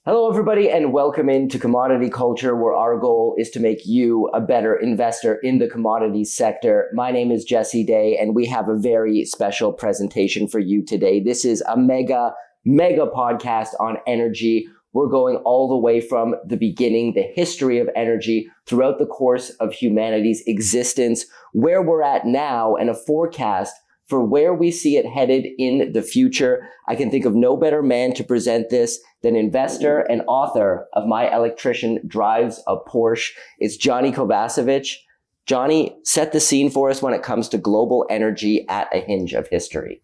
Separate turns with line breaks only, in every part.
Hello, everybody, and welcome into Commodity Culture, where our goal is to make you a better investor in the commodities sector. My name is Jesse Day, and we have a very special presentation for you today. This is a mega podcast on energy. We're going all the way from the beginning, the history of energy throughout the course of humanity's existence, where we're at now, and a forecast for where we see it headed in the future. I can think of no better man to present this than investor and author of My Electrician Drives a Porsche. It's Gianni Kovacevic. Johnny, set the scene for us when it comes to global energy at a hinge of history.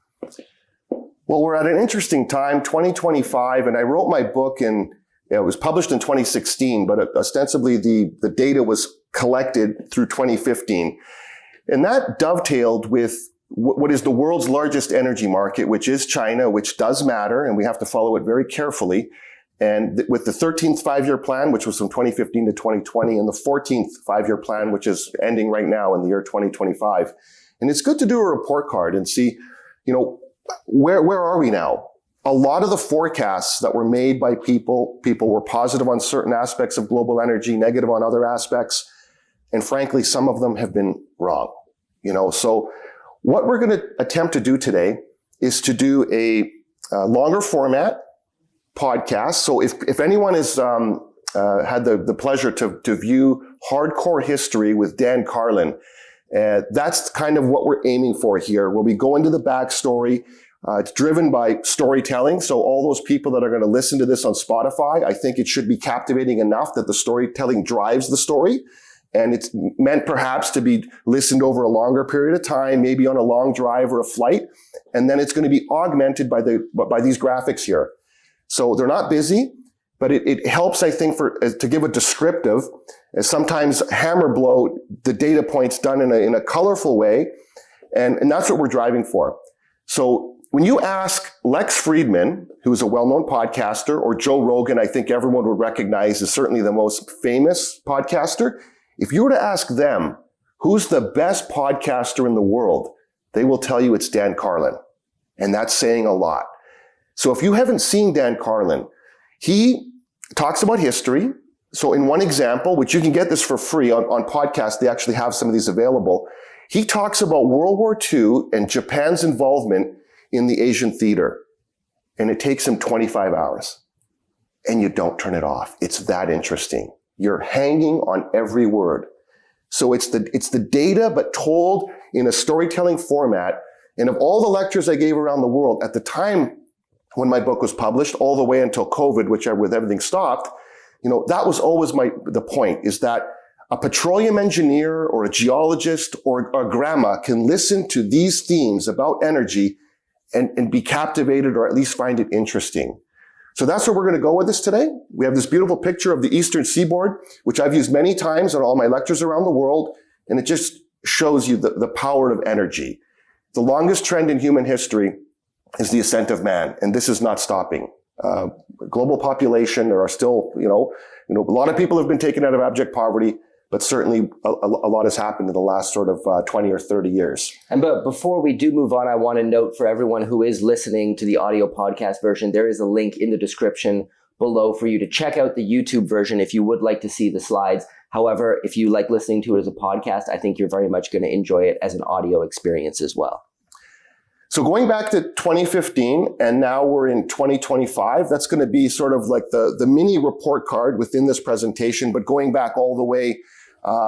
Well, we're at an interesting time, 2025, and I wrote my book it was published in 2016, but ostensibly the data was collected through 2015. And that dovetailed with what is the world's largest energy market, which is China, which does matter, and we have to follow it very carefully. And with the 13th five-year plan, which was from 2015 to 2020, and the 14th five-year plan, which is ending right now in the year 2025. And it's good to do a report card and see, where are we now? A lot of the forecasts that were made by people were positive on certain aspects of global energy, negative on other aspects. And frankly, some of them have been wrong, so what we're going to attempt to do today is to do a longer format podcast. So if anyone has had the pleasure to view Hardcore History with Dan Carlin, that's kind of what we're aiming for here, where we go into the backstory. It's driven by storytelling. So all those people that are going to listen to this on Spotify, I think it should be captivating enough that the storytelling drives the story. And it's meant perhaps to be listened over a longer period of time, maybe on a long drive or a flight. And then it's going to be augmented by these graphics here. So they're not busy, but it helps, I think, to give a descriptive, as sometimes hammer blow the data points done in a colorful way. And that's what we're driving for. So when you ask Lex Friedman, who is a well-known podcaster, or Joe Rogan, I think everyone would recognize is certainly the most famous podcaster. If you were to ask them, who's the best podcaster in the world, they will tell you it's Dan Carlin. And that's saying a lot. So if you haven't seen Dan Carlin, he talks about history. So in one example, which you can get this for free on podcasts, they actually have some of these available. He talks about World War II and Japan's involvement in the Asian theater. And it takes him 25 hours. And you don't turn it off. It's that interesting. You're hanging on every word. So it's the data, but told in a storytelling format. And of all the lectures I gave around the world at the time when my book was published, all the way until COVID, with everything stopped, that was always the point, is that a petroleum engineer or a geologist or a grandma can listen to these themes about energy and be captivated, or at least find it interesting. So that's where we're going to go with this today. We have this beautiful picture of the Eastern Seaboard, which I've used many times in all my lectures around the world. And it just shows you the power of energy. The longest trend in human history is the ascent of man. And this is not stopping. Global population, there are still, a lot of people have been taken out of abject poverty, but certainly a lot has happened in the last sort of 20 or 30 years.
But before we do move on, I want to note for everyone who is listening to the audio podcast version, there is a link in the description below for you to check out the YouTube version if you would like to see the slides. However, if you like listening to it as a podcast, I think you're very much going to enjoy it as an audio experience as well.
So going back to 2015, and now we're in 2025, that's going to be sort of like the mini report card within this presentation, but going back all the way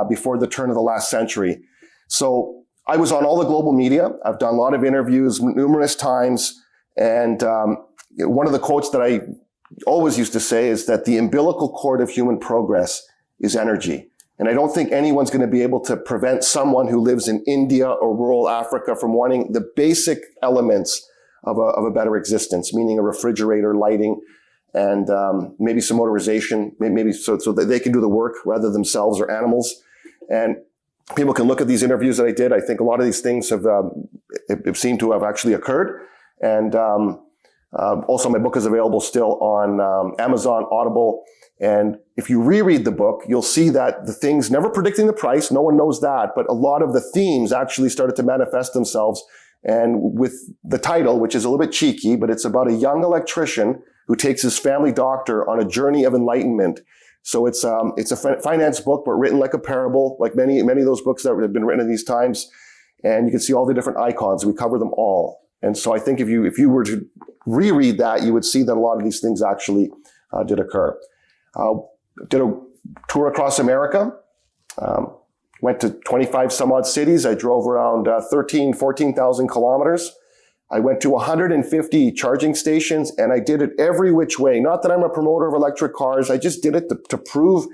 before the turn of the last century. So I was on all the global media. I've done a lot of interviews numerous times. And one of the quotes that I always used to say is that the umbilical cord of human progress is energy. And I don't think anyone's going to be able to prevent someone who lives in India or rural Africa from wanting the basic elements of a better existence, meaning a refrigerator, lighting, and maybe some motorization, maybe so that they can do the work rather themselves or animals. And people can look at these interviews that I did. I think a lot of these things have seemed to have actually occurred. And also, my book is available still on Amazon, Audible. And if you reread the book, you'll see that the things, never predicting the price, no one knows that, but a lot of the themes actually started to manifest themselves. And with the title, which is a little bit cheeky, but it's about a young electrician who takes his family doctor on a journey of enlightenment. So it's a finance book, but written like a parable, like many of those books that have been written in these times. And you can see all the different icons. We cover them all. And so I think if you were to reread that, you would see that a lot of these things actually did occur. Did a tour across America. Went to 25 some odd cities. I drove around 14,000 kilometers. I went to 150 charging stations, and I did it every which way. Not that I'm a promoter of electric cars. I just did it to prove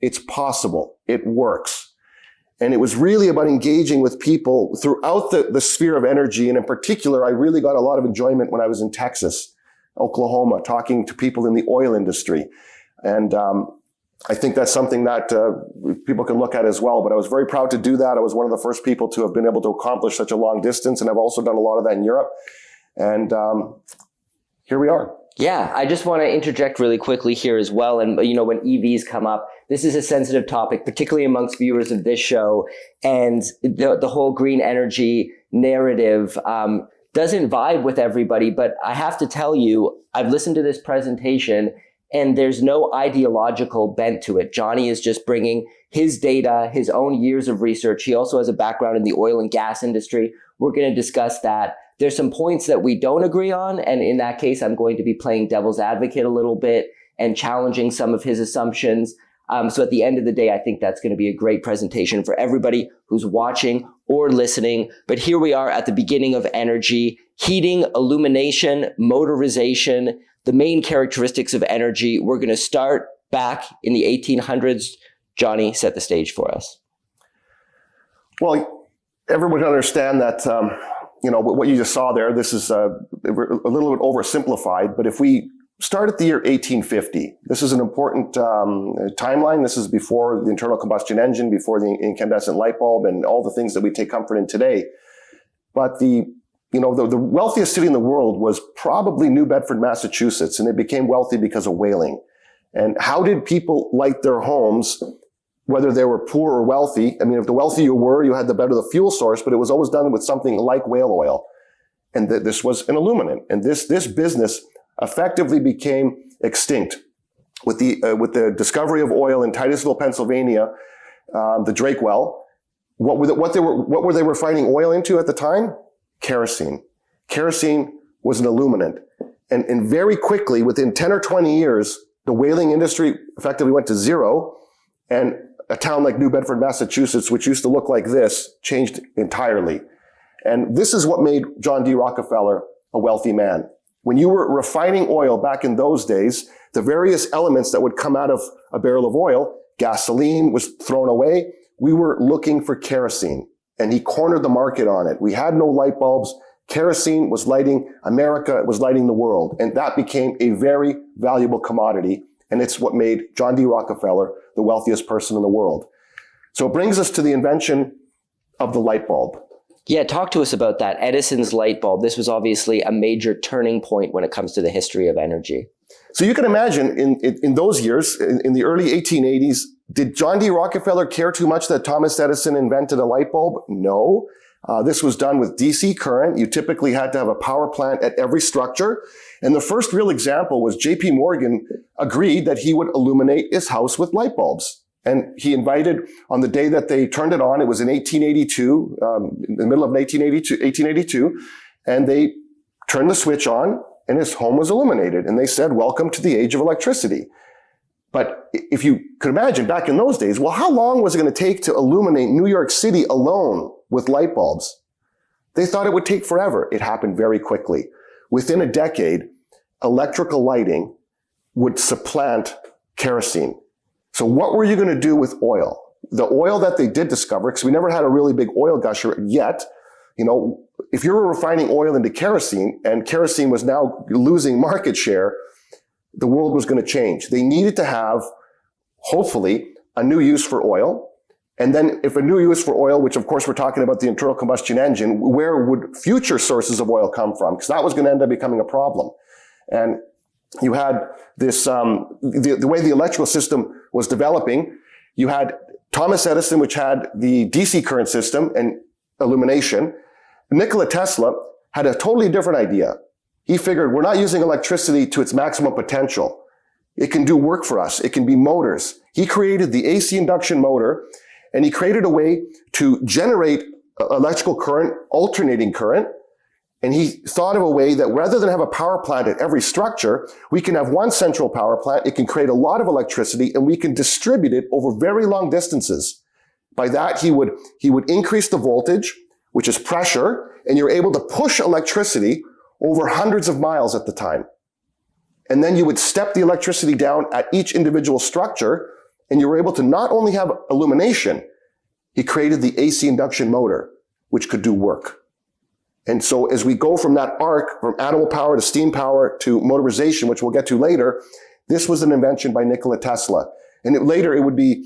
it's possible. It works. And it was really about engaging with people throughout the sphere of energy. And in particular, I really got a lot of enjoyment when I was in Texas, Oklahoma, talking to people in the oil industry. And I think that's something that people can look at as well. But I was very proud to do that. I was one of the first people to have been able to accomplish such a long distance. And I've also done a lot of that in Europe. And here we are.
Yeah, I just want to interject really quickly here as well. And, when EVs come up, this is a sensitive topic, particularly amongst viewers of this show. And the whole green energy narrative doesn't vibe with everybody. But I have to tell you, I've listened to this presentation and there's no ideological bent to it. Gianni is just bringing his data, his own years of research. He also has a background in the oil and gas industry. We're going to discuss that. There's some points that we don't agree on. And in that case, I'm going to be playing devil's advocate a little bit and challenging some of his assumptions. So at the end of the day, I think that's going to be a great presentation for everybody who's watching or listening. But here we are at the beginning of energy, heating, illumination, motorization, the main characteristics of energy. We're going to start back in the 1800s. Gianni, set the stage for us.
Well, everyone can understand that, what you just saw there, this is a little bit oversimplified, but if we start at the year 1850, this is an important timeline. This is before the internal combustion engine, before the incandescent light bulb, and all the things that we take comfort in today. But the wealthiest city in the world was probably New Bedford, Massachusetts, and it became wealthy because of whaling. And how did people light their homes, whether they were poor or wealthy? I mean, if the wealthier you were, you had the better the fuel source, but it was always done with something like whale oil. And this was an illuminant. And this business effectively became extinct with the discovery of oil in Titusville, Pennsylvania, the Drake well. What were they refining oil into at the time? Kerosene. Kerosene was an illuminant. And very quickly, within 10 or 20 years, the whaling industry effectively went to zero, and a town like New Bedford, Massachusetts, which used to look like this, changed entirely. And this is what made John D. Rockefeller a wealthy man. When you were refining oil back in those days, the various elements that would come out of a barrel of oil, gasoline was thrown away. We were looking for kerosene, and he cornered the market on it. We had no light bulbs. Kerosene was lighting America, it was lighting the world. And that became a very valuable commodity. And it's what made John D. Rockefeller the wealthiest person in the world. So it brings us to the invention of the light bulb.
Yeah, talk to us about that. Edison's light bulb. This was obviously a major turning point when it comes to the history of energy.
So you can imagine in those years, in the early 1880s, did John D. Rockefeller care too much that Thomas Edison invented a light bulb? No. This was done with DC current. You typically had to have a power plant at every structure. And the first real example was J.P. Morgan agreed that he would illuminate his house with light bulbs. And he invited, on the day that they turned it on, it was in 1882, in the middle of 1882, and they turned the switch on and his home was illuminated. And they said, welcome to the age of electricity. But if you could imagine back in those days, well, how long was it going to take to illuminate New York City alone with light bulbs? They thought it would take forever. It happened very quickly. Within a decade, electrical lighting would supplant kerosene. So what were you going to do with oil? The oil that they did discover, because we never had a really big oil gusher yet, if you were refining oil into kerosene and kerosene was now losing market share, the world was going to change. They needed to have, hopefully, a new use for oil. And then if a new use for oil, which of course we're talking about the internal combustion engine, where would future sources of oil come from? Because that was going to end up becoming a problem. And you had this, the way the electrical system was developing, you had Thomas Edison, which had the DC current system and illumination. Nikola Tesla had a totally different idea. He figured we're not using electricity to its maximum potential. It can do work for us. It can be motors. He created the AC induction motor, and he created a way to generate electrical current, alternating current. And he thought of a way that rather than have a power plant at every structure, we can have one central power plant. It can create a lot of electricity, and we can distribute it over very long distances. By that, he would increase the voltage, which is pressure, and you're able to push electricity over hundreds of miles at the time. And then you would step the electricity down at each individual structure, and you were able to not only have illumination, he created the AC induction motor, which could do work. And so as we go from that arc, from animal power to steam power to motorization, which we'll get to later, this was an invention by Nikola Tesla. And later it would be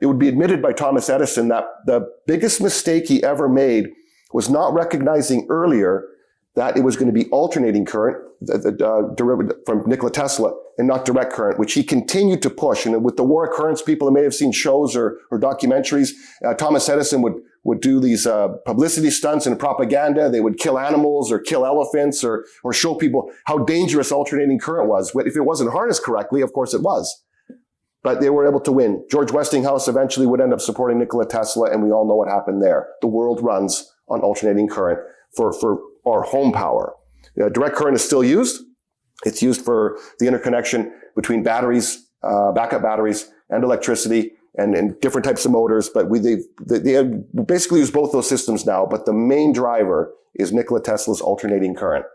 admitted by Thomas Edison that the biggest mistake he ever made was not recognizing earlier that it was going to be alternating current, derived from Nikola Tesla, and not direct current, which he continued to push. And with the war of currents, people may have seen shows or documentaries. Thomas Edison would do these publicity stunts and propaganda. They would kill animals or kill elephants or show people how dangerous alternating current was. If it wasn't harnessed correctly, of course it was. But they were able to win. George Westinghouse eventually would end up supporting Nikola Tesla, and we all know what happened there. The world runs on alternating current for our home power. Direct current is still used. It's used for the interconnection between batteries, backup batteries, and electricity, and different types of motors. But they basically use both those systems now. But the main driver is Nikola Tesla's alternating current.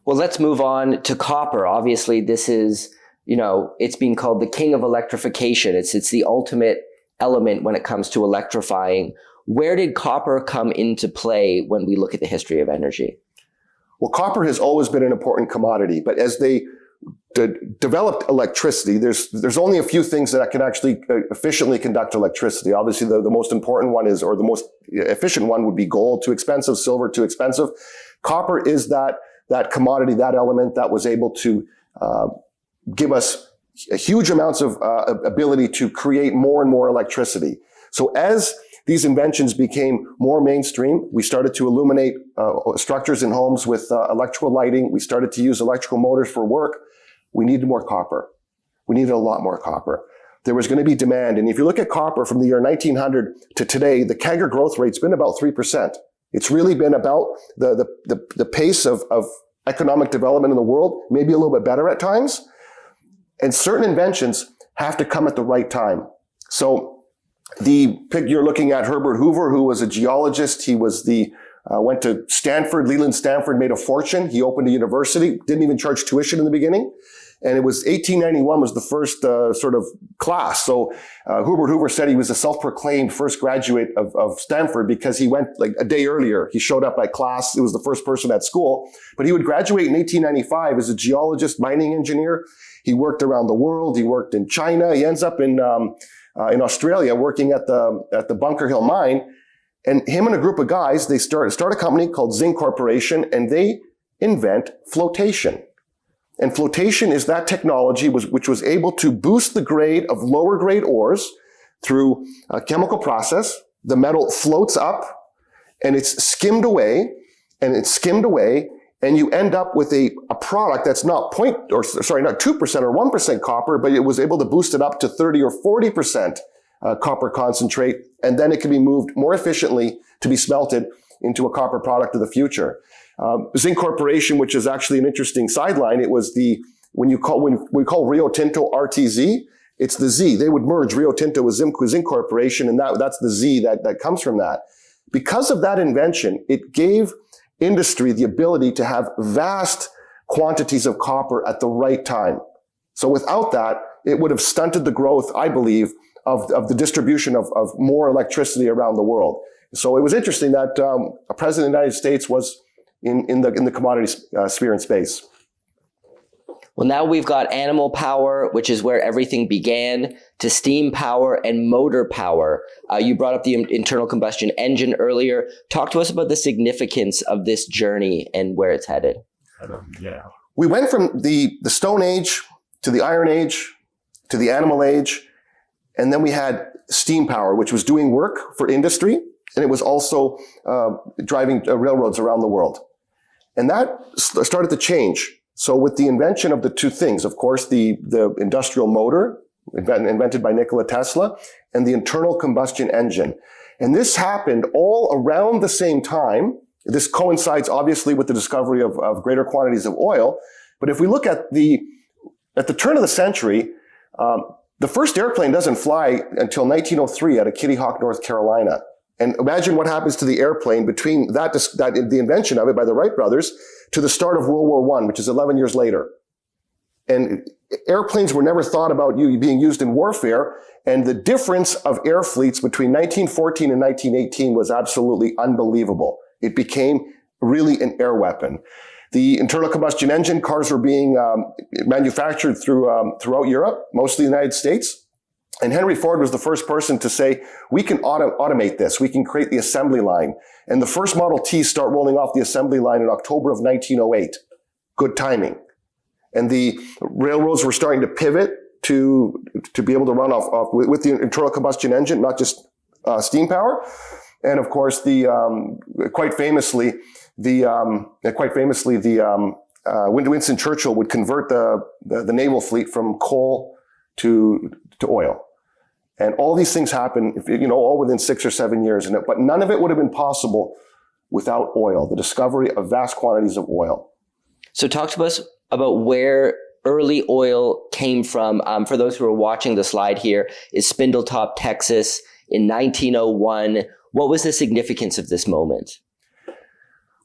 Well, let's move on to copper. Obviously, this is, it's being called the king of electrification. It's the ultimate element when it comes to electrifying. Where did copper come into play when we look at the history of energy?
Well, copper has always been an important commodity, but as they developed electricity, there's only a few things that can actually efficiently conduct electricity. Obviously, the most important one is, or the most efficient one would be gold, too expensive, silver, too expensive. Copper is that commodity, that element that was able to give us huge amounts of ability to create more and more electricity. So as these inventions became more mainstream, we started to illuminate structures in homes with electrical lighting. We started to use electrical motors for work. We needed more copper. We needed a lot more copper. There was going to be demand. And if you look at copper from the year 1900 to today, the CAGR growth rate's been about 3%. It's really been about the pace of economic development in the world, maybe a little bit better at times. And certain inventions have to come at the right time. So you're looking at Herbert Hoover, who was a geologist. He was went to Stanford, Leland Stanford, made a fortune. He opened a university, didn't even charge tuition in the beginning. And it was 1891 was the first sort of class. So Herbert Hoover said he was a self-proclaimed first graduate of Stanford because he went like a day earlier. He showed up at class. It was the first person at school. But he would graduate in 1895 as a geologist, mining engineer. He worked around the world. He worked in China. He ends up in Australia working at the Bunker Hill mine. And him and a group of guys, they start a company called Zinc Corporation, and they invent flotation. And flotation is that technology which was able to boost the grade of lower grade ores through a chemical process. The metal floats up and it's skimmed away, and you end up with a product that's not 2% or 1% copper, but it was able to boost it up to 30 or 40% copper concentrate, and then it can be moved more efficiently to be smelted into a copper product of the future. Zinc Corporation, which is actually an interesting sideline, it was when we call Rio Tinto RTZ, it's the Z. They would merge Rio Tinto with Zinc Corporation, and that's the Z that comes from that. Because of that invention, it gave industry the ability to have vast quantities of copper at the right time. So without that, it would have stunted the growth, I believe, of the distribution of more electricity around the world. So it was interesting that a president of the United States was in the commodity sphere and space.
Well, now we've got animal power, which is where everything began, to steam power and motor power. You brought up the internal combustion engine earlier. Talk to us about the significance of this journey and where it's headed.
We went from the Stone Age to the Iron Age to the Animal Age, and then we had steam power, which was doing work for industry. and it was also driving railroads around the world. And that started to change. So with the invention of the two things, of course, the industrial motor invented by Nikola Tesla and the internal combustion engine. And this happened all around the same time. This coincides obviously with the discovery of greater quantities of oil. But if we look at the turn of the century, the first airplane doesn't fly until 1903 out of Kitty Hawk, North Carolina. And imagine what happens to the airplane between the invention of it by the Wright brothers to the start of World War I, which is 11 years later. And airplanes were never thought about being used in warfare. And the difference of air fleets between 1914 and 1918 was absolutely unbelievable. It became really an air weapon. The internal combustion engine cars were being manufactured throughout Europe, mostly the United States. And Henry Ford was the first person to say, we can automate this. We can create the assembly line. And the first Model T start rolling off the assembly line in October of 1908. Good timing. And the railroads were starting to pivot to be able to run off with the internal combustion engine, not just steam power. And of course, quite famously, Winston Churchill would convert the naval fleet from coal to oil. And all these things happen, all within 6 or 7 years. But none of it would have been possible without oil, the discovery of vast quantities of oil.
So talk to us about where early oil came from. For those who are watching the slide here, is Spindletop, Texas in 1901. What was the significance of this moment?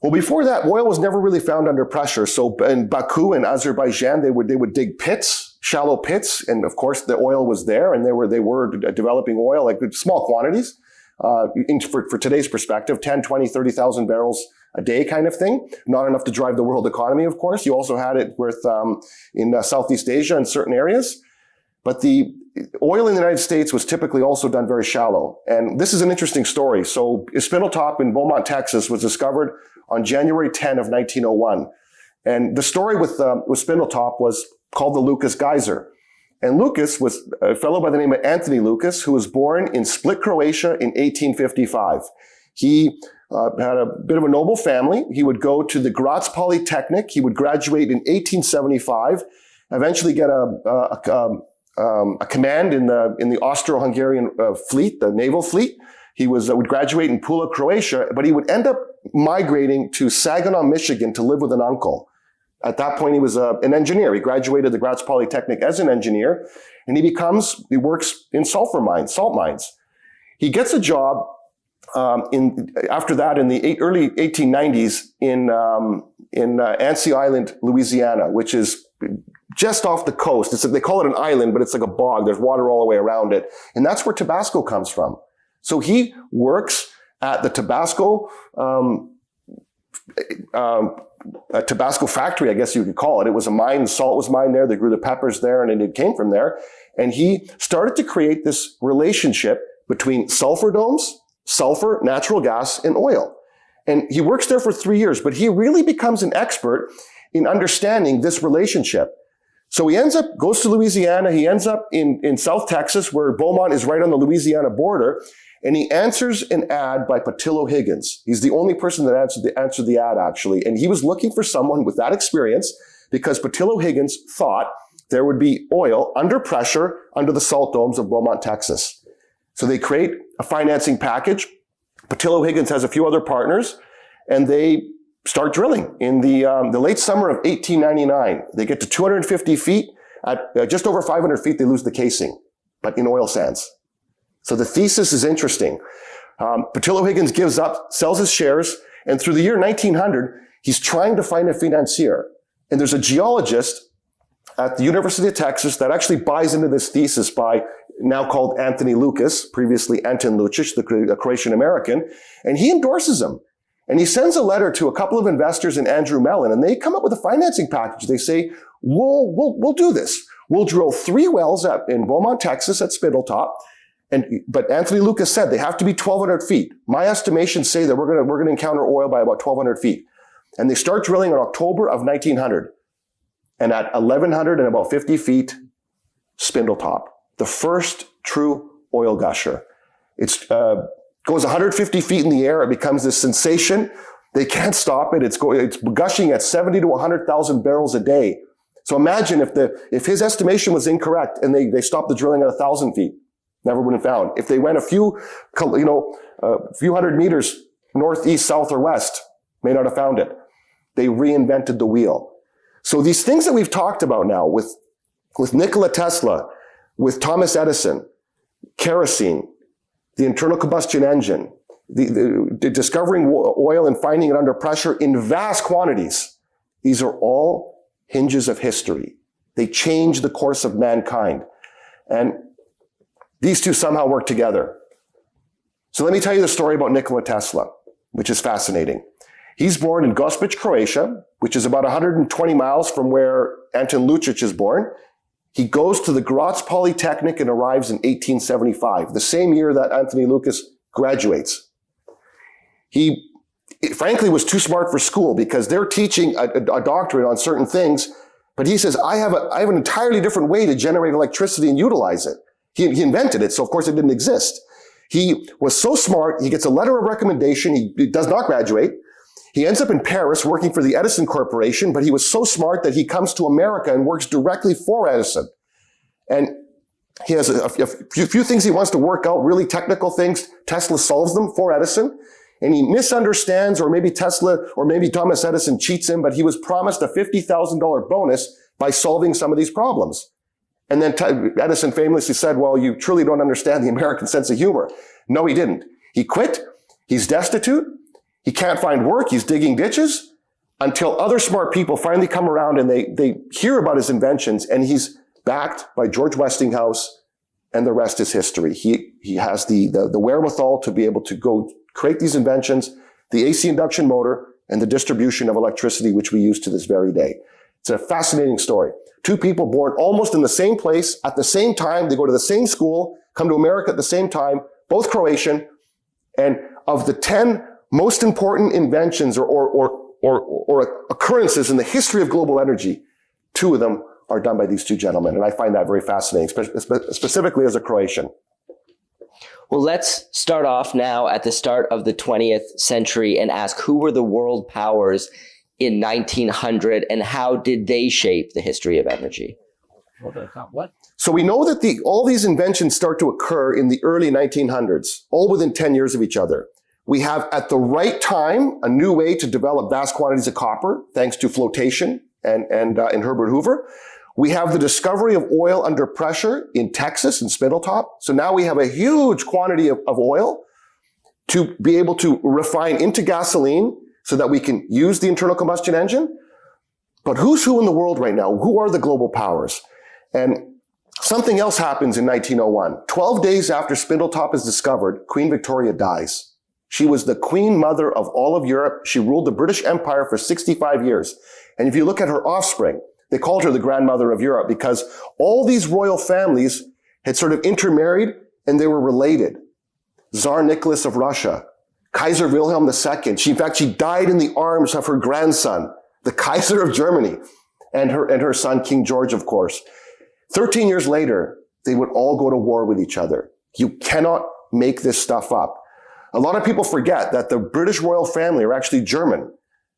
Well, before that, oil was never really found under pressure. So in Baku and Azerbaijan, they would dig pits, shallow pits, and of course the oil was there, and they were developing oil, like small quantities. For today's perspective, 10, 20, 30,000 barrels a day kind of thing. Not enough to drive the world economy, of course. You also had it in Southeast Asia in certain areas. But the oil in the United States was typically also done very shallow. And this is an interesting story. So Spindletop in Beaumont, Texas was discovered on January 10 of 1901. And the story with Spindletop was called the Lucas Geyser. And Lucas was a fellow by the name of Anthony Lucas, who was born in Split, Croatia in 1855. He had a bit of a noble family. He would go to the Graz Polytechnic. He would graduate in 1875, eventually get a command in the Austro-Hungarian fleet, the naval fleet. He would graduate in Pula, Croatia, but he would end up migrating to Saginaw, Michigan to live with an uncle. At that point, he was an engineer. He graduated the Graz Polytechnic as an engineer, and he works in salt mines. He gets a job after that in the early 1890s in Annecy Island, Louisiana, which is just off the coast. They call it an island, but it's like a bog. There's water all the way around it. And that's where Tabasco comes from. So he works at the Tabasco factory, I guess you could call it. It was a mine. Salt was mined there. They grew the peppers there, and it came from there. And he started to create this relationship between sulfur domes, sulfur, natural gas, and oil. And he works there for 3 years, but he really becomes an expert in understanding this relationship. So he goes to Louisiana. He ends up in South Texas, where Beaumont is right on the Louisiana border. And he answers an ad by Patillo Higgins. He's the only person that answered the ad, actually. And he was looking for someone with that experience because Patillo Higgins thought there would be oil under pressure under the salt domes of Beaumont, Texas. So they create a financing package. Patillo Higgins has a few other partners, and they start drilling in the late summer of 1899. They get to 250 feet. At just over 500 feet, they lose the casing, but in oil sands. So the thesis is interesting. Patillo Higgins gives up, sells his shares, and through the year 1900, he's trying to find a financier. And there's a geologist at the University of Texas that actually buys into this thesis by now called Anthony Lucas, previously Anton Lucic, the Croatian American, and he endorses him. And he sends a letter to a couple of investors in Andrew Mellon, and they come up with a financing package. They say, we'll do this. We'll drill 3 wells in Beaumont, Texas at Spindletop. But Anthony Lucas said they have to be 1,200 feet. My estimations say that we're going to encounter oil by about 1,200 feet. And they start drilling in October of 1900. And at 1,100 and about 50 feet, Spindletop, the first true oil gusher. It's Goes 150 feet in the air. It becomes this sensation. They can't stop it. It's gushing at 70 to 100,000 barrels a day. So imagine if his estimation was incorrect and they stopped the drilling at 1,000 feet, never would have found. If they went a few hundred meters north, east, south, or west, may not have found it. They reinvented the wheel. So these things that we've talked about now with Nikola Tesla, with Thomas Edison, kerosene, the internal combustion engine, the discovering oil and finding it under pressure in vast quantities. These are all hinges of history. They change the course of mankind. And these two somehow work together. So let me tell you the story about Nikola Tesla, which is fascinating. He's born in Gospic, Croatia, which is about 120 miles from where Anton Lucic is born. He goes to the Graz Polytechnic and arrives in 1875, the same year that Anthony Lucas graduates. He, frankly, was too smart for school because they're teaching a doctorate on certain things, but he says, I have an entirely different way to generate electricity and utilize it. He invented it, so of course it didn't exist. He was so smart, he gets a letter of recommendation, he does not graduate. He ends up in Paris working for the Edison Corporation, but he was so smart that he comes to America and works directly for Edison. And he has a few things he wants to work out, really technical things. Tesla solves them for Edison. And he misunderstands, or maybe Thomas Edison cheats him, but he was promised a $50,000 bonus by solving some of these problems. And then Edison famously said, well, you truly don't understand the American sense of humor. No, he didn't. He quit. He's destitute. He can't find work. He's digging ditches until other smart people finally come around and they hear about his inventions, and he's backed by George Westinghouse, and the rest is history. He has the wherewithal to be able to go create these inventions, the AC induction motor, and the distribution of electricity, which we use to this very day. It's a fascinating story. Two people born almost in the same place at the same time. They go to the same school, come to America at the same time, both Croatian. And of the 10 most important inventions or occurrences in the history of global energy, 2 of them are done by these 2 gentlemen. And I find that very fascinating, specifically as a Croatian.
Well, let's start off now at the start of the 20th century and ask, who were the world powers in 1900 and how did they shape the history of energy?
What?
So we know that all these inventions start to occur in the early 1900s, all within 10 years of each other. We have at the right time a new way to develop vast quantities of copper, thanks to flotation and Herbert Hoover. We have the discovery of oil under pressure in Texas and Spindletop. So now we have a huge quantity of oil to be able to refine into gasoline so that we can use the internal combustion engine. But who's who in the world right now? Who are the global powers? And something else happens in 1901. 12 days after Spindletop is discovered, Queen Victoria dies. She was the queen mother of all of Europe. She ruled the British Empire for 65 years. And if you look at her offspring, they called her the grandmother of Europe because all these royal families had sort of intermarried and they were related. Tsar Nicholas of Russia, Kaiser Wilhelm II. In fact, she died in the arms of her grandson, the Kaiser of Germany, and her son, King George, of course. 13 years later, they would all go to war with each other. You cannot make this stuff up. A lot of people forget that the British royal family are actually German.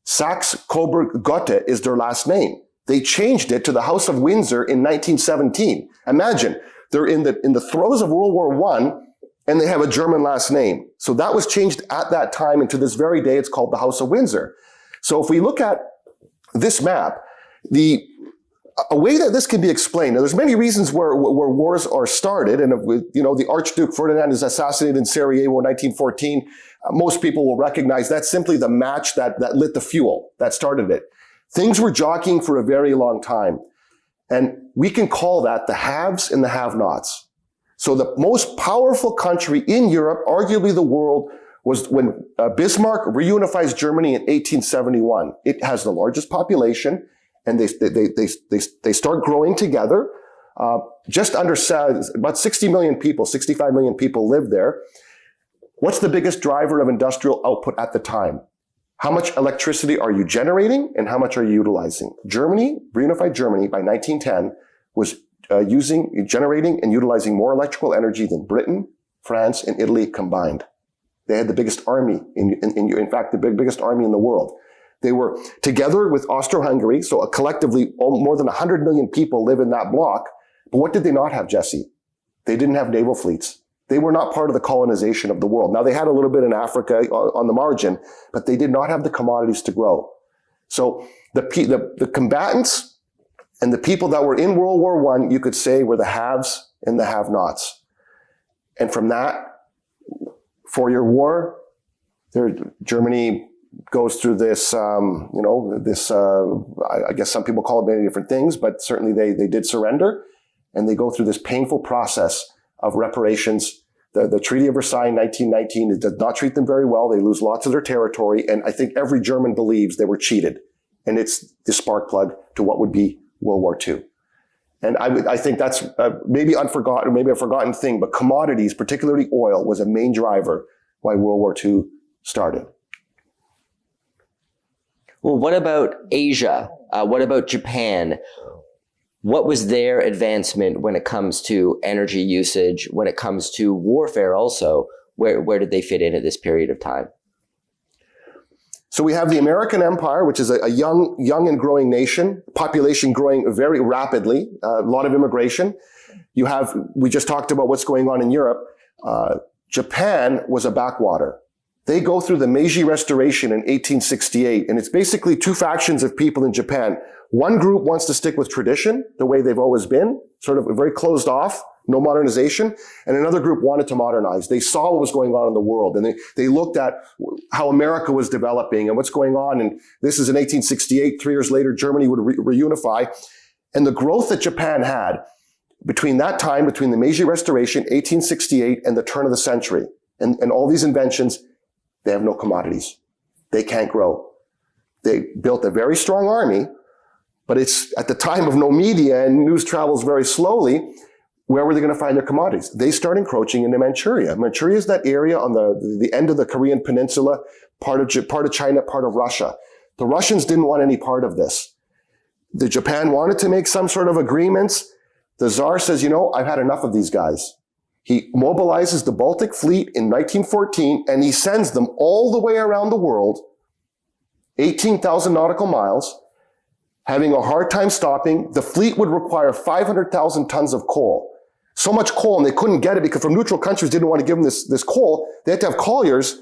Saxe-Coburg-Gotha is their last name. They changed it to the House of Windsor in 1917. Imagine, they're in the throes of World War I, and they have a German last name. So that was changed at that time, and to this very day, it's called the House of Windsor. So if we look at this map, a way that this can be explained, now there's many reasons where wars are started, and the Archduke Ferdinand is assassinated in Sarajevo in 1914. Most people will recognize that's simply the match that lit the fuel, that started it. Things were jockeying for a very long time. And we can call that the haves and the have-nots. So the most powerful country in Europe, arguably the world, was when Bismarck reunifies Germany in 1871. It has the largest population, and they start growing together. Just under about 60 million people, 65 million people live there. What's the biggest driver of industrial output at the time? How much electricity are you generating and how much are you utilizing? Germany, reunified Germany by 1910 was generating and utilizing more electrical energy than Britain, France, and Italy combined. They had the biggest army, in fact, the biggest army in the world. They were together with Austro-Hungary, so collectively more than 100 million people live in that bloc. But what did they not have, Jesse? They didn't have naval fleets. They were not part of the colonization of the world. Now, they had a little bit in Africa on the margin, but they did not have the commodities to grow. So the combatants and the people that were in World War I, you could say, were the haves and the have-nots. And from that 4-year war, Germany goes through this, I guess some people call it many different things, but certainly they did surrender, and they go through this painful process of reparations. The Treaty of Versailles in 1919, it did not treat them very well. They lose lots of their territory, and I think every German believes they were cheated. And it's the spark plug to what would be World War II. And I think that's maybe unforgotten, maybe a forgotten thing, but commodities, particularly oil, was a main driver why World War II started.
Well, what about Asia? What about Japan? What was their advancement when it comes to energy usage, when it comes to warfare also? Where did they fit in at this period of time?
So we have the American Empire, which is a young and growing nation, population growing very rapidly, a lot of immigration. We just talked about what's going on in Europe. Japan was a backwater. They go through the Meiji Restoration in 1868, and it's basically two factions of people in Japan. One group wants to stick with tradition, the way they've always been, sort of very closed off, no modernization, and another group wanted to modernize. They saw what was going on in the world, and they looked at how America was developing and what's going on, and this is in 1868. 3 years later, Germany would reunify, and the growth that Japan had between that time, between the Meiji Restoration, 1868, and the turn of the century, and all these inventions, they have no commodities. They can't grow. They built a very strong army, but it's at the time of no media and news travels very slowly. Where were they going to find their commodities? They start encroaching into Manchuria. Manchuria is that area on the end of the Korean peninsula, part of China, part of Russia. The Russians didn't want any part of this. The Japan wanted to make some sort of agreements. The Tsar says, I've had enough of these guys. He mobilizes the Baltic Fleet in 1914, and he sends them all the way around the world, 18,000 nautical miles, having a hard time stopping. The fleet would require 500,000 tons of coal. So much coal, and they couldn't get it because from neutral countries didn't want to give them this coal. They had to have colliers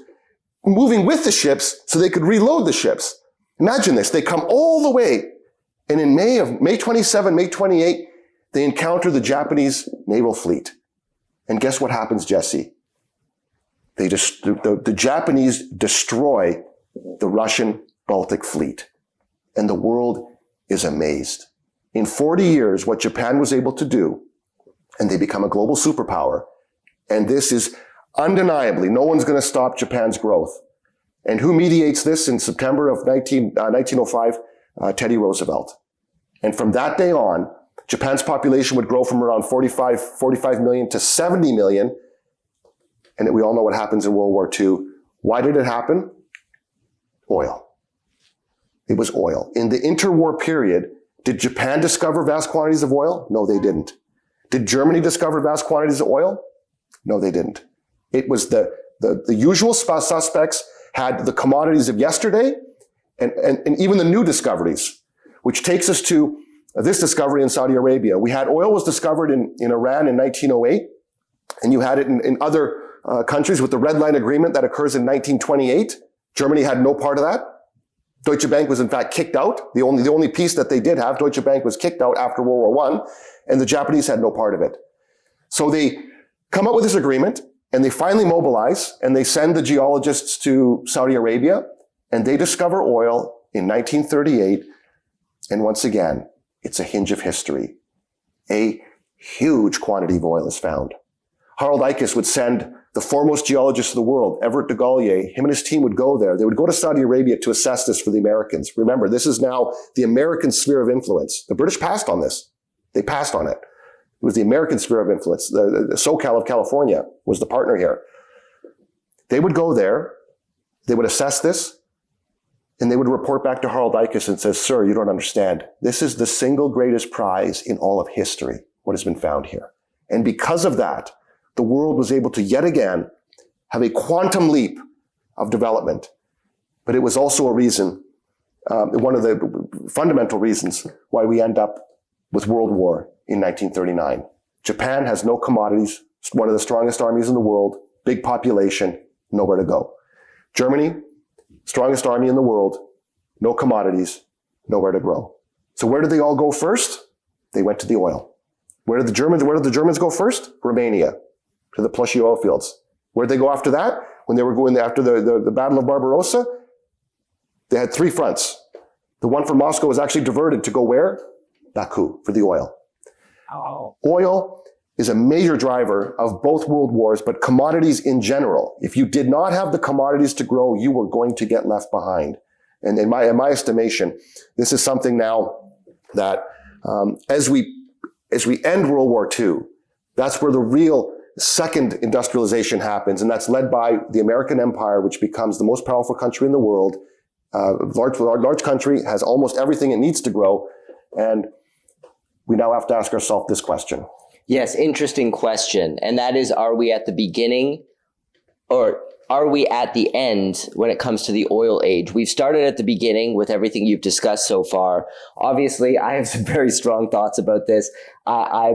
moving with the ships so they could reload the ships. Imagine this. They come all the way, and in May 27, May 28, they encounter the Japanese naval fleet. And guess what happens, Jesse? The Japanese destroy the Russian Baltic Fleet. And the world is amazed. In 40 years, what Japan was able to do, and they become a global superpower. And this is undeniably, no one's going to stop Japan's growth. And who mediates this in September of 1905? Teddy Roosevelt. And from that day on, Japan's population would grow from around 45 million to 70 million. And we all know what happens in World War II. Why did it happen? Oil. It was oil. In the interwar period, did Japan discover vast quantities of oil? No, they didn't. Did Germany discover vast quantities of oil? No, they didn't. It was the usual suspects had the commodities of yesterday and even the new discoveries, which takes us to this discovery in Saudi Arabia. Oil was discovered in Iran in 1908, and you had it in other countries with the Red Line Agreement that occurs in 1928. Germany had no part of that. Deutsche Bank was in fact kicked out. The only piece that they did have, Deutsche Bank was kicked out after World War I, and the Japanese had no part of it. So they come up with this agreement, and they finally mobilize, and they send the geologists to Saudi Arabia, and they discover oil in 1938. And once again, it's a hinge of history. A huge quantity of oil is found. Harold Ickes would send the foremost geologists of the world, Everett de Gaulier. Him and his team would go there. They would go to Saudi Arabia to assess this for the Americans. Remember, this is now the American sphere of influence. The British passed on this. They passed on it. It was the American sphere of influence. The SoCal of California was the partner here. They would go there. They would assess this. And they would report back to Harold Ickes and says, "Sir, you don't understand. This is the single greatest prize in all of history, what has been found here." And because of that, the world was able to yet again have a quantum leap of development. But it was also a reason, one of the fundamental reasons why we end up with World War in 1939. Japan has no commodities, one of the strongest armies in the world, big population, nowhere to go. Germany, strongest army in the world, no commodities, nowhere to grow. So where did they all go first? They went to the oil. Where did the Germans go first? Romania, to the plushy oil fields. Where did they go after that? When they were going after the Battle of Barbarossa, they had three fronts. The one from Moscow was actually diverted to go where? Baku, for the oil.
Oh.
Oil is a major driver of both world wars, but commodities in general. If you did not have the commodities to grow, you were going to get left behind. And in my estimation, this is something now that as we end World War II, that's where the real second industrialization happens, and that's led by the American empire, which becomes the most powerful country in the world. Large country, has almost everything it needs to grow, and we now have to ask ourselves this question.
Yes, interesting question. And that is, are we at the beginning or are we at the end when it comes to the oil age? We've started at the beginning with everything you've discussed so far. Obviously, I have some very strong thoughts about this. A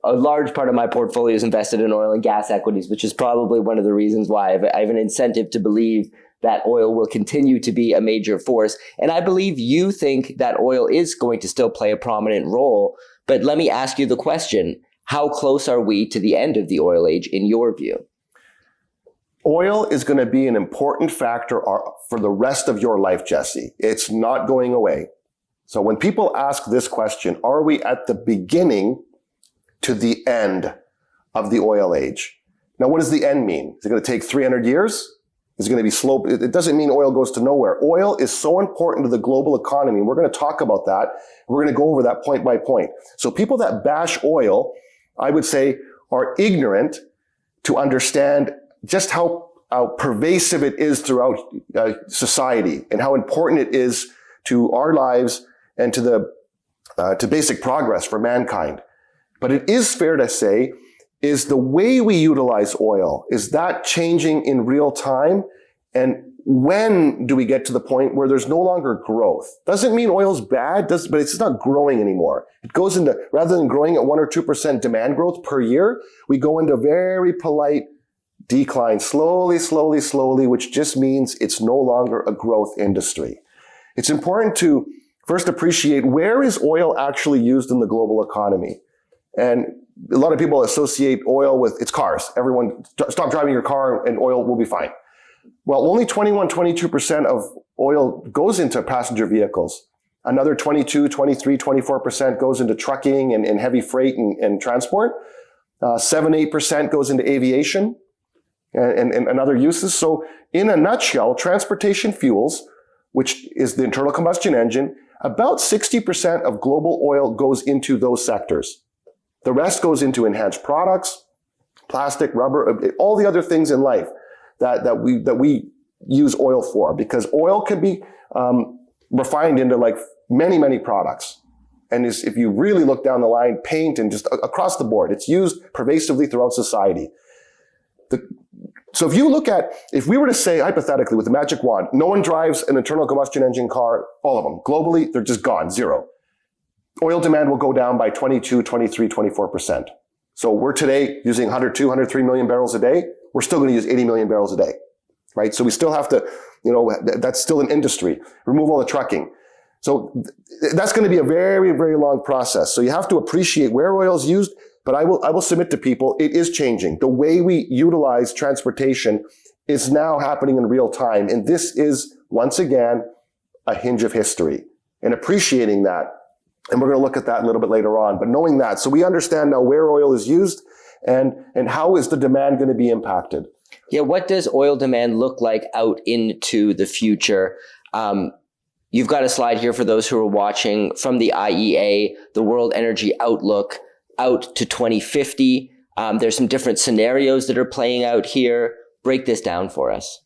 large part of my portfolio is invested in oil and gas equities, which is probably one of the reasons why I have an incentive to believe that oil will continue to be a major force. And I believe you think that oil is going to still play a prominent role. But let me ask you the question, how close are we to the end of the oil age in your view?
Oil is going to be an important factor for the rest of your life, Jesse. It's not going away. So when people ask this question, are we at the beginning to the end of the oil age? Now, what does the end mean? Is it going to take 300 years? Is it going to be slow? It doesn't mean oil goes to nowhere. Oil is so important to the global economy. We're going to talk about that. We're going to go over that point by point. So people that bash oil, I would say, are ignorant to understand just how pervasive it is throughout society and how important it is to our lives and to basic progress for mankind. But it is fair to say, is the way we utilize oil, is that changing in real time? And when do we get to the point where there's no longer growth? Doesn't mean oil's bad, but it's not growing anymore. It goes into, rather than growing at 1 or 2% demand growth per year, we go into very polite decline, slowly, which just means it's no longer a growth industry. It's important to first appreciate, where is oil actually used in the global economy? And a lot of people associate oil with its cars. Everyone, stop driving your car and oil will be fine. Well, only 22% of oil goes into passenger vehicles. Another 22, 23, 24% goes into trucking and heavy freight and transport. 7-8% goes into aviation and other uses. So in a nutshell, transportation fuels, which is the internal combustion engine, about 60% of global oil goes into those sectors. The rest goes into enhanced products, plastic, rubber, all the other things in life that we use oil for, because oil can be refined into like many products. And if you really look down the line, paint and just across the board, it's used pervasively throughout society. So if we were to say hypothetically with the magic wand, no one drives an internal combustion engine car, all of them, globally, they're just gone, zero. Oil demand will go down by 22, 23, 24%. So we're today using 102, 103 million barrels a day. We're still going to use 80 million barrels a day, right? So we still have to, that's still an industry. Remove all the trucking. So that's going to be a very long process. So you have to appreciate where oil is used, but I will submit to people, it is changing. The way we utilize transportation is now happening in real time. And this is, once again, a hinge of history. And appreciating that, and we're going to look at that a little bit later on, but knowing that, so we understand now where oil is used and how is the demand going to be impacted.
Yeah, what does oil demand look like out into the future? You've got a slide here for those who are watching from the IEA, the World Energy Outlook, out to 2050. There's some different scenarios that are playing out here. Break this down for us.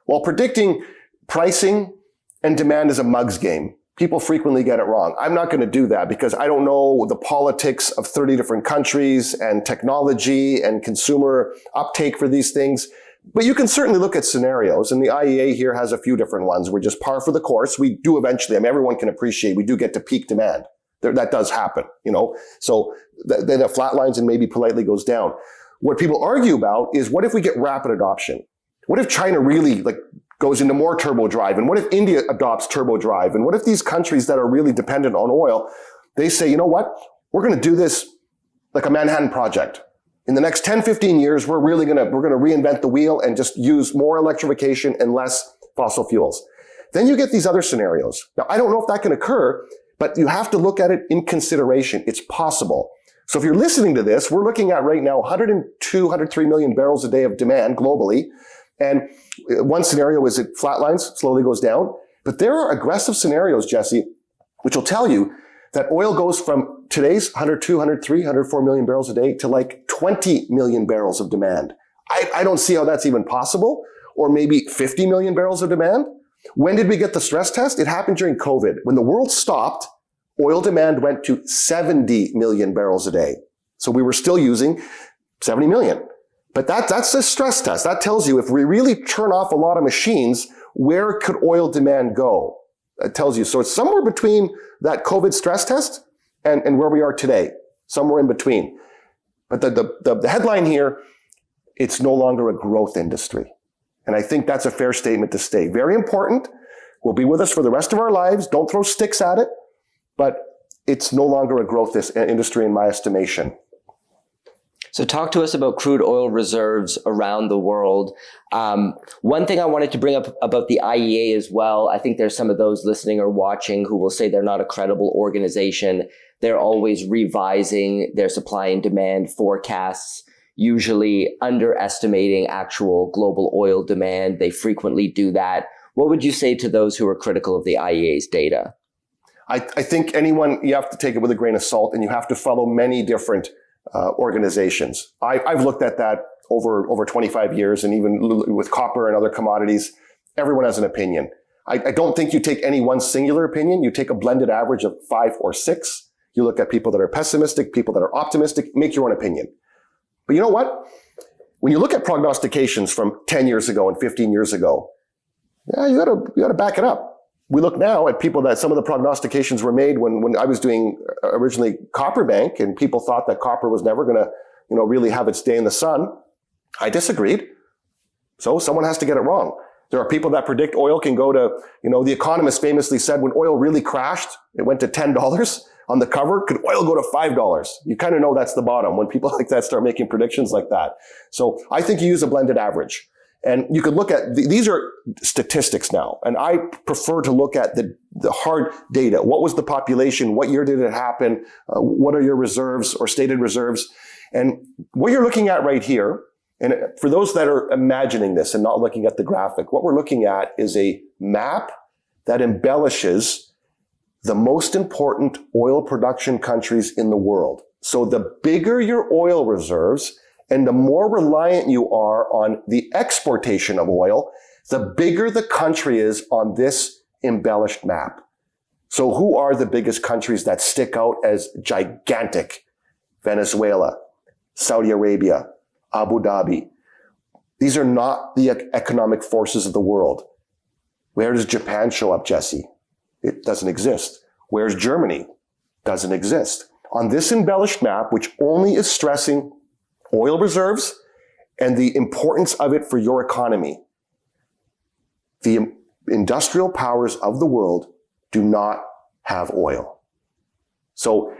Well, predicting pricing and demand is a mug's game. People frequently get it wrong. I'm not going to do that because I don't know the politics of 30 different countries and technology and consumer uptake for these things. But you can certainly look at scenarios, and the IEA here has a few different ones. We're just par for the course. We do eventually, I mean, everyone can appreciate, we do get to peak demand. That does happen, So then it flatlines and maybe politely goes down. What people argue about is, what if we get rapid adoption? What if China really goes into more turbo drive? And what if India adopts turbo drive? And what if these countries that are really dependent on oil, they say, you know what? We're going to do this like a Manhattan Project. In the next 10, 15 years, we're going to reinvent the wheel and just use more electrification and less fossil fuels. Then you get these other scenarios. Now, I don't know if that can occur, but you have to look at it in consideration. It's possible. So if you're listening to this, we're looking at right now 102, 103 million barrels a day of demand globally. And one scenario is it flatlines, slowly goes down. But there are aggressive scenarios, Jesse, which will tell you that oil goes from today's 102, 103, 104 million barrels a day to like 20 million barrels of demand. I don't see how that's even possible. Or maybe 50 million barrels of demand. When did we get the stress test? It happened during COVID. When the world stopped, oil demand went to 70 million barrels a day. So we were still using 70 million. But that's a stress test. That tells you if we really turn off a lot of machines, where could oil demand go? It tells you. So it's somewhere between that COVID stress test and where we are today, somewhere in between. But the headline here, it's no longer a growth industry. And I think that's a fair statement to state. Very important. Will be with us for the rest of our lives. Don't throw sticks at it. But it's no longer a growth industry in my estimation.
So talk to us about crude oil reserves around the world. One thing I wanted to bring up about the IEA as well, I think there's some of those listening or watching who will say they're not a credible organization. They're always revising their supply and demand forecasts, usually underestimating actual global oil demand. They frequently do that. What would you say to those who are critical of the IEA's data?
I think anyone, you have to take it with a grain of salt, and you have to follow many different organizations. I've looked at that over 25 years, and even with copper and other commodities, everyone has an opinion. I don't think you take any one singular opinion. You take a blended average of 5 or 6. You look at people that are pessimistic, people that are optimistic, make your own opinion. But you know what? When you look at prognostications from 10 years ago and 15 years ago, yeah, you gotta back it up. We look now at people that some of the prognostications were made when I was doing originally Copper Bank, and people thought that copper was never going to, really have its day in the sun. I disagreed. So someone has to get it wrong. There are people that predict oil can go to, The Economist famously said when oil really crashed, it went to $10 on the cover. Could oil go to $5? You kind of know that's the bottom when people like that start making predictions like that. So I think you use a blended average. And you could look at, these are statistics now, and I prefer to look at the hard data. What was the population? What year did it happen? What are your reserves or stated reserves? And what you're looking at right here, and for those that are imagining this and not looking at the graphic, what we're looking at is a map that embellishes the most important oil production countries in the world. So the bigger your oil reserves, and the more reliant you are on the exportation of oil, the bigger the country is on this embellished map. So who are the biggest countries that stick out as gigantic? Venezuela, Saudi Arabia, Abu Dhabi. These are not the economic forces of the world. Where does Japan show up, Jesse? It doesn't exist. Where's Germany? Doesn't exist. On this embellished map, which only is stressing oil reserves and the importance of it for your economy, the industrial powers of the world do not have oil. So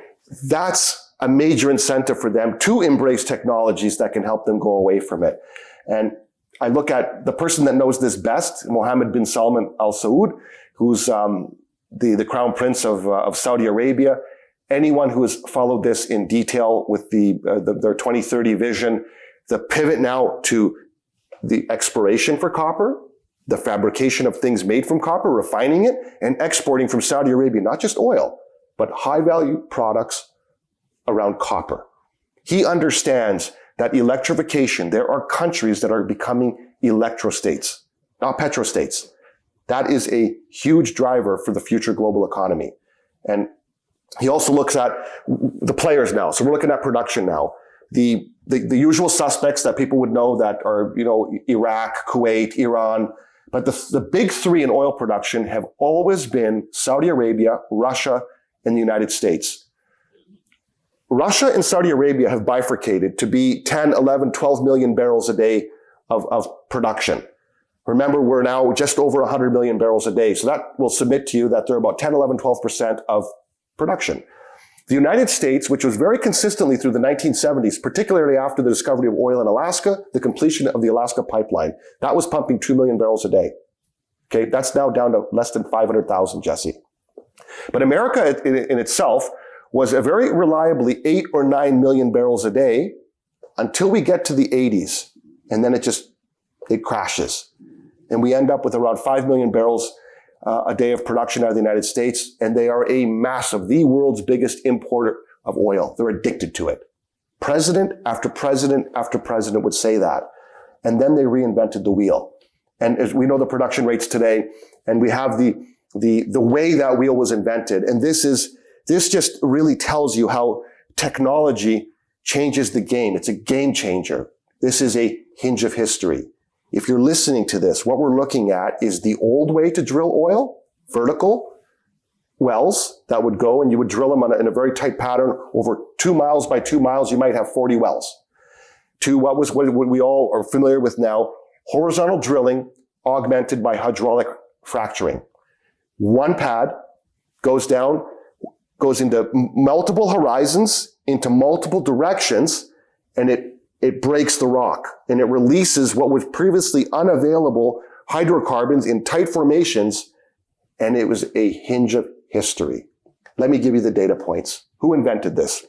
that's a major incentive for them to embrace technologies that can help them go away from it. And I look at the person that knows this best, Mohammed bin Salman Al Saud, who's the crown prince of Saudi Arabia. Anyone who has followed this in detail with their 2030 vision, the pivot now to the exploration for copper, the fabrication of things made from copper, refining it, and exporting from Saudi Arabia, not just oil, but high-value products around copper. He understands that electrification, there are countries that are becoming electrostates, not petrostates. That is a huge driver for the future global economy. And he also looks at the players now. So we're looking at production now. the usual suspects that people would know that are, Iraq, Kuwait, Iran. But the big three in oil production have always been Saudi Arabia, Russia, and the United States. Russia and Saudi Arabia have bifurcated to be 10, 11, 12 million barrels a day of production. Remember, we're now just over 100 million barrels a day. So that will submit to you that they're about 10, 11, 12% of production. The United States, which was very consistently through the 1970s, particularly after the discovery of oil in Alaska, the completion of the Alaska pipeline, that was pumping 2 million barrels a day. Okay, that's now down to less than 500,000, Jesse. But America in itself was a very reliably 8 or 9 million barrels a day until we get to the 80s. And then it crashes. And we end up with around 5 million barrels a day of production out of the United States, and they are the world's biggest importer of oil. They're addicted to it. President after president after president would say that. And then they reinvented the wheel. And as we know the production rates today, and we have the way that wheel was invented. And this just really tells you how technology changes the game. It's a game changer. This is a hinge of history. If you're listening to this, what we're looking at is the old way to drill oil, vertical wells that would go and you would drill them in a very tight pattern over 2 miles by 2 miles. You might have 40 wells. To what we all are familiar with now, horizontal drilling augmented by hydraulic fracturing. One pad goes into multiple horizons, into multiple directions, and it breaks the rock and it releases what was previously unavailable hydrocarbons in tight formations. And it was a hinge of history. Let me give you the data points. Who invented this?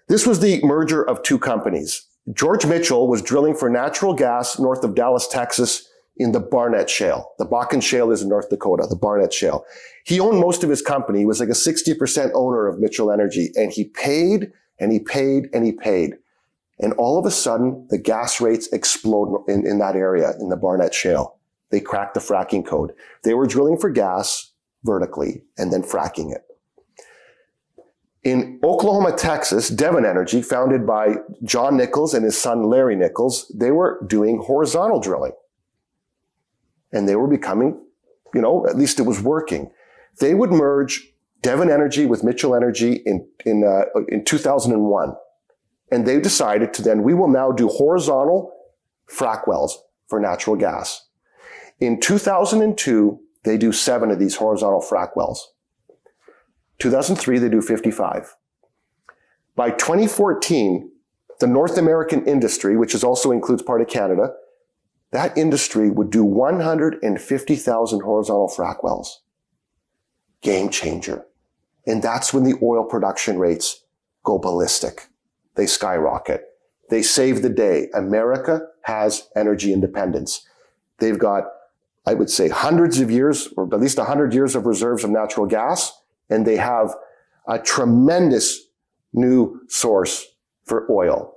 This was the merger of two companies. George Mitchell was drilling for natural gas north of Dallas, Texas in the Barnett Shale. The Bakken Shale is in North Dakota, the Barnett Shale. He owned most of his company. He was like a 60% owner of Mitchell Energy. And he paid and he paid and he paid. And all of a sudden, the gas rates explode in that area, in the Barnett Shale. They cracked the fracking code. They were drilling for gas vertically and then fracking it. In Oklahoma, Texas, Devon Energy, founded by John Nichols and his son Larry Nichols, they were doing horizontal drilling. And they were becoming, at least it was working. They would merge Devon Energy with Mitchell Energy in 2001. And they decided we will now do horizontal frac wells for natural gas. In 2002, they do 7 of these horizontal frac wells. 2003, they do 55. By 2014, the North American industry, which also includes part of Canada, that industry would do 150,000 horizontal frac wells. Game changer. And that's when the oil production rates go ballistic. They skyrocket. They save the day. America has energy independence. They've got, I would say, hundreds of years, or at least 100 years of reserves of natural gas, and they have a tremendous new source for oil.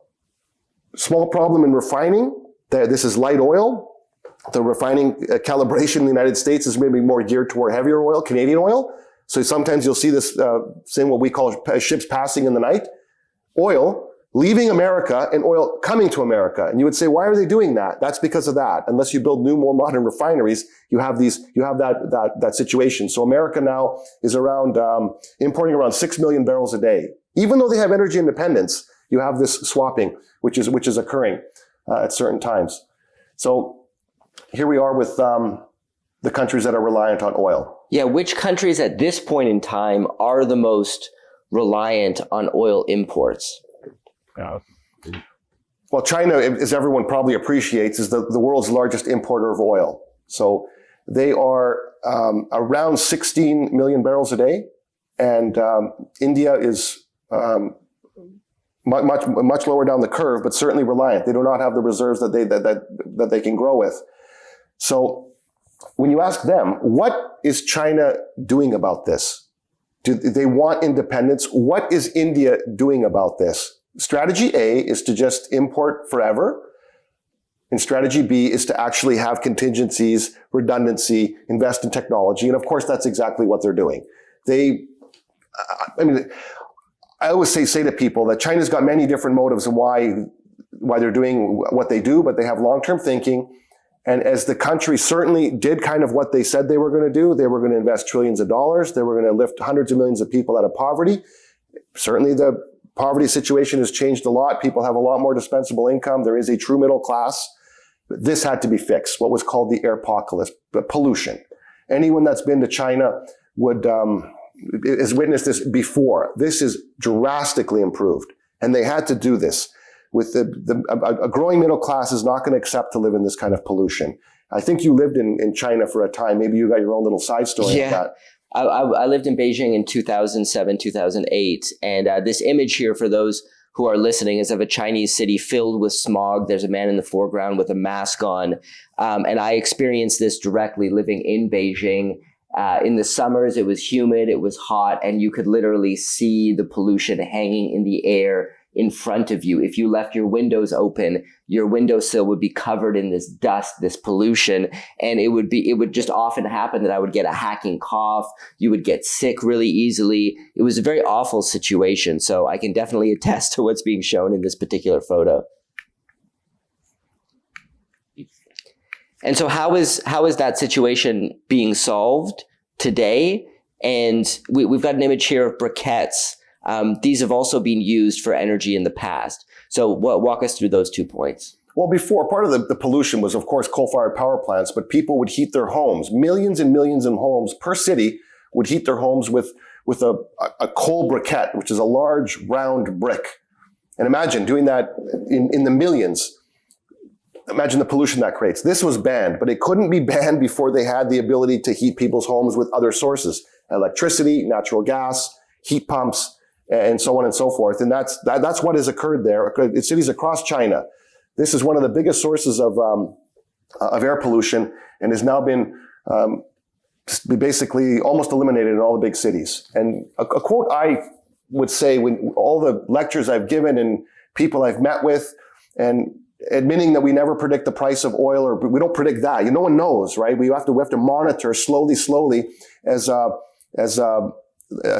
Small problem in refining. This is light oil. The refining calibration in the United States is maybe more geared toward heavier oil, Canadian oil. So sometimes you'll see this thing, what we call ships passing in the night. Oil leaving America and oil coming to America. And you would say, why are they doing that? That's because of that. Unless you build new, more modern refineries, you have that situation. So America now is importing around 6 million barrels a day. Even though they have energy independence, you have this swapping, which is occurring at certain times. So here we are with the countries that are reliant on oil.
Yeah, which countries at this point in time are the most reliant on oil imports?
Well, China, as everyone probably appreciates, is the world's largest importer of oil. So they are around 16 million barrels a day. And India is much lower down the curve, but certainly reliant. They do not have the reserves that they can grow with. So when you ask them, what is China doing about this? Do they want independence? What is India doing about this? Strategy A is to just import forever. And strategy B is to actually have contingencies, redundancy, invest in technology. And of course, that's exactly what they're doing. I always say to people that China's got many different motives and why they're doing what they do, but they have long-term thinking. And as the country certainly did kind of what they said they were going to do, they were going to invest trillions of dollars. They were going to lift hundreds of millions of people out of poverty. Certainly the poverty situation has changed a lot. People have a lot more dispensable income. There is a true middle class. But this had to be fixed, what was called the airpocalypse, pollution. Anyone that's been to China has witnessed this before. This is drastically improved. And they had to do this. With a growing middle class is not going to accept to live in this kind of pollution. I think you lived in China for a time. Maybe you got your own little side story
yeah.
of that.
I lived in Beijing in 2007, 2008. And this image here for those who are listening is of a Chinese city filled with smog. There's a man in the foreground with a mask on. And I experienced this directly living in Beijing. In the summers, it was humid, it was hot, and you could literally see the pollution hanging in the air in front of you. If you left your windows open, your windowsill would be covered in this dust, this pollution. And it would just often happen that I would get a hacking cough. You would get sick really easily. It was a very awful situation. So I can definitely attest to what's being shown in this particular photo. And so how is that situation being solved today? And we've got an image here of briquettes. These have also been used for energy in the past. So walk us through those 2 points.
Well, before, part of the pollution was, of course, coal-fired power plants, but people would heat their homes. Millions and millions of homes per city would heat their homes with a coal briquette, which is a large round brick. And imagine doing that in the millions. Imagine the pollution that creates. This was banned, but it couldn't be banned before they had the ability to heat people's homes with other sources: electricity, natural gas, heat pumps, and so on and so forth. And that's what has occurred there. In cities across China, this is one of the biggest sources of air pollution, and has now been basically almost eliminated in all the big cities. And a quote I would say, when all the lectures I've given and people I've met with, and admitting that we never predict the price of oil, or we don't predict that. No one knows, right? We have to monitor slowly as a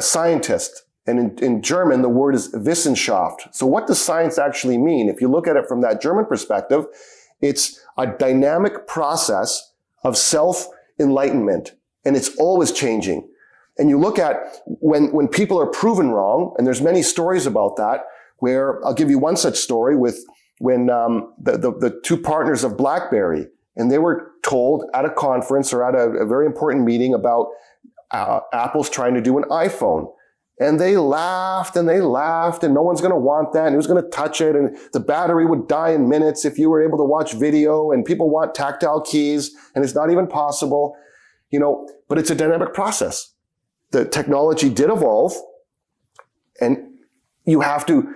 scientist. And in German, the word is Wissenschaft. So what does science actually mean? If you look at it from that German perspective, it's a dynamic process of self-enlightenment, and it's always changing. And you look at when people are proven wrong, and there's many stories about that, where I'll give you one such story with when the 2 partners of BlackBerry, and they were told at a conference or at a very important meeting about Apple's trying to do an iPhone. And they laughed, and no one's going to want that, and who's going to touch it, and the battery would die in minutes if you were able to watch video, and people want tactile keys, and it's not even possible, but it's a dynamic process. The technology did evolve, and you have to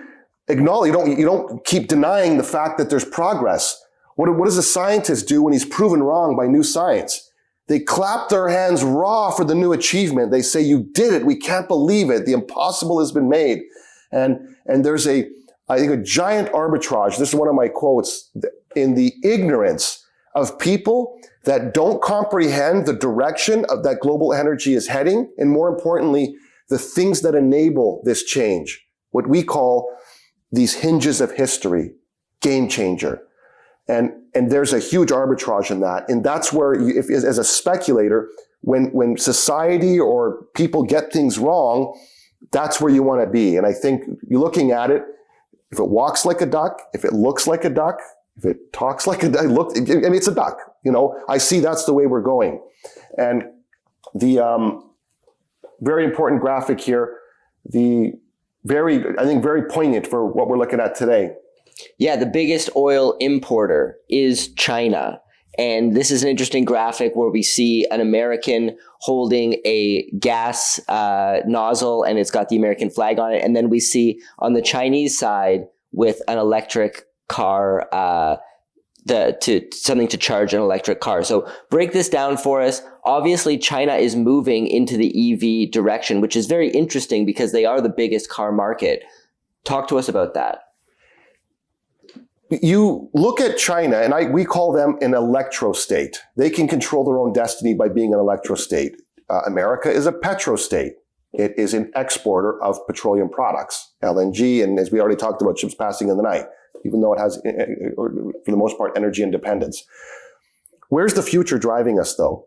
acknowledge, you don't keep denying the fact that there's progress. What does a scientist do when he's proven wrong by new science? They clap their hands raw for the new achievement. They say, "You did it. We can't believe it. The impossible has been made." And there's I think a giant arbitrage. This is one of my quotes, in the ignorance of people that don't comprehend the direction of that global energy is heading. And more importantly, the things that enable this change, what we call these hinges of history, game changer. And there's a huge arbitrage in that. And that's where, as a speculator, when society or people get things wrong, that's where you want to be. And I think you're looking at it, if it walks like a duck, if it looks like a duck, if it talks like a duck, it's a duck. I see that's the way we're going. And the very important graphic here, I think very poignant for what we're looking at today.
Yeah, the biggest oil importer is China. And this is an interesting graphic where we see an American holding a gas nozzle, and it's got the American flag on it. And then we see on the Chinese side with an electric car, something to charge an electric car. So break this down for us. Obviously, China is moving into the EV direction, which is very interesting because they are the biggest car market. Talk to us about that.
You look at China, and we call them an electrostate. They can control their own destiny by being an electrostate. America is a petrostate. It is an exporter of petroleum products, LNG, and as we already talked about, ships passing in the night, even though it has, for the most part, energy independence. Where's the future driving us, though?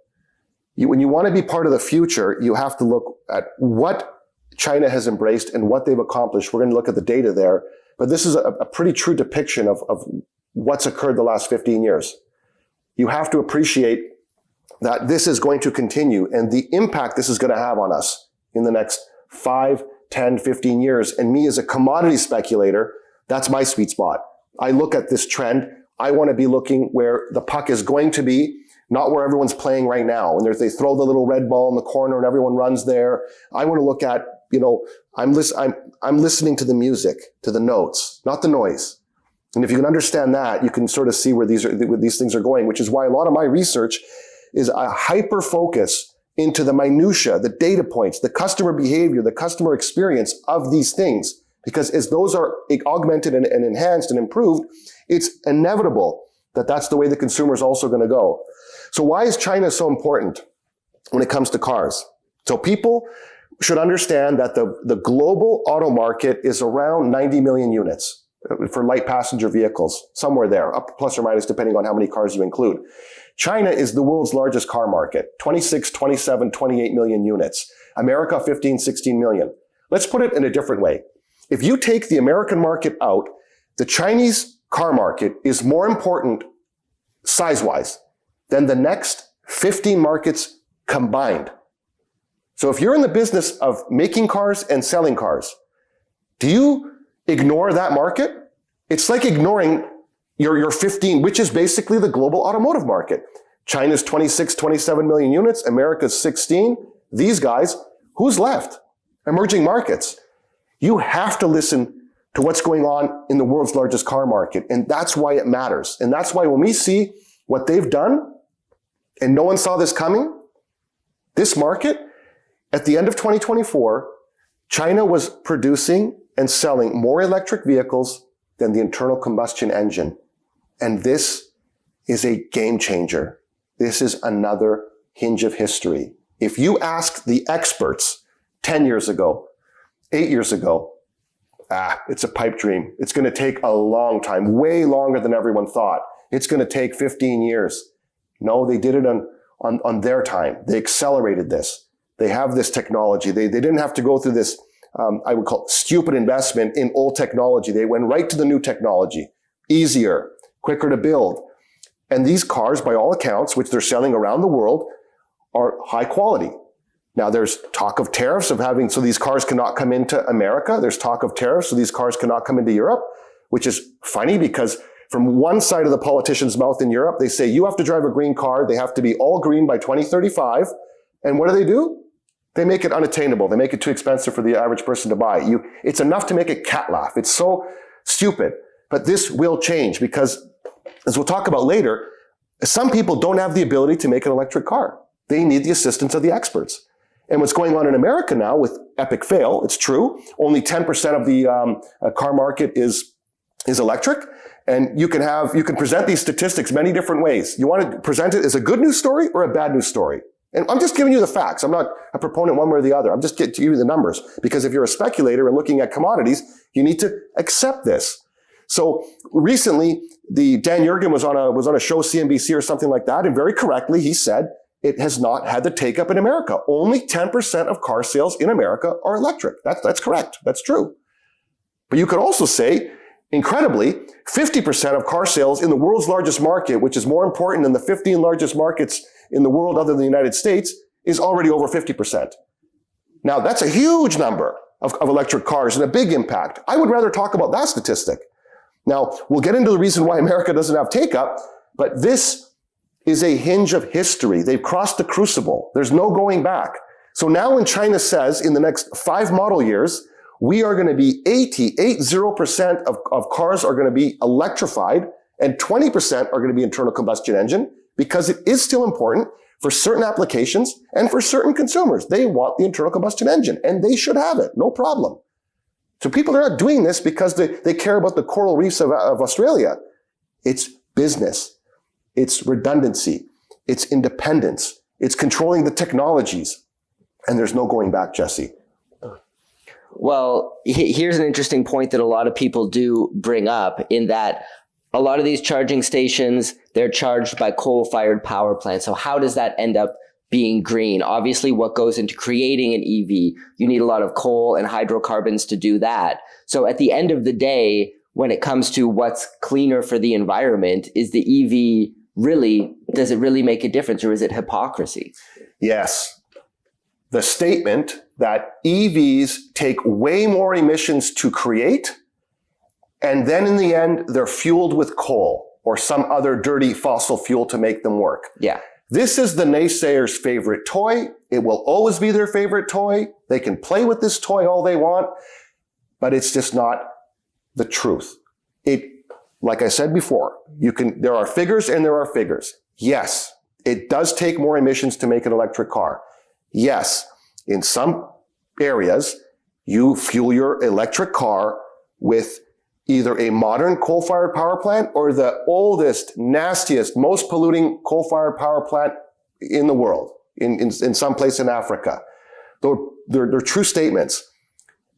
When you want to be part of the future, you have to look at what China has embraced and what they've accomplished. We're going to look at the data there, but this is a pretty true depiction of what's occurred the last 15 years. You have to appreciate that this is going to continue and the impact this is going to have on us in the next 5, 10, 15 years. And me as a commodity speculator, that's my sweet spot. I look at this trend. I want to be looking where the puck is going to be, not where everyone's playing right now. And they throw the little red ball in the corner and everyone runs there. I want to look at, I'm listening to the music, to the notes, not the noise. And if you can understand that, you can sort of see where these things are going, which is why a lot of my research is a hyper focus into the minutia, the data points, the customer behavior, the customer experience of these things. Because as those are augmented and enhanced and improved, it's inevitable that that's the way the consumer is also going to go. So why is China so important when it comes to cars? So people should understand that the global auto market is around 90 million units for light passenger vehicles, somewhere there, up plus or minus depending on how many cars you include. China is the world's largest car market, 26, 27, 28 million units. America, 15, 16 million. Let's put it in a different way. If you take the American market out, the Chinese car market is more important size-wise than the next 15 markets combined. So if you're in the business of making cars and selling cars, do you ignore that market? It's like ignoring your 15, which is basically the global automotive market. China's 26, 27 million units, America's 16. These guys, who's left? Emerging markets. You have to listen to what's going on in the world's largest car market. And that's why it matters. And that's why when we see what they've done, and no one saw this coming, this market, at the end of 2024, China was producing and selling more electric vehicles than the internal combustion engine. And this is a game changer. This is another hinge of history. If you ask the experts 10 years ago, 8 years ago, it's a pipe dream. It's going to take a long time, way longer than everyone thought. It's going to take 15 years. No, they did it on their time. They accelerated this. They have this technology. They didn't have to go through this, I would call it stupid investment in old technology. They went right to the new technology. Easier, quicker to build. And these cars, by all accounts, which they're selling around the world, are high quality. Now, there's talk of tariffs so these cars cannot come into America. There's talk of tariffs, so these cars cannot come into Europe, which is funny because from one side of the politician's mouth in Europe, they say you have to drive a green car. They have to be all green by 2035. And what do? They make it unattainable. They make it too expensive for the average person to buy. It's enough to make a cat laugh. It's so stupid. But this will change because, as we'll talk about later, some people don't have the ability to make an electric car. They need the assistance of the experts. And what's going on in America now with epic fail, it's true. Only 10% of the car market is electric. And you can present these statistics many different ways. You want to present it as a good news story or a bad news story. And I'm just giving you the facts. I'm not a proponent one way or the other. I'm just getting to give you the numbers. Because if you're a speculator and looking at commodities, you need to accept this. So recently, Dan Yergin was on a show, CNBC or something like that, and very correctly, he said, it has not had the take up in America. Only 10% of car sales in America are electric. That's correct. That's true. But you could also say, incredibly, 50% of car sales in the world's largest market, which is more important than the 15 largest markets in the world other than the United States, is already over 50%. Now, that's a huge number of electric cars and a big impact. I would rather talk about that statistic. Now, we'll get into the reason why America doesn't have take-up, but this is a hinge of history. They've crossed the crucible. There's no going back. So now when China says in the next 5 model years, we are going to be 80% of cars are going to be electrified and 20% are going to be internal combustion engine because it is still important for certain applications and for certain consumers. They want the internal combustion engine and they should have it. No problem. So people are not doing this because they care about the coral reefs of Australia. It's business. It's redundancy. It's independence. It's controlling the technologies. And there's no going back, Jesse.
Well, here's an interesting point that a lot of people do bring up, in that a lot of these charging stations, they're charged by coal-fired power plants. So how does that end up being green? Obviously, what goes into creating an EV, you need a lot of coal and hydrocarbons to do that. So at the end of the day, when it comes to what's cleaner for the environment, is the EV does it really make a difference, or is it hypocrisy?
Yes. The statement that EVs take way more emissions to create, and then in the end, they're fueled with coal or some other dirty fossil fuel to make them work.
Yeah.
This is the naysayer's favorite toy. It will always be their favorite toy. They can play with this toy all they want, but it's just not the truth. Like I said before, there are figures and there are figures. Yes, it does take more emissions to make an electric car. Yes, in some areas, you fuel your electric car with either a modern coal-fired power plant or the oldest, nastiest, most polluting coal-fired power plant in the world, in some place in Africa. They're true statements.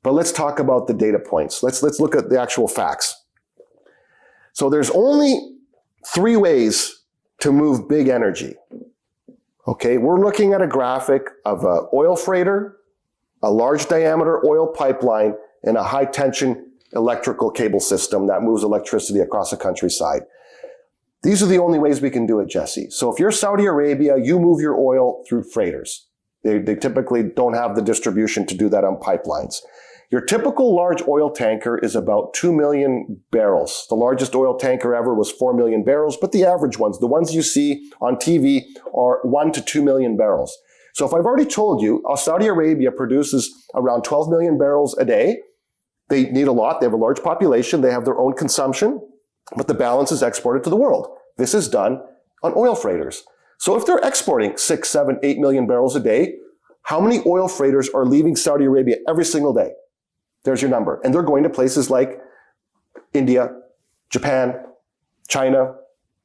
But let's talk about the data points. Let's look at the actual facts. So there's only 3 ways to move big energy. Okay, we're looking at a graphic of an oil freighter, a large diameter oil pipeline, and a high tension electrical cable system that moves electricity across the countryside. These are the only ways we can do it, Jesse. So if you're Saudi Arabia, you move your oil through freighters. They typically don't have the distribution to do that on pipelines. Your typical large oil tanker is about 2 million barrels. The largest oil tanker ever was 4 million barrels, but the average ones, the ones you see on TV, are 1 to 2 million barrels. So if I've already told you, Saudi Arabia produces around 12 million barrels a day. They need a lot. They have a large population. They have their own consumption, but the balance is exported to the world. This is done on oil freighters. So if they're exporting 6, 7, 8 million barrels a day, how many oil freighters are leaving Saudi Arabia every single day? There's your number. And they're going to places like India, Japan, China,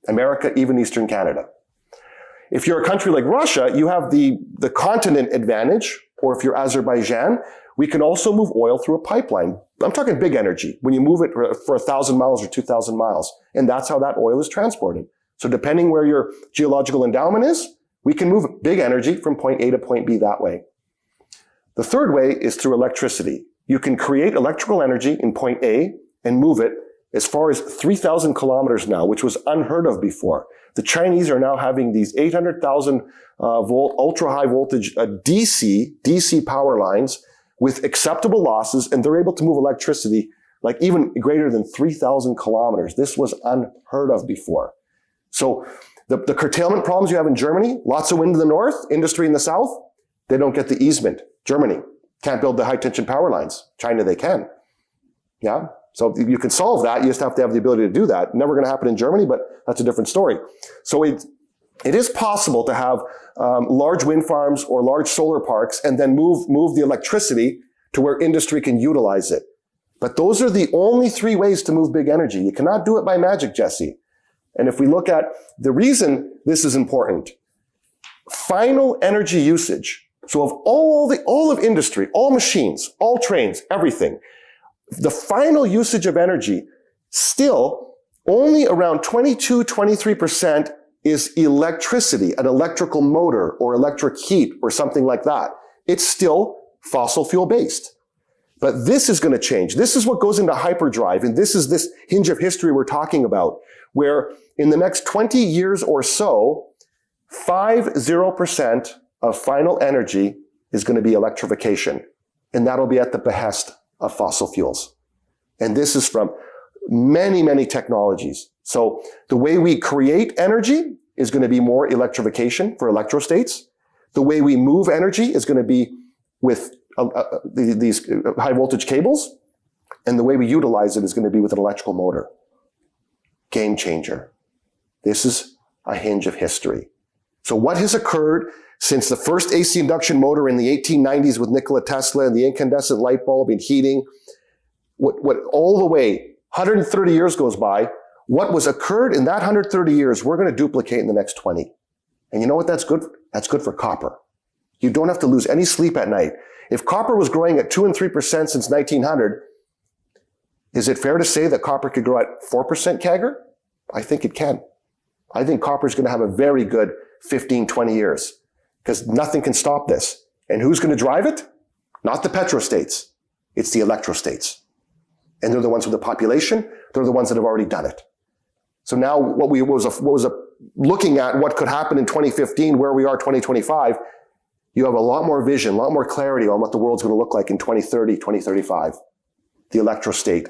America, even Eastern Canada. If you're a country like Russia, you have the continent advantage, or if you're Azerbaijan, we can also move oil through a pipeline. I'm talking big energy, when you move it for 1,000 miles or 2,000 miles. And that's how that oil is transported. So depending where your geological endowment is, we can move big energy from point A to point B that way. The third way is through electricity. You can create electrical energy in point A and move it as far as 3,000 kilometers now, which was unheard of before. The Chinese are now having these 800,000 volt, ultra high voltage DC power lines with acceptable losses, and they're able to move electricity like even greater than 3,000 kilometers. This was unheard of before. So the curtailment problems you have in Germany, lots of wind in the north, industry in the south, they don't get the easement. Germany can't build the high tension power lines. China, they can. Yeah. So you can solve that. You just have to have the ability to do that. Never going to happen in Germany, but that's a different story. So it is possible to have large wind farms or large solar parks and then move the electricity to where industry can utilize it. But those are the only 3 ways to move big energy. You cannot do it by magic, Jesse. And if we look at the reason this is important, final energy usage. So of all of industry, all machines, all trains, everything, the final usage of energy, still only around 22-23% is electricity, an electrical motor or electric heat or something like that. It's still fossil fuel based. But this is going to change. This is what goes into hyperdrive. And this is this hinge of history we're talking about, where in the next 20 years or so, 50% of final energy is going to be electrification. And that'll be at the behest of fossil fuels. And this is from many, many technologies. So the way we create energy is going to be more electrification for electrostates. The way we move energy is going to be with these high voltage cables. And the way we utilize it is going to be with an electrical motor. Game changer. This is a hinge of history. So what has occurred since the first AC induction motor in the 1890s with Nikola Tesla and the incandescent light bulb and heating, what all the way 130 years goes by, what was occurred in that 130 years, we're going to duplicate in the next 20. And you know what that's good for? That's good for copper. You don't have to lose any sleep at night. If copper was growing at 2 and 3% since 1900, is it fair to say that copper could grow at 4% CAGR? I think it can. I think copper is going to have a very good 15, 20 years because nothing can stop this. And who's going to drive it? Not the petrostates. It's the electrostates. And they're the ones with the population. They're the ones that have already done it. So now looking at what could happen in 2015, where we are 2025, you have a lot more vision, a lot more clarity on what the world's going to look like in 2030, 2035. The electrostate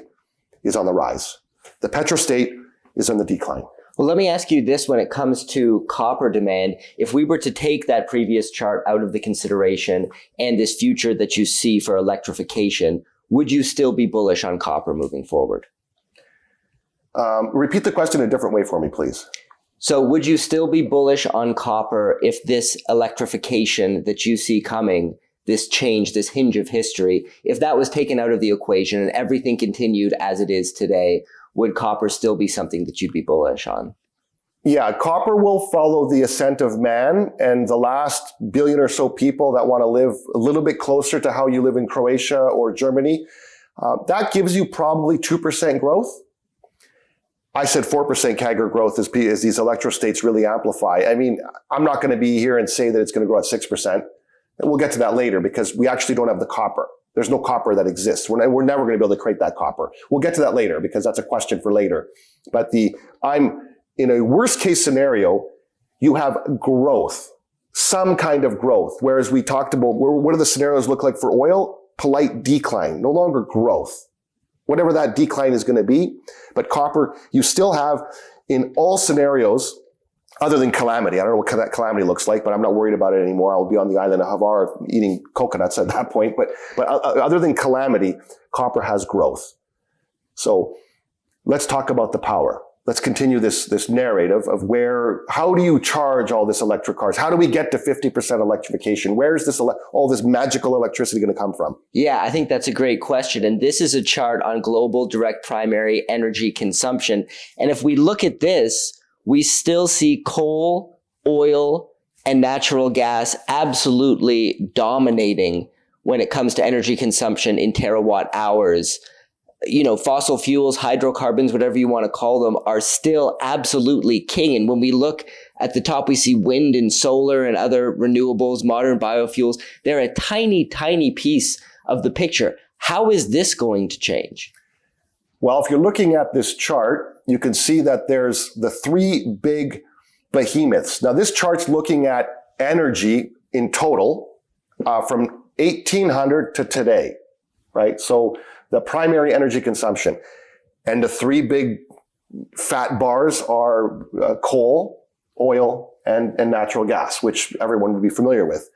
is on the rise. The petrostate is on the decline.
Well, let me ask you this when it comes to copper demand. If we were to take that previous chart out of the consideration and this future that you see for electrification, would you still be bullish on copper moving forward?
Repeat the question a different way for me, please.
So would you still be bullish on copper if this electrification that you see coming, this change, this hinge of history, if that was taken out of the equation and everything continued as it is today, would copper still be something that you'd be bullish on?
Yeah, copper will follow the ascent of man, and the last billion or so people that want to live a little bit closer to how you live in Croatia or Germany, that gives you probably 2% growth. I said 4% CAGR growth as these electrostates really amplify. I mean, I'm not going to be here and say that it's going to grow at 6%. And we'll get to that later because we actually don't have the copper. There's no copper that exists. We're never going to be able to create that copper. We'll get to that later because that's a question for later. But I'm in a worst case scenario, you have growth, some kind of growth. Whereas we talked about what do the scenarios look like for oil? Polite decline, no longer growth. Whatever that decline is going to be. But copper, you still have in all scenarios, other than calamity. I don't know what that calamity looks like, but I'm not worried about it anymore. I'll be on the island of Havar eating coconuts at that point. But other than calamity, copper has growth. So let's talk about the power. Let's continue this narrative of how do you charge all this electric cars? How do we get to 50% electrification? Where is all this magical electricity going to come from?
Yeah, I think that's a great question. And this is a chart on global direct primary energy consumption. And if we look at this, we still see coal, oil, and natural gas absolutely dominating when it comes to energy consumption in terawatt hours. You know, fossil fuels, hydrocarbons, whatever you want to call them, are still absolutely king. And when we look at the top, we see wind and solar and other renewables, modern biofuels. They're a tiny, tiny piece of the picture. How is this going to change?
Well, if you're looking at this chart, you can see that there's the three big behemoths. Now, this chart's looking at energy in total from 1800 to today, right? So the primary energy consumption. And the three big fat bars are coal, oil, and natural gas, which everyone would be familiar with.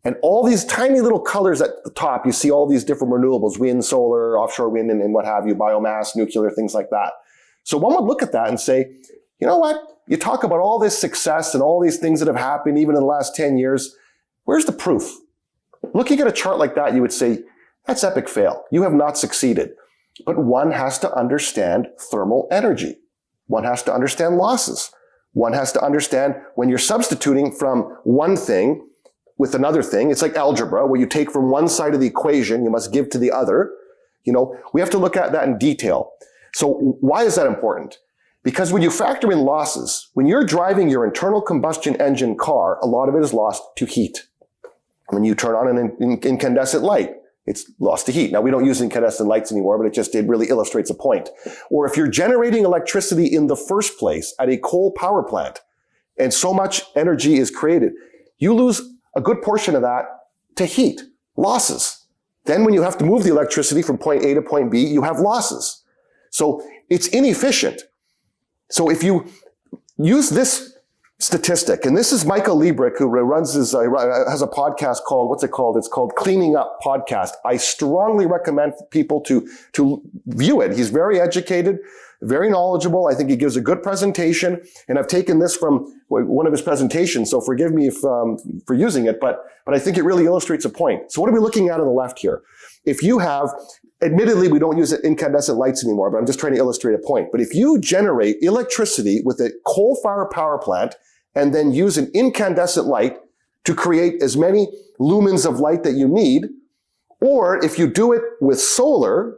And all these tiny little colors at the top, you see all these different renewables, wind, solar, offshore wind, and what have you, biomass, nuclear, things like that. So one would look at that and say, you know what? You talk about all this success and all these things that have happened even in the last 10 years. Where's the proof? Looking at a chart like that, you would say, that's epic fail. You have not succeeded. But one has to understand thermal energy. One has to understand losses. One has to understand when you're substituting from one thing with another thing. It's like algebra, where you take from one side of the equation, you must give to the other. You know, we have to look at that in detail. So why is that important? Because when you factor in losses, when you're driving your internal combustion engine car, a lot of it is lost to heat. When you turn on an incandescent light, it's lost to heat. Now, we don't use incandescent lights anymore, but it really illustrates a point. Or if you're generating electricity in the first place at a coal power plant, and so much energy is created, you lose a good portion of that to heat, losses. Then when you have to move the electricity from point A to point B, you have losses. So it's inefficient. So if you use this statistic, and this is Michael Liebrick, who has a podcast called, what's it called? It's called Cleaning Up Podcast. I strongly recommend people to view it. He's very educated, very knowledgeable. I think he gives a good presentation, and I've taken this from one of his presentations, so forgive me for using it, but I think it really illustrates a point. So what are we looking at on the left here? If you have, admittedly, we don't use incandescent lights anymore, but I'm just trying to illustrate a point. But if you generate electricity with a coal-fired power plant and then use an incandescent light to create as many lumens of light that you need. Or if you do it with solar,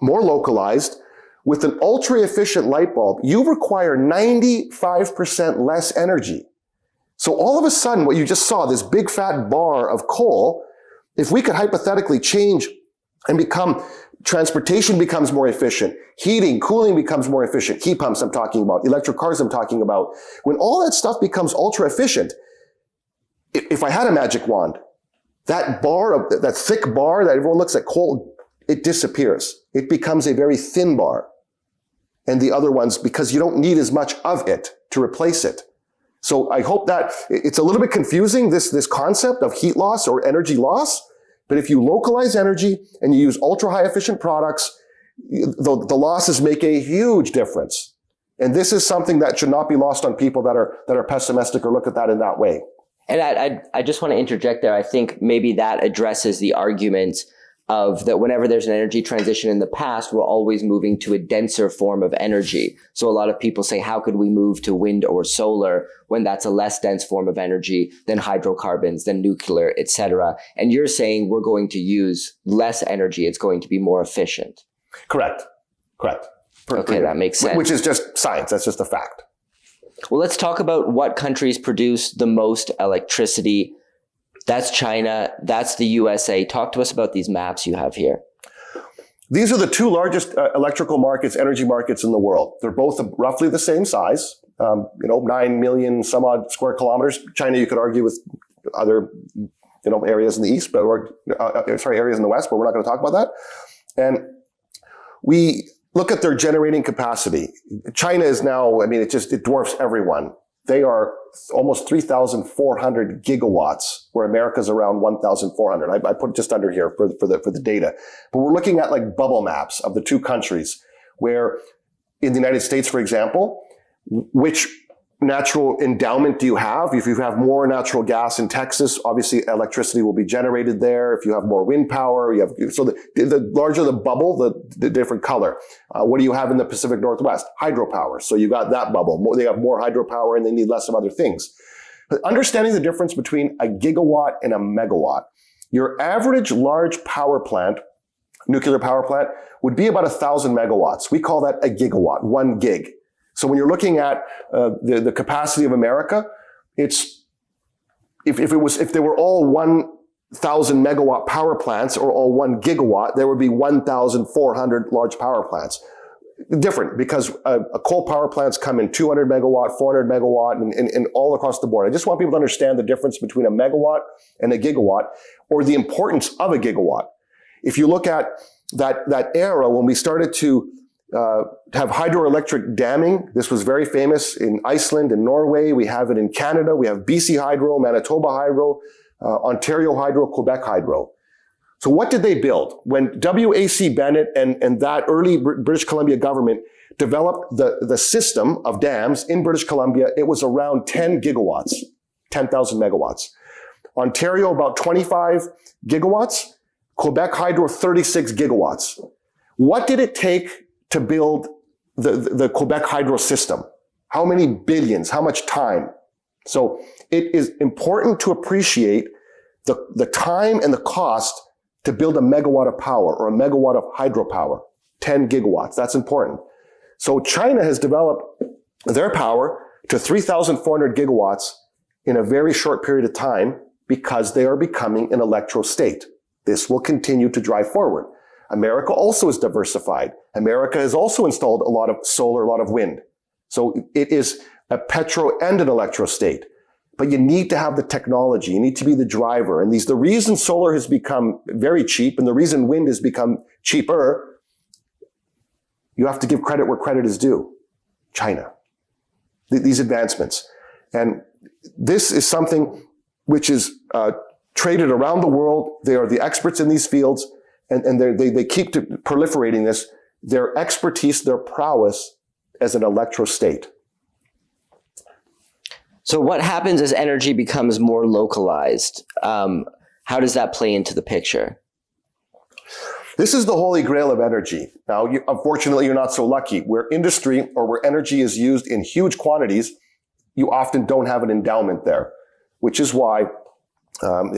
more localized, with an ultra-efficient light bulb, you require 95% less energy. So all of a sudden, what you just saw, this big fat bar of coal, if we could hypothetically change and transportation becomes more efficient, heating, cooling becomes more efficient, heat pumps I'm talking about, electric cars I'm talking about, when all that stuff becomes ultra efficient, if I had a magic wand, that thick bar that everyone looks at coal, it disappears. It becomes a very thin bar. And the other ones, because you don't need as much of it to replace it. So I hope that it's a little bit confusing, this concept of heat loss or energy loss. But if you localize energy and you use ultra high efficient products, the losses make a huge difference. And this is something that should not be lost on people that are pessimistic or look at that in that way.
And I just want to interject there. I think maybe that addresses the argument of that whenever there's an energy transition in the past, we're always moving to a denser form of energy. So a lot of people say, how could we move to wind or solar when that's a less dense form of energy than hydrocarbons, than nuclear, etc. And you're saying we're going to use less energy. It's going to be more efficient.
Correct.
Okay, that makes sense.
Which is just science. That's just a fact.
Well, let's talk about what countries produce the most electricity. That's China. That's the USA. Talk to us about these maps you have here.
These are the two largest electrical markets, energy markets in the world. They're both roughly the same size, 9 million some odd square kilometers. China, you could argue with other, areas in the east, areas in the west, but we're not going to talk about that. And we look at their generating capacity. China is now, it dwarfs everyone. They are almost 3,400 gigawatts, where America's around 1,400. I put just under here for the data. But we're looking at like bubble maps of the two countries, where in the United States, for example, which natural endowment do you have? If you have more natural gas in Texas, obviously electricity will be generated there. If you have more wind power, so the larger the bubble, the different color. What do you have in the Pacific Northwest? Hydropower. So you got that bubble. They have more hydropower and they need less of other things. But understanding the difference between a gigawatt and a megawatt, your average large power plant, nuclear power plant, would be about 1,000 megawatts. We call that a gigawatt, 1 gig. So when you're looking at the capacity of America, it's if they were all 1,000 megawatt power plants or all 1 gigawatt, there would be 1,400 large power plants. Different, because coal power plants come in 200 megawatt, 400 megawatt, and all across the board. I just want people to understand the difference between a megawatt and a gigawatt, or the importance of a gigawatt. If you look at that era when we started to have hydroelectric damming. This was very famous in Iceland and Norway. We have it in Canada. We have BC Hydro, Manitoba Hydro, Ontario Hydro, Quebec Hydro. So what did they build? When WAC Bennett and that early British Columbia government developed the system of dams in British Columbia, it was around 10 gigawatts, 10,000 megawatts. Ontario, about 25 gigawatts. Quebec Hydro, 36 gigawatts. What did it take to build the Quebec Hydro system? How many billions? How much time? So it is important to appreciate the time and the cost to build a megawatt of power or a megawatt of hydropower, 10 gigawatts. That's important. So China has developed their power to 3,400 gigawatts in a very short period of time because they are becoming an electro state. This will continue to drive forward. America also is diversified. America has also installed a lot of solar, a lot of wind. So it is a petro and an electro state. But you need to have the technology. You need to be the driver. And the reason solar has become very cheap and the reason wind has become cheaper, you have to give credit where credit is due. China. These advancements. And this is something which is traded around the world. They are the experts in these fields. And they keep proliferating this, their expertise, their prowess as an electro state.
So what happens as energy becomes more localized? How does that play into the picture?
This is the holy grail of energy. Now, unfortunately, you're not so lucky. Where industry or where energy is used in huge quantities, you often don't have an endowment there, which is why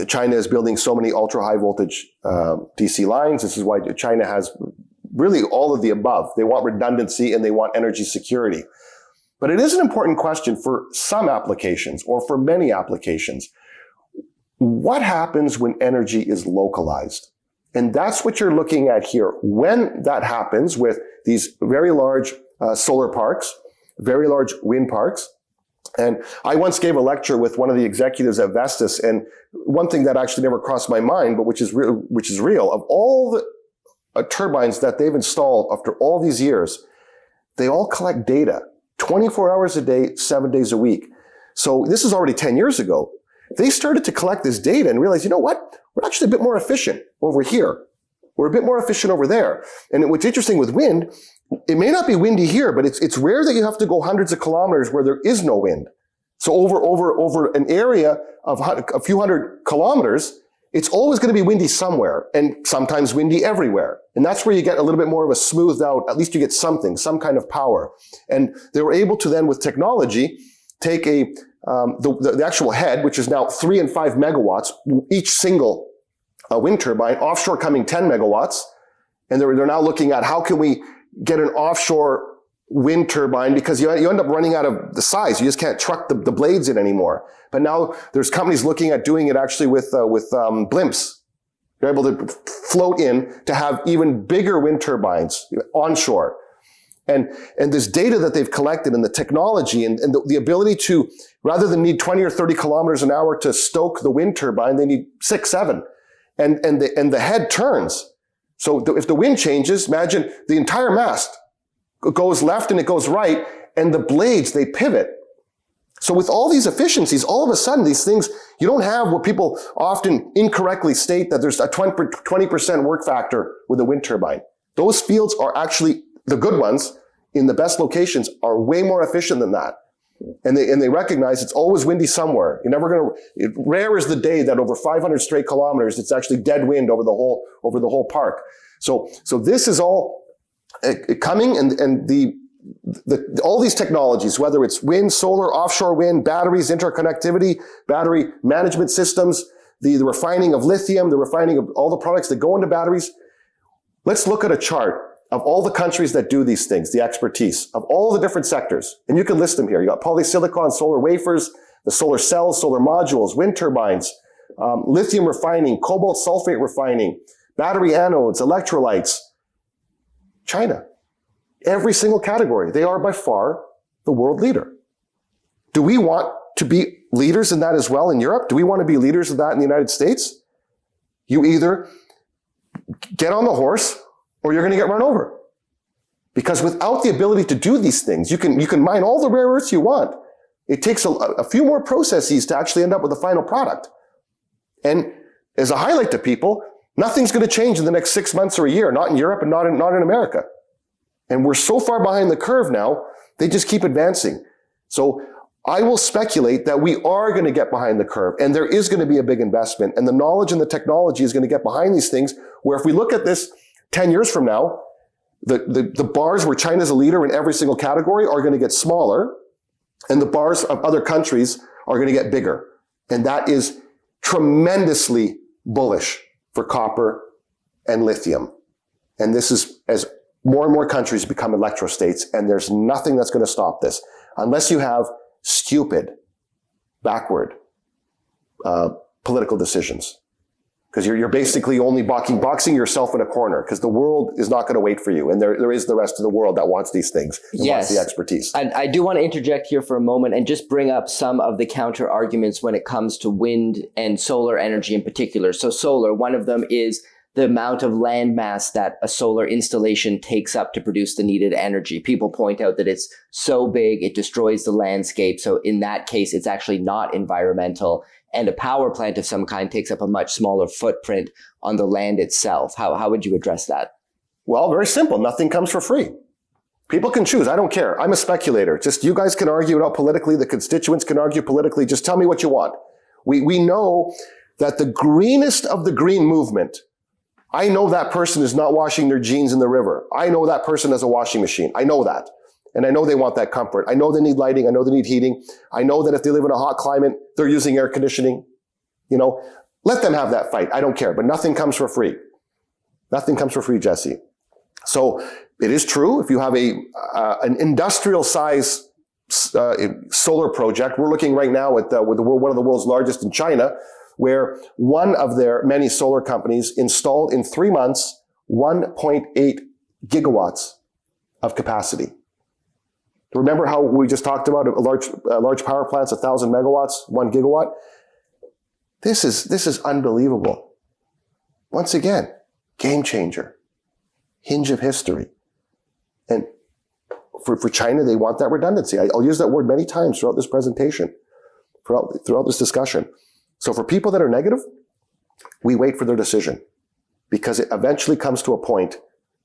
China is building so many ultra high voltage DC lines. This is why China has really all of the above. They want redundancy and they want energy security. But it is an important question for some applications or for many applications. What happens when energy is localized? And that's what you're looking at here. When that happens with these very large solar parks, very large wind parks. And I once gave a lecture with one of the executives at Vestas, and one thing that actually never crossed my mind, but which is real, of all the turbines that they've installed after all these years, they all collect data 24 hours a day, 7 days a week. So this is already 10 years ago. They started to collect this data and realized, you know what? We're actually a bit more efficient over here. We're a bit more efficient over there. And what's interesting with wind, it may not be windy here, but it's rare that you have to go hundreds of kilometers where there is no wind. So over an area of a few hundred kilometers, it's always going to be windy somewhere, and sometimes windy everywhere. And that's where you get a little bit more of a smoothed out, at least you get something, some kind of power. And they were able to then, with technology, take the actual head, which is now 3 and 5 megawatts, each single wind turbine, offshore coming 10 megawatts. And they're now looking at how can we get an offshore wind turbine, because you end up running out of the size. You just can't truck the blades in anymore. But now there's companies looking at doing it actually with blimps. They're able to float in to have even bigger wind turbines onshore. And this data that they've collected and the technology and the ability to, rather than need 20 or 30 kilometers an hour to stoke the wind turbine, they need 6, 7. And the head turns. So if the wind changes, imagine the entire mast goes left and it goes right, and the blades, they pivot. So with all these efficiencies, all of a sudden these things, you don't have what people often incorrectly state, that there's a 20% work factor with a wind turbine. Those fields are actually, the good ones in the best locations, are way more efficient than that. And they recognize it's always windy somewhere. You're never rare is the day that over 500 straight kilometers, it's actually dead wind over the whole park. So this is all coming, and all these technologies, whether it's wind, solar, offshore wind, batteries, interconnectivity, battery management systems, the refining of lithium, the refining of all the products that go into batteries. Let's look at a chart of all the countries that do these things, the expertise of all the different sectors. And you can list them here. You got polysilicon, solar wafers, the solar cells, solar modules, wind turbines, lithium refining, cobalt sulfate refining, battery anodes, electrolytes. China. Every single category. They are by far the world leader. Do we want to be leaders in that as well in Europe? Do we want to be leaders of that in the United States? You either get on the horse or you're going to get run over. Because without the ability to do these things, you can mine all the rare earths you want. It takes a few more processes to actually end up with a final product. And as a highlight to people, nothing's going to change in the next 6 months or a year, not in Europe and not in America. And we're so far behind the curve now, they just keep advancing. So I will speculate that we are going to get behind the curve, and there is going to be a big investment, and the knowledge and the technology is going to get behind these things, where if we look at this 10 years from now, the bars where China's a leader in every single category are going to get smaller, and the bars of other countries are going to get bigger. And that is tremendously bullish for copper and lithium. And this is as more and more countries become electrostates, and there's nothing that's going to stop this unless you have stupid, backward political decisions. Because you're basically only boxing yourself in a corner, because the world is not going to wait for you. And there is the rest of the world that wants these things and wants the expertise.
And I do want to interject here for a moment and just bring up some of the counter arguments when it comes to wind and solar energy in particular. So solar, one of them is the amount of land mass that a solar installation takes up to produce the needed energy. People point out that it's so big, it destroys the landscape. So in that case, it's actually not environmental. And a power plant of some kind takes up a much smaller footprint on the land itself. How would you address that?
Well, very simple. Nothing comes for free. People can choose. I don't care. I'm a speculator. Just you guys can argue it out politically. The constituents can argue politically. Just tell me what you want. We know that the greenest of the green movement, I know that person is not washing their jeans in the river. I know that person has a washing machine. I know that. And I know they want that comfort. I know they need lighting. I know they need heating. I know that if they live in a hot climate, they're using air conditioning. Let them have that fight. I don't care, but nothing comes for free. Nothing comes for free, Jesse. So it is true. If you have an industrial size solar project, we're looking right now at one of the world's largest in China, where one of their many solar companies installed in 3 months 1.8 gigawatts of capacity. Remember how we just talked about large power plants, 1,000 megawatts, 1 gigawatt? This is unbelievable. Once again, game changer, hinge of history. And for China, they want that redundancy. I'll use that word many times throughout this presentation, throughout this discussion. So for people that are negative, we wait for their decision, because it eventually comes to a point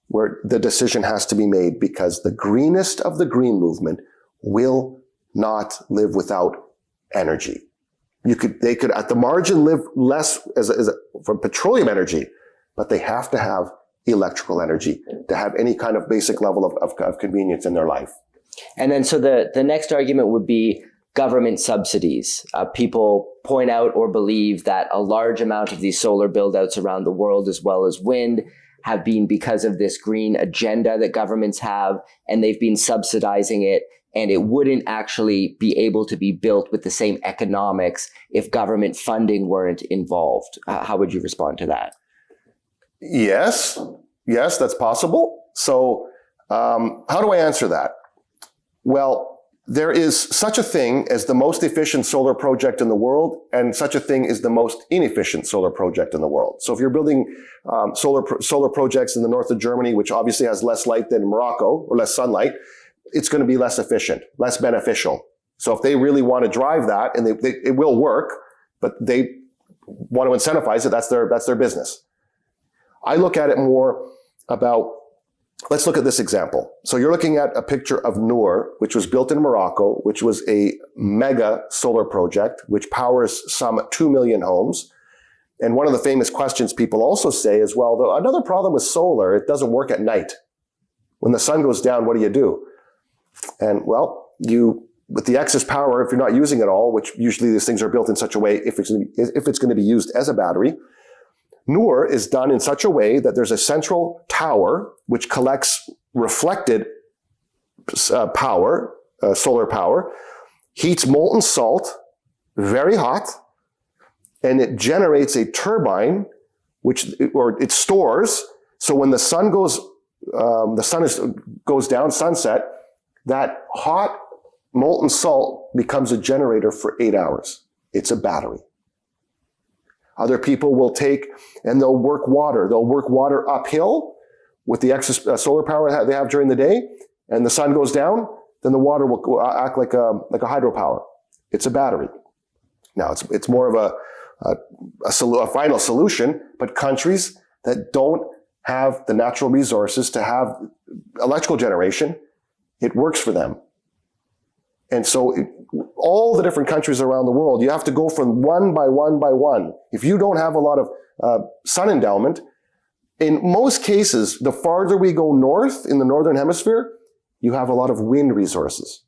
where the decision has to be made, because the greenest of the green movement will not live without energy. They could at the margin live less from petroleum energy, but they have to have electrical energy to have any kind of basic level of convenience in their life.
And then so the next argument would be government subsidies. People point out or believe that a large amount of these solar buildouts around the world, as well as wind, have been because of this green agenda that governments have, and they've been subsidizing it, and it wouldn't actually be able to be built with the same economics if government funding weren't involved. How would you respond to that?
Yes, that's possible. So how do I answer that? Well, there is such a thing as the most efficient solar project in the world, and such a thing is the most inefficient solar project in the world. So if you're building solar projects in the north of Germany, which obviously has less light than Morocco, or less sunlight, it's going to be less efficient, less beneficial. So if they really want to drive that, and it will work, but they want to incentivize it, that's their business. I look at it more about, let's look at this example. So you're looking at a picture of Noor, which was built in Morocco, which was a mega solar project, which powers some 2 million homes. And one of the famous questions people also say is, well, another problem with solar, it doesn't work at night. When the sun goes down, what do? And well, with the excess power, if you're not using it all, which usually these things are built in such a way, if it's going to be used as a battery, Noor is done in such a way that there's a central tower which collects reflected power, solar power, heats molten salt, very hot, and it generates a turbine, it stores. So when the sun goes down, sunset, that hot molten salt becomes a generator for 8 hours. It's a battery. Other people will take and they'll work water. They'll work water uphill with the excess solar power they have during the day, and the sun goes down, then the water will act like a hydropower. It's a battery. Now it's more of a final solution, but countries that don't have the natural resources to have electrical generation, it works for them. And so all the different countries around the world, you have to go from one by one by one. If you don't have a lot of sun endowment, in most cases, the farther we go north in the northern hemisphere, you have a lot of wind resources.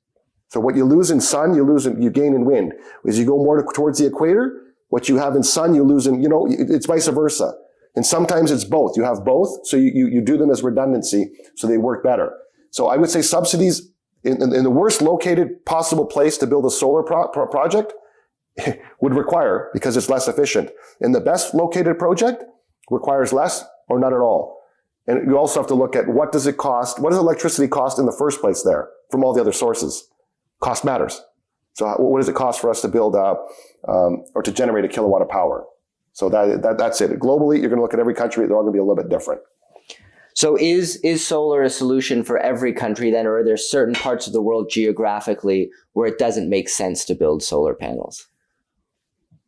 So what you lose in sun, you gain in wind. As you go more towards the equator, what you have in sun, you lose in, it's vice versa. And sometimes it's both. You have both, so you do them as redundancy, so they work better. So I would say subsidies in the worst located possible place to build a solar project would require, because it's less efficient. And the best located project requires less or not at all. And you also have to look at what does electricity cost in the first place there from all the other sources. Cost matters. So what does it cost for us to build or to generate a kilowatt of power? So that's it. Globally, you're going to look at every country. They're all going to be a little bit different.
So is solar a solution for every country then, or are there certain parts of the world geographically where it doesn't make sense to build solar panels?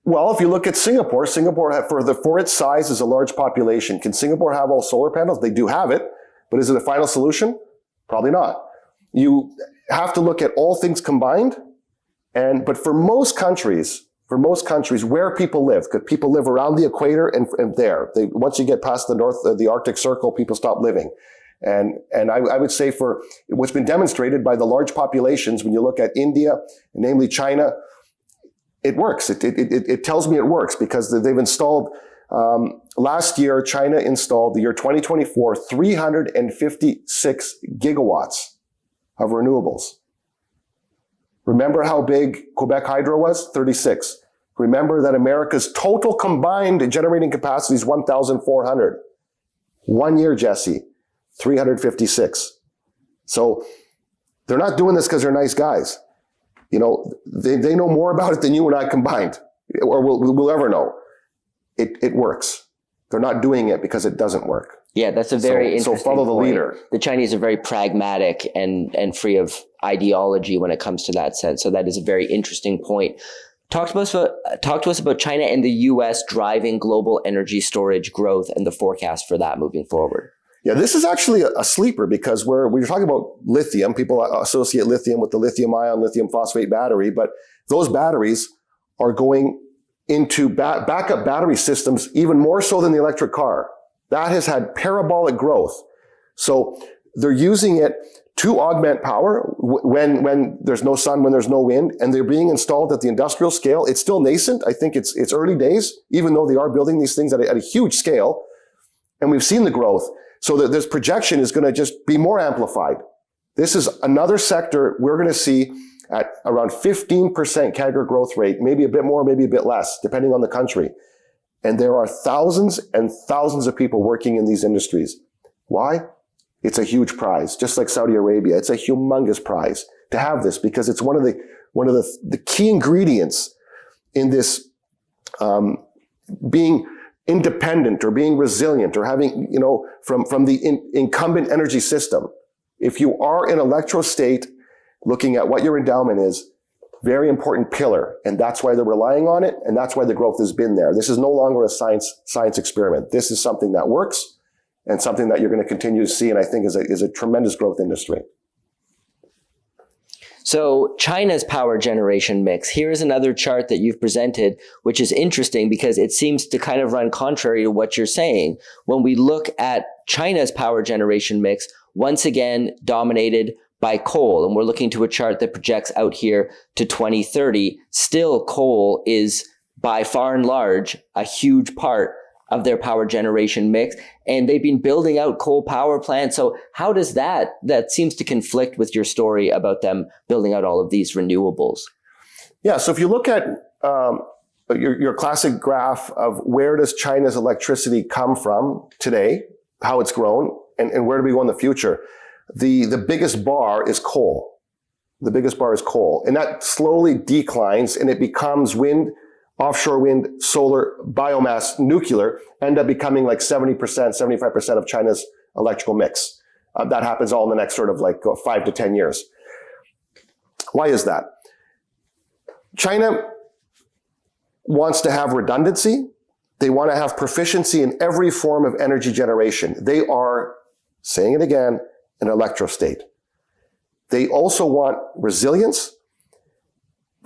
Well, if you look at Singapore, for its size is a large population. Can Singapore have all solar panels? They do have it, but is it a final solution? Probably not. You have to look at all things combined. But for most countries where people live, because people live around the equator and once you get past the north, the Arctic Circle, people stop living. And I would say for what's been demonstrated by the large populations, when you look at India, namely China, it works. It tells me it works because they've installed, last year, China installed, the year 2024, 356 gigawatts of renewables. Remember how big Quebec Hydro was? 36. Remember that America's total combined generating capacity is 1,400. 1 year, Jesse, 356. So they're not doing this because they're nice guys. You know, they know more about it than you and I combined, or we'll ever know. It works. They're not doing it because it doesn't work.
Yeah, that's a very interesting
So follow the
point.
leader.
The Chinese are very pragmatic and free of ideology when it comes to that sense. So that is a very interesting point. Talk to us about China and the U.S. driving global energy storage growth and the forecast for that moving forward.
Yeah, this is actually a sleeper because we're talking about lithium. People associate lithium with the lithium-ion, lithium phosphate battery, but those batteries are going into backup battery systems even more so than the electric car. That has had parabolic growth. So they're using it to augment power when there's no sun, when there's no wind, and they're being installed at the industrial scale. It's still nascent. I think it's early days, even though they are building these things at a huge scale. And we've seen the growth. So that this projection is going to just be more amplified. This is another sector we're going to see at around 15% CAGR growth rate, maybe a bit more, maybe a bit less, depending on the country. And there are thousands and thousands of people working in these industries. Why? It's a huge prize, just like Saudi Arabia. It's a humongous prize to have this because it's one of the key ingredients in this being independent or being resilient or having, from the incumbent energy system. If you are in electrostate, looking at what your endowment is, very important pillar. And that's why they're relying on it. And that's why the growth has been there. This is no longer a science experiment. This is something that works and something that you're going to continue to see. And I think is a tremendous growth industry.
So China's power generation mix. Here is another chart that you've presented, which is interesting because it seems to kind of run contrary to what you're saying. When we look at China's power generation mix, once again dominated by coal, and we're looking to a chart that projects out here to 2030, still coal is by far and large a huge part of their power generation mix, and they've been building out coal power plants. So how does that seems to conflict with your story about them building out all of these renewables?
Yeah, so if you look at your classic graph of where does China's electricity come from today, how it's grown, and where do we go in the future, the biggest bar is coal. The biggest bar is coal, and that slowly declines, and it becomes wind, offshore wind, solar, biomass, nuclear, end up becoming like 70%, 75% of China's electrical mix. That happens all in the next sort of 5 to 10 years. Why is that? China wants to have redundancy. They want to have proficiency in every form of energy generation. They are, saying it again, an electrostate. They also want resilience.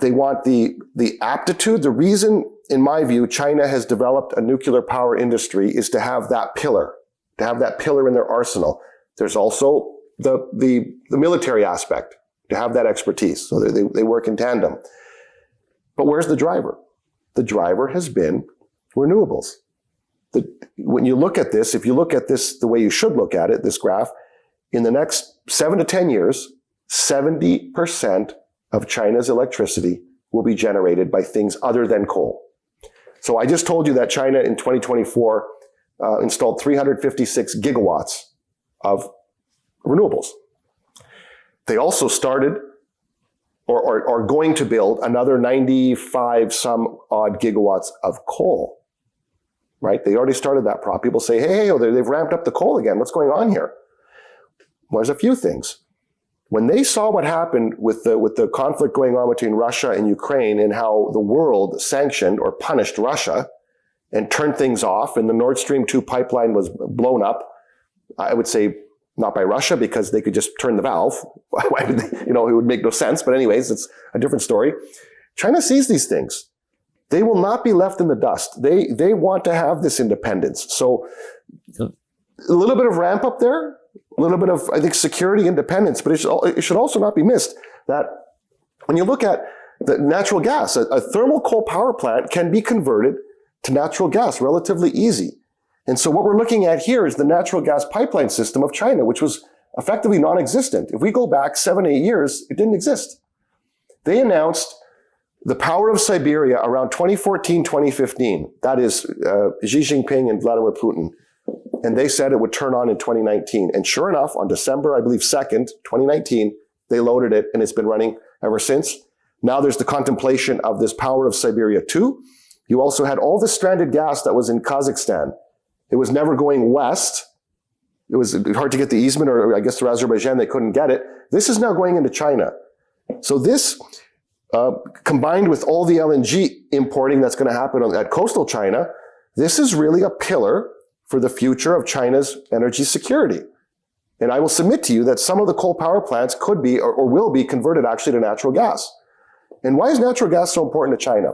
They want the aptitude. The reason, in my view, China has developed a nuclear power industry is to have that pillar in their arsenal. There's also the military aspect, to have that expertise. So they work in tandem. But where's the driver? The driver has been renewables. When you look at this, if you look at this the way you should look at it, this graph, in the next 7 to 10 years, 70% of China's electricity will be generated by things other than coal. So I just told you that China in 2024 installed 356 gigawatts of renewables. They also started or are going to build another 95 some odd gigawatts of coal, right? They already started that prop. People say, hey, they've ramped up the coal again. What's going on here? Well, there's a few things. When they saw what happened with the conflict going on between Russia and Ukraine and how the world sanctioned or punished Russia and turned things off, and the Nord Stream 2 pipeline was blown up, I would say not by Russia because they could just turn the valve. Why would they? It would make no sense. But anyways, it's a different story. China sees these things. They will not be left in the dust. They want to have this independence. So a little bit of ramp up there, a little bit of, I think, security independence, but it should also not be missed that when you look at The natural gas, a thermal coal power plant can be converted to natural gas relatively easy. And so what we're looking at here is the natural gas pipeline system of China, which was effectively non-existent. If we go back 7, 8 years, it didn't exist. They announced the power of Siberia around 2014, 2015. That is Xi Jinping and Vladimir Putin. And they said it would turn on in 2019. And sure enough, on December, I believe 2nd, 2019, they loaded it and it's been running ever since. Now there's the contemplation of this power of Siberia 2. You also had all the stranded gas that was in Kazakhstan. It was never going west. It was hard to get the easement, or I guess through Azerbaijan, they couldn't get it. This is now going into China. So this, combined with all the LNG importing that's going to happen at coastal China, this is really a pillar for the future of China's energy security. And I will submit to you that some of the coal power plants could be or will be converted actually to natural gas. And why is natural gas so important to China?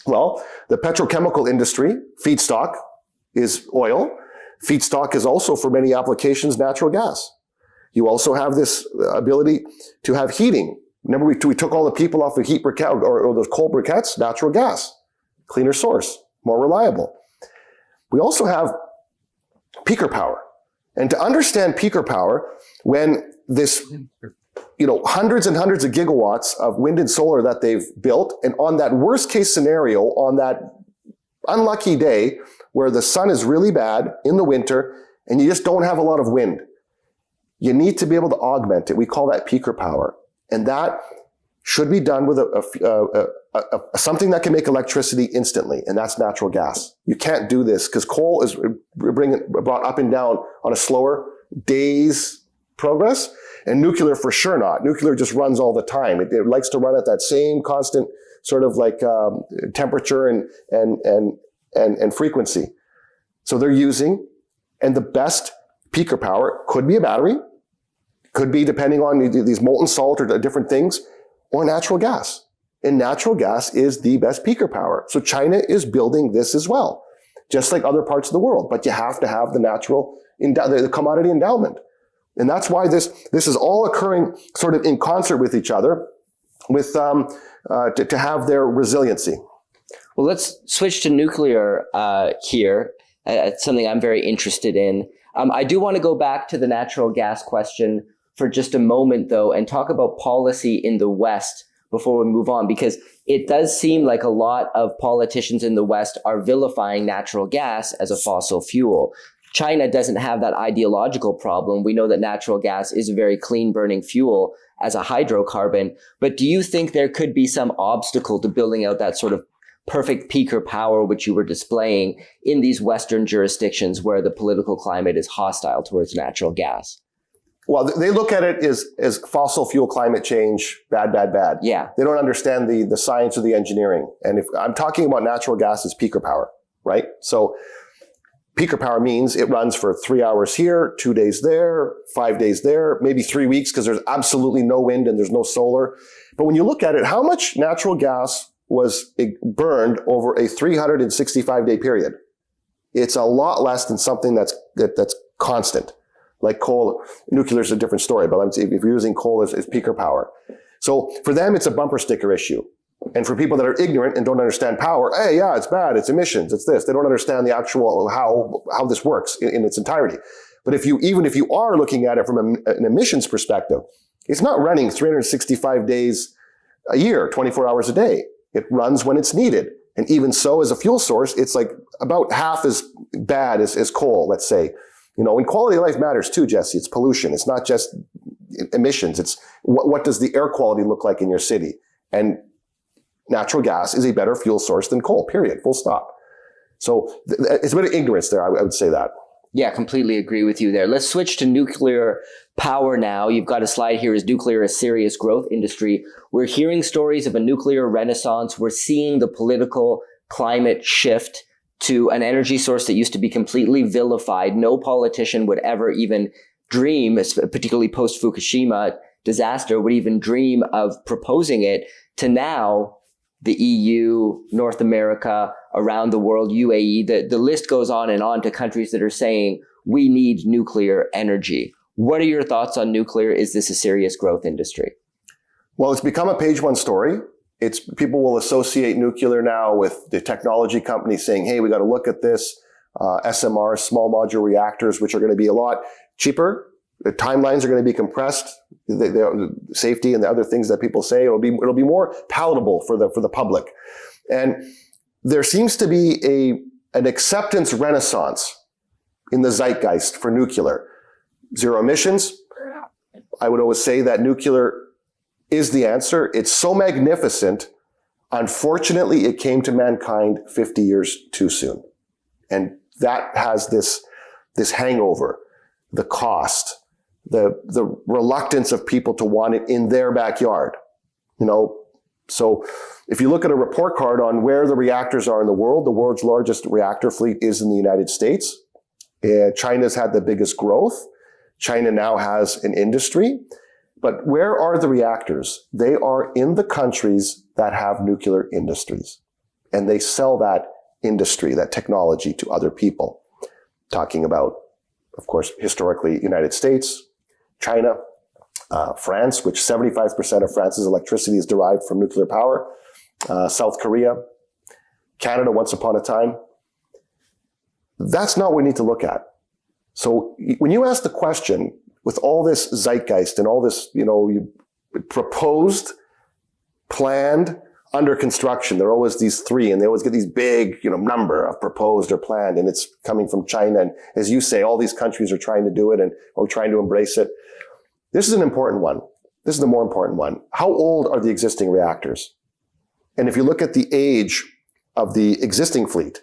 Well, the petrochemical industry, feedstock, is oil. Feedstock is also, for many applications, natural gas. You also have this ability to have heating. Remember, we took all the people off the heat briquette or those coal briquettes, natural gas, cleaner source, more reliable. We also have peaker power. And to understand peaker power, when this, hundreds and hundreds of gigawatts of wind and solar that they've built, and on that worst case scenario, on that unlucky day where the sun is really bad in the winter and you just don't have a lot of wind, you need to be able to augment it. We call that peaker power. And that should be done with something that can make electricity instantly, and that's natural gas. You can't do this because coal is brought up and down on a slower day's progress, and nuclear for sure not. Nuclear just runs all the time. It likes to run at that same constant sort of like temperature and frequency. So they're using, and the best peaker power could be a battery, could be depending on these molten salt or different things, or natural gas. And natural gas is the best peaker power. So China is building this as well, just like other parts of the world. But you have to have the the commodity endowment. And that's why this is all occurring sort of in concert with each other, with to have their resiliency.
Well, let's switch to nuclear here. It's something I'm very interested in. I do want to go back to the natural gas question for just a moment, though, and talk about policy in the West before we move on, because it does seem like a lot of politicians in the West are vilifying natural gas as a fossil fuel. China doesn't have that ideological problem. We know that natural gas is a very clean burning fuel as a hydrocarbon. But do you think there could be some obstacle to building out that sort of perfect peaker power, which you were displaying in these Western jurisdictions where the political climate is hostile towards natural gas?
Well, they look at it as fossil fuel climate change, bad, bad, bad.
Yeah.
They don't understand the science or the engineering. And if I'm talking about natural gas as peaker power, right? So peaker power means it runs for 3 hours here, 2 days there, 5 days there, maybe 3 weeks because there's absolutely no wind and there's no solar. But when you look at it, how much natural gas was burned over a 365-day period? It's a lot less than something that's constant. Like coal, nuclear is a different story, but if you're using coal as peaker power. So for them, it's a bumper sticker issue. And for people that are ignorant and don't understand power, hey, yeah, it's bad, it's emissions, it's this. They don't understand the actual how this works in its entirety. But even if you are looking at it from an emissions perspective, it's not running 365 days a year, 24 hours a day. It runs when it's needed. And even so, as a fuel source, it's like about half as bad as coal, let's say. And quality of life matters too, Jesse. It's pollution. It's not just emissions. It's what does the air quality look like in your city? And natural gas is a better fuel source than coal, period, full stop. So it's a bit of ignorance there, I would say that.
Yeah, completely agree with you there. Let's switch to nuclear power now. You've got a slide here. Is nuclear a serious growth industry? We're hearing stories of a nuclear renaissance. We're seeing the political climate shift to an energy source that used to be completely vilified. No politician would ever even dream, particularly post-Fukushima disaster, would even dream of proposing it, to now the EU, North America, around the world, UAE, the list goes on and on to countries that are saying, we need nuclear energy. What are your thoughts on nuclear? Is this a serious growth industry?
Well, it's become a page one story. It's people will associate nuclear now with the technology companies saying, hey, we got to look at this. SMRs, small modular reactors, which are going to be a lot cheaper. The timelines are going to be compressed. The safety and the other things that people say, it'll be more palatable for the public. And there seems to be an acceptance renaissance in the zeitgeist for nuclear. Zero emissions. I would always say that nuclear is the answer. It's so magnificent. Unfortunately, it came to mankind 50 years too soon. And that has this hangover, the cost, the reluctance of people to want it in their backyard. So if you look at a report card on where the reactors are in the world's largest reactor fleet is in the United States. China's had the biggest growth. China now has an industry. But where are the reactors? They are in the countries that have nuclear industries. And they sell that industry, that technology to other people. Talking about, of course, historically, United States, China, France, which 75% of France's electricity is derived from nuclear power, South Korea, Canada once upon a time. That's not what we need to look at. So when you ask the question, with all this zeitgeist and all this, proposed, planned, under construction, there are always these three, and they always get these big, number of proposed or planned, and it's coming from China. And as you say, all these countries are trying to do it or trying to embrace it. This is an important one. This is the more important one. How old are the existing reactors? And if you look at the age of the existing fleet,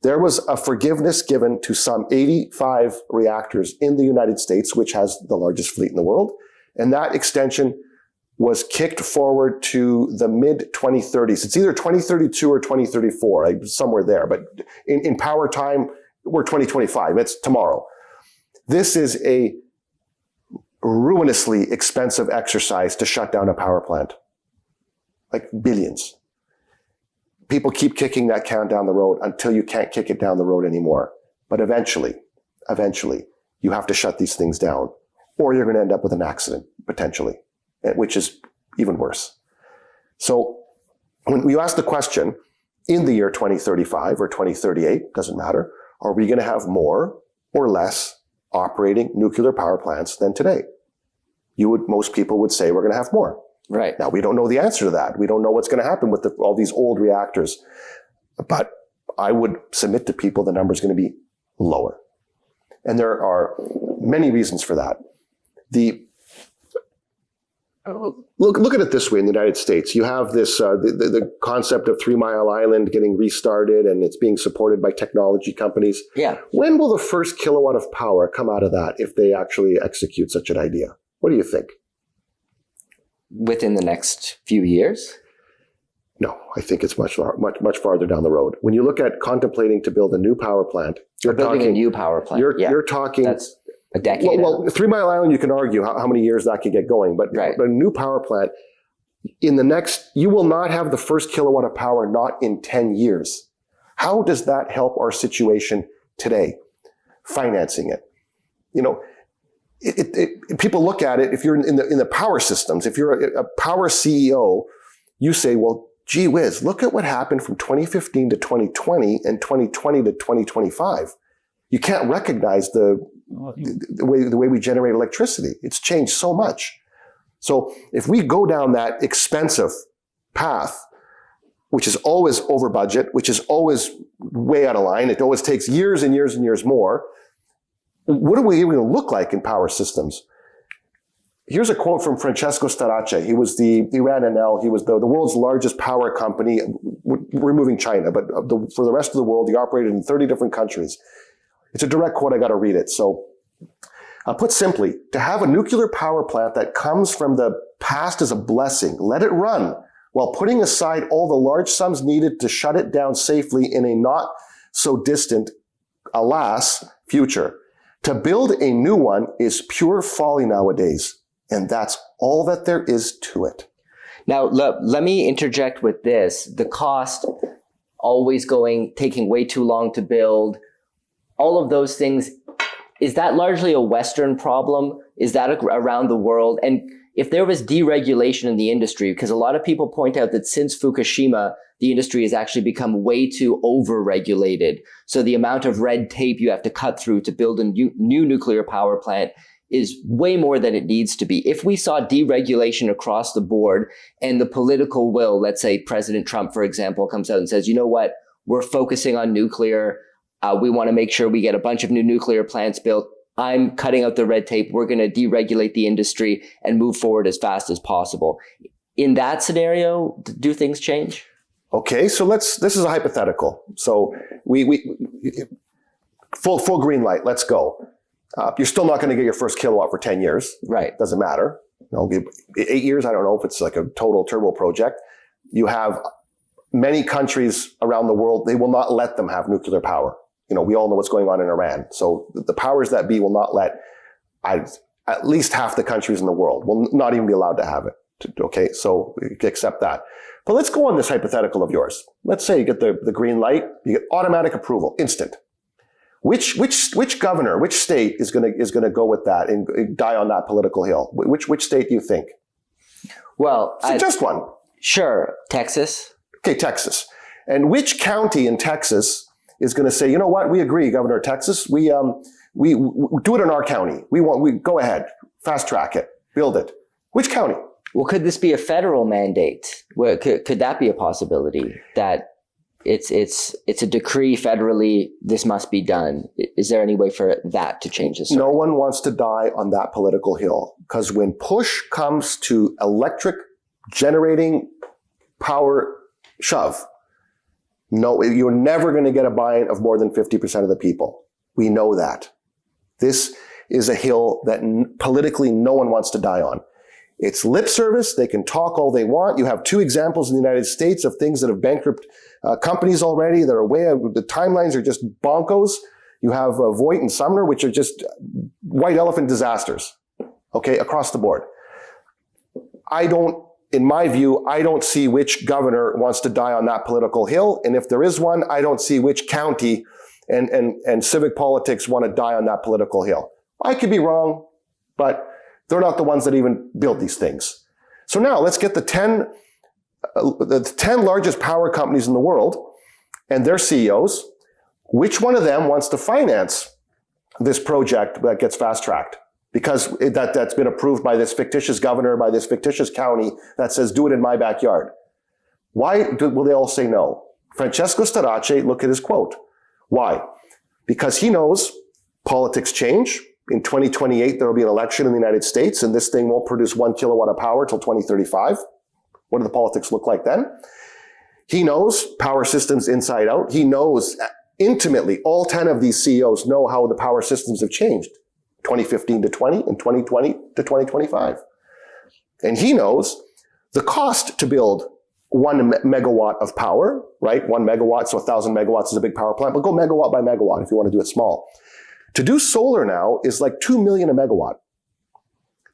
there was a forgiveness given to some 85 reactors in the United States, which has the largest fleet in the world. And that extension was kicked forward to the mid-2030s. It's either 2032 or 2034, somewhere there. But in power time, we're 2025. It's tomorrow. This is a ruinously expensive exercise to shut down a power plant. Like billions. People keep kicking that can down the road until you can't kick it down the road anymore. But eventually, you have to shut these things down, or you're going to end up with an accident, potentially, which is even worse. So when you ask the question, in the year 2035 or 2038, doesn't matter, are we going to have more or less operating nuclear power plants than today? Most people would say we're going to have more.
Right.
Now, we don't know the answer to that. We don't know what's going to happen with all these old reactors. But I would submit to people the number is going to be lower. And there are many reasons for that. Look at it this way in the United States. You have this the concept of 3 Mile Island getting restarted, and it's being supported by technology companies.
Yeah.
When will the first kilowatt of power come out of that if they actually execute such an idea? What do you think?
Within the next few years?
No, I think it's much farther down the road. When you look at contemplating to build a new power plant,
you're building a new power plant.
You're talking.
That's a decade.
Well, 3 Mile Island, you can argue how many years that could get going, but a new power plant you will not have the first kilowatt of power not in 10 years. How does that help our situation today? Financing it. People look at it, if you're in the power systems, if you're a power CEO, you say, well, gee whiz, look at what happened from 2015 to 2020 and 2020 to 2025. You can't recognize the way we generate electricity. It's changed so much. So if we go down that expensive path, which is always over budget, which is always way out of line, it always takes years and years and years more, what are we even going to look like in power systems? Here's a quote from Francesco Starace. He ran Enel. He was the world's largest power company, removing China, but for the rest of the world, he operated in 30 different countries. It's a direct quote. I got to read it. So, put simply, to have a nuclear power plant that comes from the past is a blessing. Let it run while putting aside all the large sums needed to shut it down safely in a not so distant, alas, future. To build a new one is pure folly nowadays, and that's all that there is to it.
Now, let me interject with this. The cost always taking way too long to build, all of those things, is that largely a Western problem? Is that around the world? And if there was deregulation in the industry, because a lot of people point out that since Fukushima, the industry has actually become way too over-regulated. So the amount of red tape you have to cut through to build a new nuclear power plant is way more than it needs to be. If we saw deregulation across the board and the political will, let's say President Trump, for example, comes out and says, you know what, we're focusing on nuclear. We want to make sure we get a bunch of new nuclear plants built. I'm cutting out the red tape. We're going to deregulate the industry and move forward as fast as possible. In that scenario, do things change?
Okay, so this is a hypothetical. So we full green light, let's go. You're still not going to get your first kilowatt for 10 years.
Right.
Doesn't matter. 8 years, I don't know if it's like a total turbo project. You have many countries around the world, they will not let them have nuclear power. We all know what's going on in Iran. So the powers that be will not let at least half the countries in the world will not even be allowed to have it. Okay, so we accept that. But let's go on this hypothetical of yours. Let's say you get the green light, you get automatic approval, instant. Which governor, which state is gonna go with that and die on that political hill? Which state do you think?
Well,
suggest one. Sure,
Texas.
Okay, Texas. And which county in Texas is going to say, you know what, we agree, Governor of Texas, we do it in our county. We go ahead, fast track it, build it. Which county?
Well, could this be a federal mandate? Could that be a possibility that it's a decree federally, this must be done? Is there any way for that to change this?
No one wants to die on that political hill, because when push comes to electric generating power shove, no, you're never going to get a buy-in of more than 50% of the people. We know that. This is a hill that politically no one wants to die on. It's lip service. They can talk all they want. You have 2 examples in the United States of things that have bankrupt companies already that are the timelines are just bonkos. You have Voight and Sumner, which are just white elephant disasters, okay, across the board. In my view, I don't see which governor wants to die on that political hill. And if there is one, I don't see which county and civic politics want to die on that political hill. I could be wrong, but they're not the ones that even build these things. So now let's get the 10 largest power companies in the world and their CEOs. Which one of them wants to finance this project that gets fast-tracked? Because that's been approved by this fictitious governor, by this fictitious county that says, do it in my backyard. Why will they all say no? Francesco Starace, look at his quote. Why? Because he knows politics change. In 2028, there will be an election in the United States, and this thing won't produce 1 kilowatt of power till 2035. What do the politics look like then? He knows power systems inside out. He knows intimately, all 10 of these CEOs know how the power systems have changed. 2015 to 20 and 2020 to 2025. And he knows the cost to build 1 megawatt of power, right? 1 megawatt, so 1,000 megawatts is a big power plant, but go megawatt by megawatt if you want to do it small. To do solar now is like 2 million a megawatt.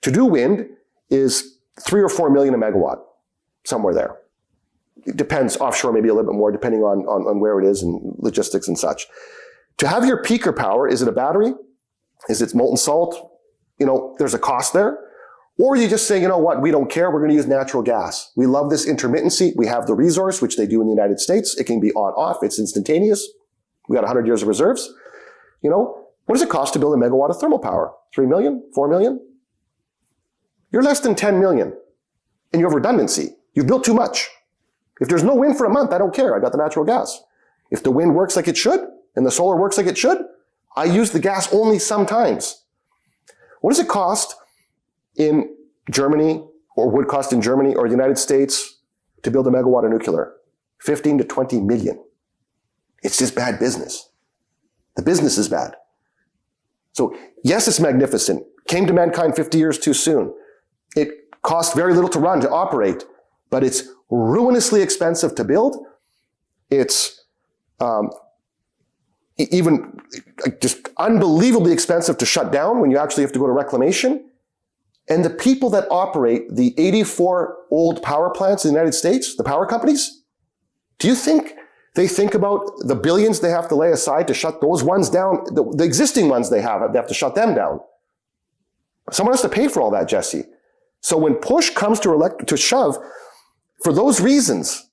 To do wind is 3 or 4 million a megawatt, somewhere there. It depends, offshore maybe a little bit more, depending on where it is and logistics and such. To have your peaker power, is it a battery? Is it molten salt? There's a cost there. Or you just say, you know what, we don't care. We're going to use natural gas. We love this intermittency. We have the resource, which they do in the United States. It can be on, off. It's instantaneous. We got 100 years of reserves. What does it cost to build a megawatt of thermal power? 3 million? 4 million? You're less than 10 million. And you have redundancy. You've built too much. If there's no wind for a month, I don't care. I got the natural gas. If the wind works like it should, and the solar works like it should, I use the gas only sometimes. What does it cost in Germany, or would cost in Germany or the United States to build a megawatt of nuclear? 15 to 20 million. It's just bad business. The business is bad. So yes, it's magnificent. Came to mankind 50 years too soon. It costs very little to run, to operate, but it's ruinously expensive to build. It's even just unbelievably expensive to shut down when you actually have to go to reclamation. And the people that operate the 84 old power plants in the United States, the power companies, do you think they think about the billions they have to lay aside to shut those ones down? The existing ones they have to shut them down. Someone has to pay for all that, Jesse. So when push comes to shove, for those reasons,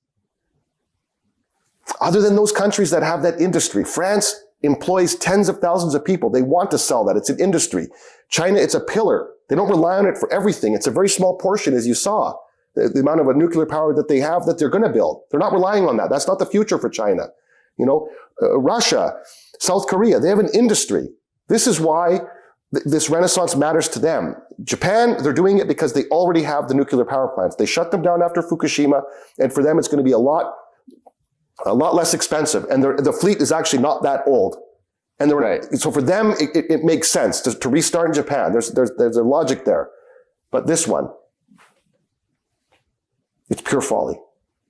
other than those countries that have that industry, France employs tens of thousands of people. They want to sell that. It's an industry. China, it's a pillar. They don't rely on it for everything. It's a very small portion, as you saw, the amount of nuclear power that they have that they're going to build. They're not relying on that. That's not the future for China. Russia, South Korea, they have an industry. This is why this renaissance matters to them. Japan, they're doing it because they already have the nuclear power plants. They shut them down after Fukushima, and for them, it's going to be a lot less expensive. And the fleet is actually not that old. And so for them, it makes sense to restart in Japan. There's a logic there. But this one, it's pure folly.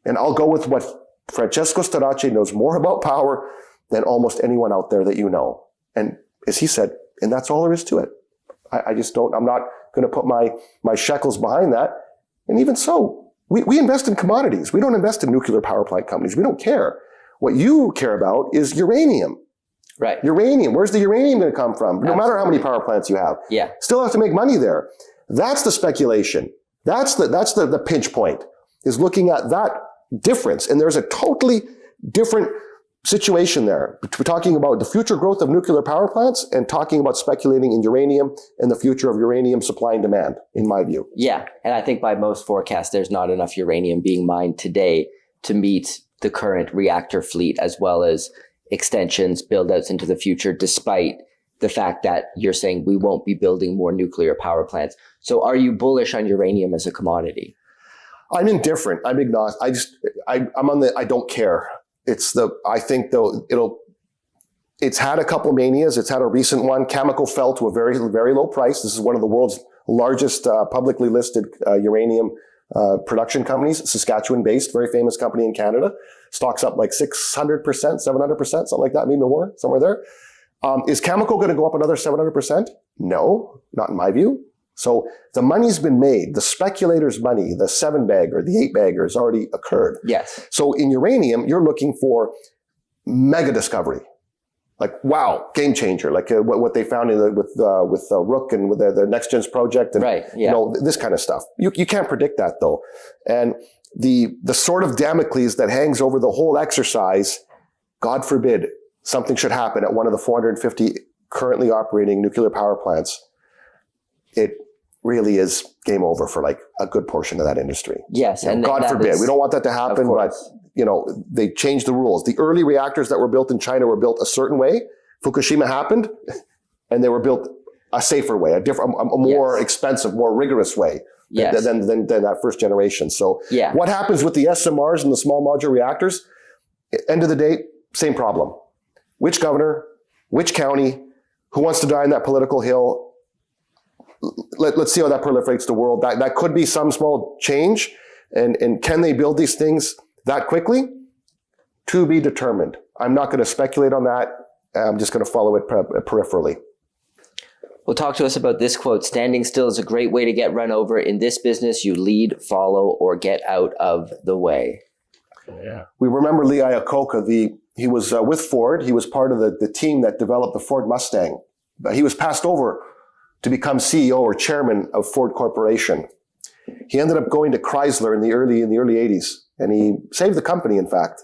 And I'll go with what Francesco Starace knows more about power than almost anyone out there that you know. And as he said, and that's all there is to it. I'm not going to put my shekels behind that. And even so, we invest in commodities. We don't invest in nuclear power plant companies. We don't care. What you care about is uranium.
Right.
Uranium. Where's the uranium going to come from? No matter how many power plants you have.
Yeah.
Still have to make money there. That's the speculation. That's the pinch point, is looking at that difference. And there's a totally different situation there. We're talking about the future growth of nuclear power plants and talking about speculating in uranium and the future of uranium supply and demand, in my view.
Yeah. And I think by most forecasts, there's not enough uranium being mined today to meet the current reactor fleet, as well as extensions, build-outs into the future, despite the fact that you're saying we won't be building more nuclear power plants. So are you bullish on uranium as a commodity?
I'm indifferent. I'm agnostic. I'm on I don't care. I think though it's had a couple manias. It's had a recent one. Cameco fell to a very, very low price. This is one of the world's largest publicly listed uranium production companies, Saskatchewan-based, very famous company in Canada. Stocks up like 600%, 700%, something like that, maybe more, somewhere there. Is Cameco going to go up another 700%? No, not in my view. So the money's been made. The speculators' money, the 7-bagger, the 8-bagger has already occurred.
Yes.
So in uranium, you're looking for mega discovery. Like, wow, game changer. Like what they found with Rook and with the Next Gens project. And,
right, yeah.
This kind of stuff. You can't predict that, though. And the sort of Damocles that hangs over the whole exercise, God forbid, something should happen at one of the 450 currently operating nuclear power plants, it really is game over for like a good portion of that industry.
Yes. And
God forbid. We don't want that to happen, but they changed the rules. The early reactors that were built in China were built a certain way. Fukushima happened and they were built a safer way, a more expensive, more rigorous way than that first generation. So what happens with the SMRs and the small modular reactors? End of the day, same problem. Which governor, which county, who wants to die on that political hill? Let's see how that proliferates the world. That could be some small change. And can they build these things that quickly? To be determined. I'm not going to speculate on that. I'm just going to follow it peripherally.
Well, talk to us about this quote. Standing still is a great way to get run over. In this business, you lead, follow, or get out of the way.
Yeah. We remember Lee Iacocca. He was with Ford. He was part of the team that developed the Ford Mustang. He was passed over to become CEO or chairman of Ford Corporation. He ended up going to Chrysler in the early 80s, and he saved the company, in fact.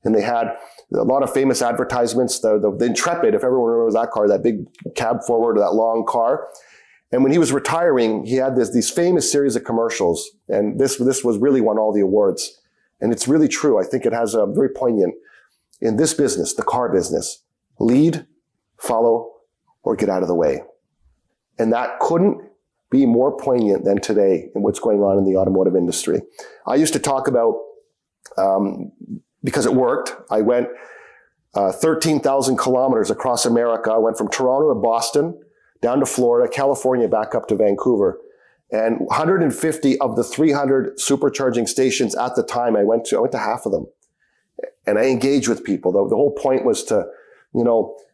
And they had a lot of famous advertisements, the Intrepid, if everyone remembers that car, that big cab forward, that long car. And when he was retiring, he had these famous series of commercials, and this was really won all the awards. And it's really true. I think it has a very poignant. In this business, the car business, lead, follow, or get out of the way. And that couldn't be more poignant than today in what's going on in the automotive industry. I used to talk about, because it worked, I went 13,000 kilometers across America. I went from Toronto to Boston, down to Florida, California, back up to Vancouver. And 150 of the 300 supercharging stations at the time, I went to half of them. And I engaged with people. The whole point was to,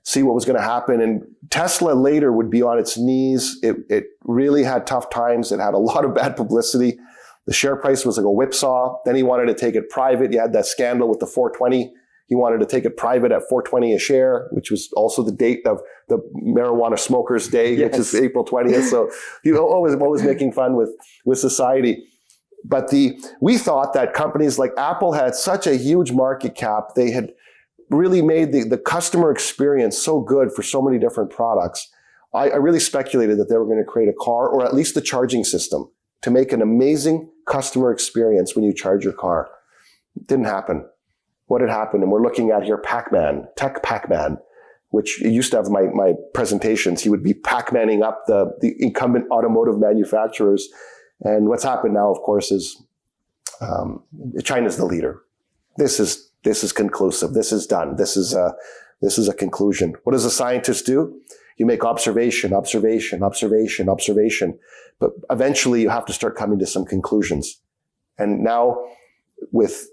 see what was going to happen. And Tesla later would be on its knees. It really had tough times. It had a lot of bad publicity. The share price was like a whipsaw. Then he wanted to take it private. You had that scandal with the 420. He wanted to take it private at $4.20 a share, which was also the date of the marijuana smokers' day, which is April 20th. So he always making fun with society. But we thought that companies like Apple had such a huge market cap. They had really made the customer experience so good for so many different products. I really speculated that they were going to create a car, or at least the charging system, to make an amazing customer experience when you charge your car. It didn't happen. What had happened, and we're looking at here Pac-Man, Tech Pac-Man, which used to have my presentations. He would be Pac-Manning up the incumbent automotive manufacturers. And what's happened now, of course, is China's the leader. This is conclusive. This is done. This is a conclusion. What does a scientist do? You make observation. But eventually you have to start coming to some conclusions. And now with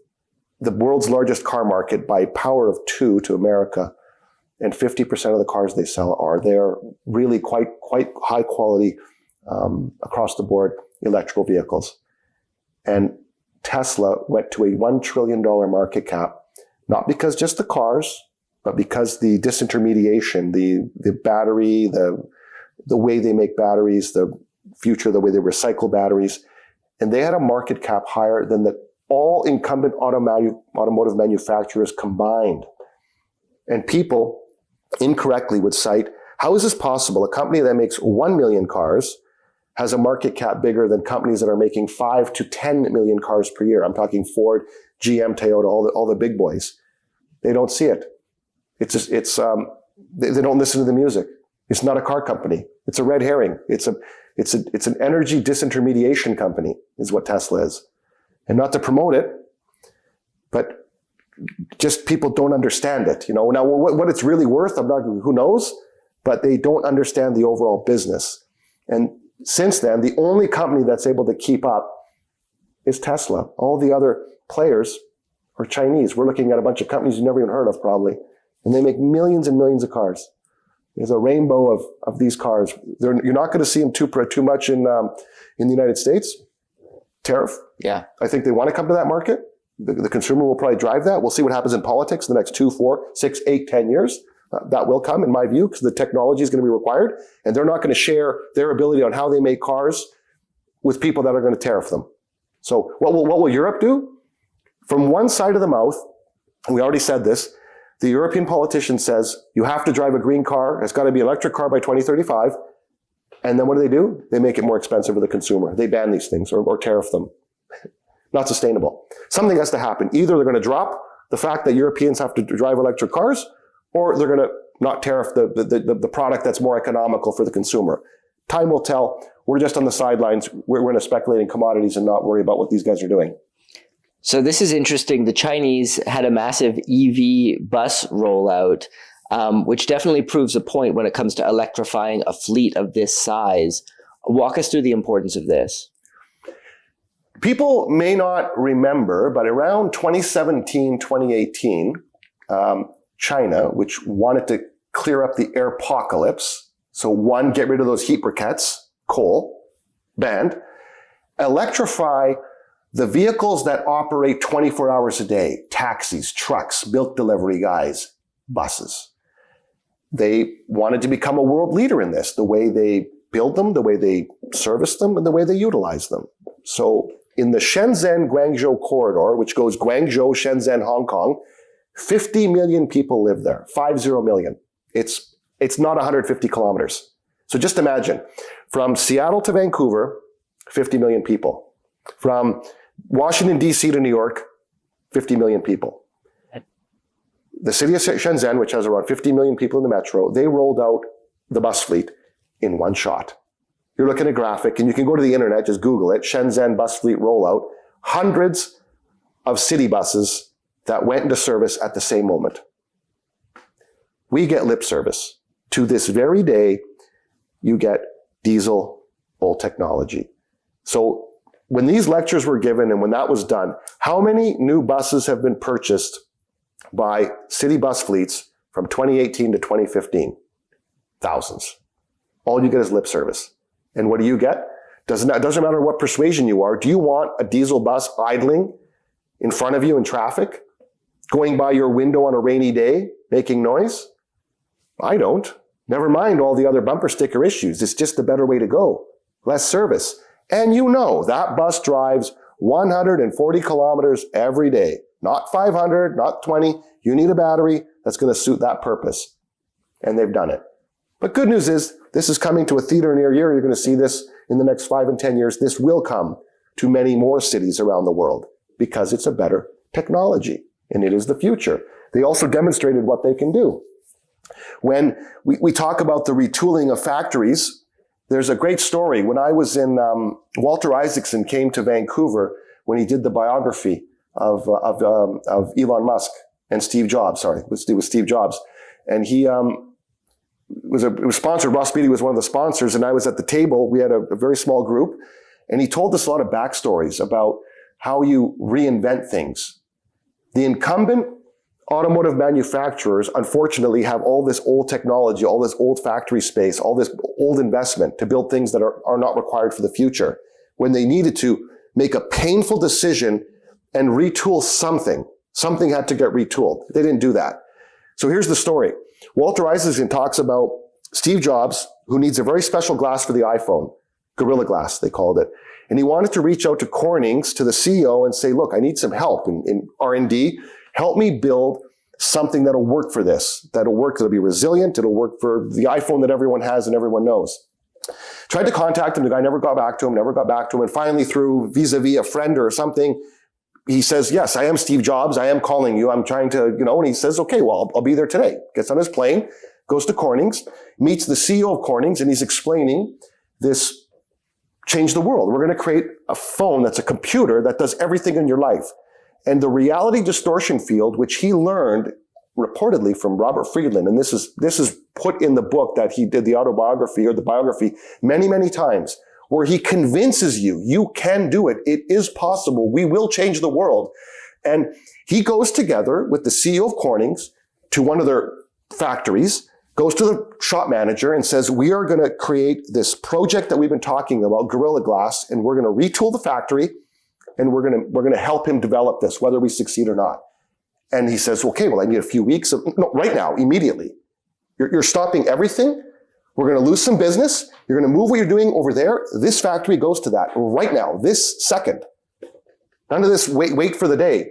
the world's largest car market by power of 2 to America, and 50% of the cars they sell they're really quite high quality across the board electrical vehicles. And Tesla went to a $1 trillion market cap, not because just the cars, but because the disintermediation, the battery, the way they make batteries, the future, the way they recycle batteries. And they had a market cap higher than all incumbent automotive manufacturers combined. And people incorrectly would cite, how is this possible? A company that makes 1 million cars has a market cap bigger than companies that are making 5 to 10 million cars per year. I'm talking Ford, GM, Toyota, all the big boys. They don't see it. It's just, they don't listen to the music. It's not a car company. It's a red herring. It's an energy disintermediation company is what Tesla is. And not to promote it, but just people don't understand it. Now what it's really worth, who knows, but they don't understand the overall business. And since then, the only company that's able to keep up is Tesla. All the other players are Chinese. We're looking at a bunch of companies you've never even heard of probably, and they make millions and millions of cars. There's a rainbow of these cars. You're not going to see them too much in the United States. Tariff.
Yeah.
I think they want to come to that market. The consumer will probably drive that. We'll see what happens in politics in the next 2, 4, 6, 8, 10 years. That will come, in my view, because the technology is going to be required, and they're not going to share their ability on how they make cars with people that are going to tariff them. So what will Europe do? From one side of the mouth, we already said this, the European politician says, you have to drive a green car. It's got to be an electric car by 2035. And then what do? They make it more expensive for the consumer. They ban these things or tariff them. Not sustainable. Something has to happen. Either they're going to drop the fact that Europeans have to drive electric cars, or they're going to not tariff the product that's more economical for the consumer. Time will tell. We're just on the sidelines. We're going to speculate in commodities and not worry about what these guys are doing.
So this is interesting. The Chinese had a massive EV bus rollout, which definitely proves a point when it comes to electrifying a fleet of this size. Walk us through the importance of this.
People may not remember, but around 2017, 2018, China, which wanted to clear up the airpocalypse, so one, get rid of those heat briquettes, coal, banned, electrify the vehicles that operate 24 hours a day, taxis, trucks, milk delivery guys, buses. They wanted to become a world leader in this, the way they build them, the way they service them, and the way they utilize them. So in the Shenzhen-Guangzhou corridor, which goes Guangzhou, Shenzhen, Hong Kong, 50 million people live there, 50 million. It's not 150 kilometers. So just imagine, from Seattle to Vancouver, 50 million people. From Washington, D.C. to New York, 50 million people. The city of Shenzhen, which has around 50 million people in the metro, they rolled out the bus fleet in one shot. You're looking at a graphic, and you can go to the internet, just Google it, Shenzhen bus fleet rollout, hundreds of city buses that went into service at the same moment. We get lip service. To this very day, you get diesel, old technology. So when these lectures were given and when that was done, how many new buses have been purchased by city bus fleets from 2018 to 2015? Thousands. All you get is lip service. And what do you get? Doesn't matter what persuasion you are. Do you want a diesel bus idling in front of you in traffic going by your window on a rainy day, making noise? I don't. Never mind all the other bumper sticker issues. It's just a better way to go. Less service. And you know that bus drives 140 kilometers every day. Not 500, not 20. You need a battery that's going to suit that purpose. And they've done it. But good news is, this is coming to a theater near you. You're going to see this in the next 5 and 10 years. This will come to many more cities around the world because it's a better technology and it is the future. They also demonstrated what they can do. When we talk about the retooling of factories, there's a great story. When I was in, Walter Isaacson came to Vancouver when he did the biography of Elon Musk and Steve Jobs. Sorry, it was Steve Jobs. And he, it was sponsored. Ross Beatty was one of the sponsors, and I was at the table. We had a very small group, and he told us a lot of backstories about how you reinvent things. The incumbent automotive manufacturers, unfortunately, have all this old technology, all this old factory space, all this old investment to build things that are not required for the future, when they needed to make a painful decision and retool something. Something had to get retooled. They didn't do that. So here's the story. Walter Isaacson talks about Steve Jobs, who needs a very special glass for the iPhone, Gorilla Glass, they called it. And he wanted to reach out to Corning's, to the CEO, and say, look, I need some help in R&D. Help me build something that'll work for this, that'll work, that'll be resilient, it'll work for the iPhone that everyone has and everyone knows. Tried to contact him, the guy never got back to him, and finally through vis-a-vis a friend or something, he says, yes, I am Steve Jobs, I am calling you, I'm trying to, and he says, okay, well, I'll be there today. Gets on his plane, goes to Corning's, meets the CEO of Corning's, and he's explaining this change the world. We're going to create a phone that's a computer that does everything in your life. And the reality distortion field, which he learned reportedly from Robert Friedland, and this is put in the book that he did the autobiography or the biography many, many times, where he convinces you, you can do it. It is possible. We will change the world. And he goes together with the CEO of Corning's to one of their factories, goes to the shop manager and says, we are going to create this project that we've been talking about, Gorilla Glass, and we're going to retool the factory. And we're going to help him develop this, whether we succeed or not. And he says, okay, well, I need a few weeks no, right now, immediately. You're stopping everything. We're going to lose some business. You're going to move what you're doing over there. This factory goes to that right now, this second. None of this wait for the day.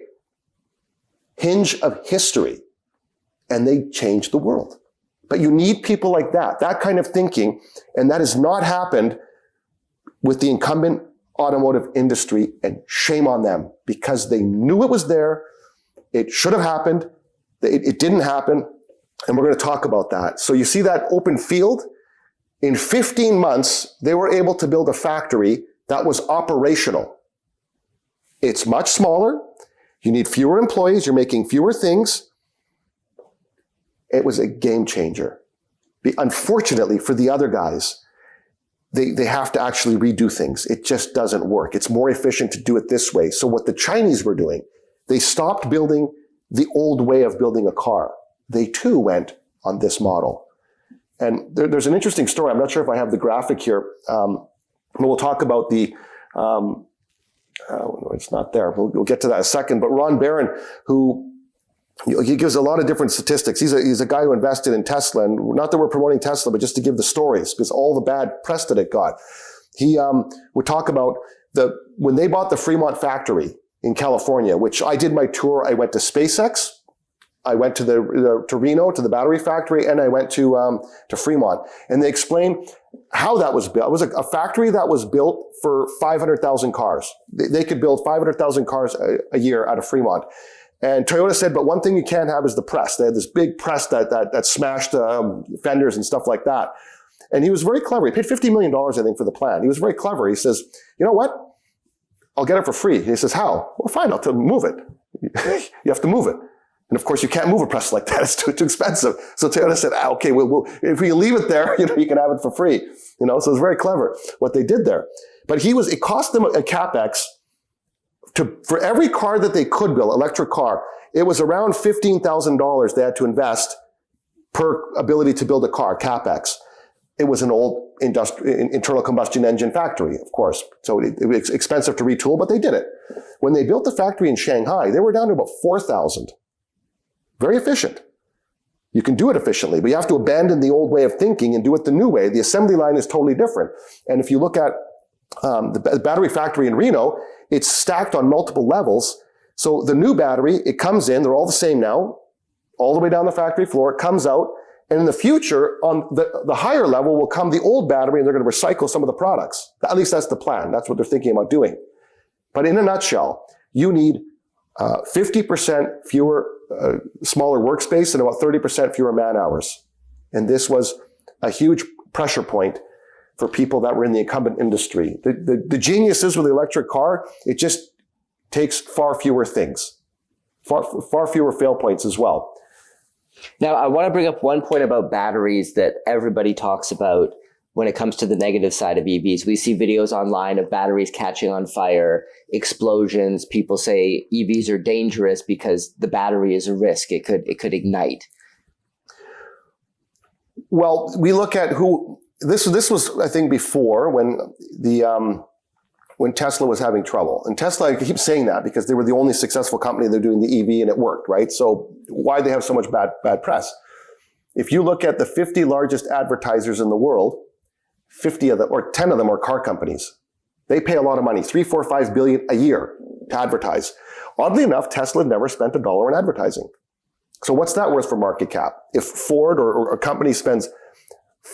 Hinge of history. And they changed the world. But you need people like that kind of thinking. And that has not happened with the incumbent automotive industry, and shame on them because they knew it was there. It should have happened. It didn't happen. And we're going to talk about that. So you see that open field? In 15 months, they were able to build a factory that was operational. It's much smaller. You need fewer employees. You're making fewer things. It was a game changer. Unfortunately for the other guys, they have to actually redo things. It just doesn't work. It's more efficient to do it this way. So what the Chinese were doing, they stopped building the old way of building a car. They too went on this model. And there's an interesting story. I'm not sure if I have the graphic here. We'll talk about the, it's not there. We'll get to that in a second. But Ron Barron, who he gives a lot of different statistics. He's a guy who invested in Tesla, and not that we're promoting Tesla, but just to give the stories, because all the bad press that it got. He would talk about when they bought the Fremont factory in California, which I did my tour. I went to SpaceX, I went to to Reno, to the battery factory, and I went to Fremont. And they explained how that was built. It was a factory that was built for 500,000 cars. They could build 500,000 cars a year out of Fremont. And Toyota said, but one thing you can't have is the press. They had this big press that smashed fenders and stuff like that. And he was very clever. He paid $50 million, I think, for the plan. He was very clever. He says, you know what? I'll get it for free. He says, how? Well, fine, I'll move it. You have to move it. And of course, you can't move a press like that. It's too expensive. So Toyota said, okay, if we leave it there, you can have it for free. So it's very clever what they did there. But it cost them a capex for every car that they could build, electric car, it was around $15,000 they had to invest per ability to build a car, capex. It was an old internal combustion engine factory, of course. So it was expensive to retool, but they did it. When they built the factory in Shanghai, they were down to about 4,000. Very efficient. You can do it efficiently, but you have to abandon the old way of thinking and do it the new way. The assembly line is totally different. And if you look at the battery factory in Reno, it's stacked on multiple levels. So the new battery, it comes in, they're all the same now, all the way down the factory floor, it comes out, and in the future, on the higher level will come the old battery, and they're going to recycle some of the products. At least that's the plan. That's what they're thinking about doing. But in a nutshell, you need 50% fewer, smaller workspace and about 30% fewer man hours. And this was a huge pressure point for people that were in the incumbent industry. The genius is with the electric car, it just takes far fewer things, far fewer fail points as well.
Now, I want to bring up one point about batteries that everybody talks about when it comes to the negative side of EVs. We see videos online of batteries catching on fire, explosions. People say EVs are dangerous because the battery is a risk. It could ignite.
Well, we look at this was, I think, before when Tesla was having trouble. And Tesla, I keep saying that because they were the only successful company that doing the EV and it worked, right? So why'd they have so much bad press? If you look at the 50 largest advertisers in the world, 50 of them, or 10 of them are car companies. They pay a lot of money, 3, 4, 5 billion a year to advertise. Oddly enough, Tesla never spent $1 on advertising. So what's that worth for market cap? If Ford or a company spends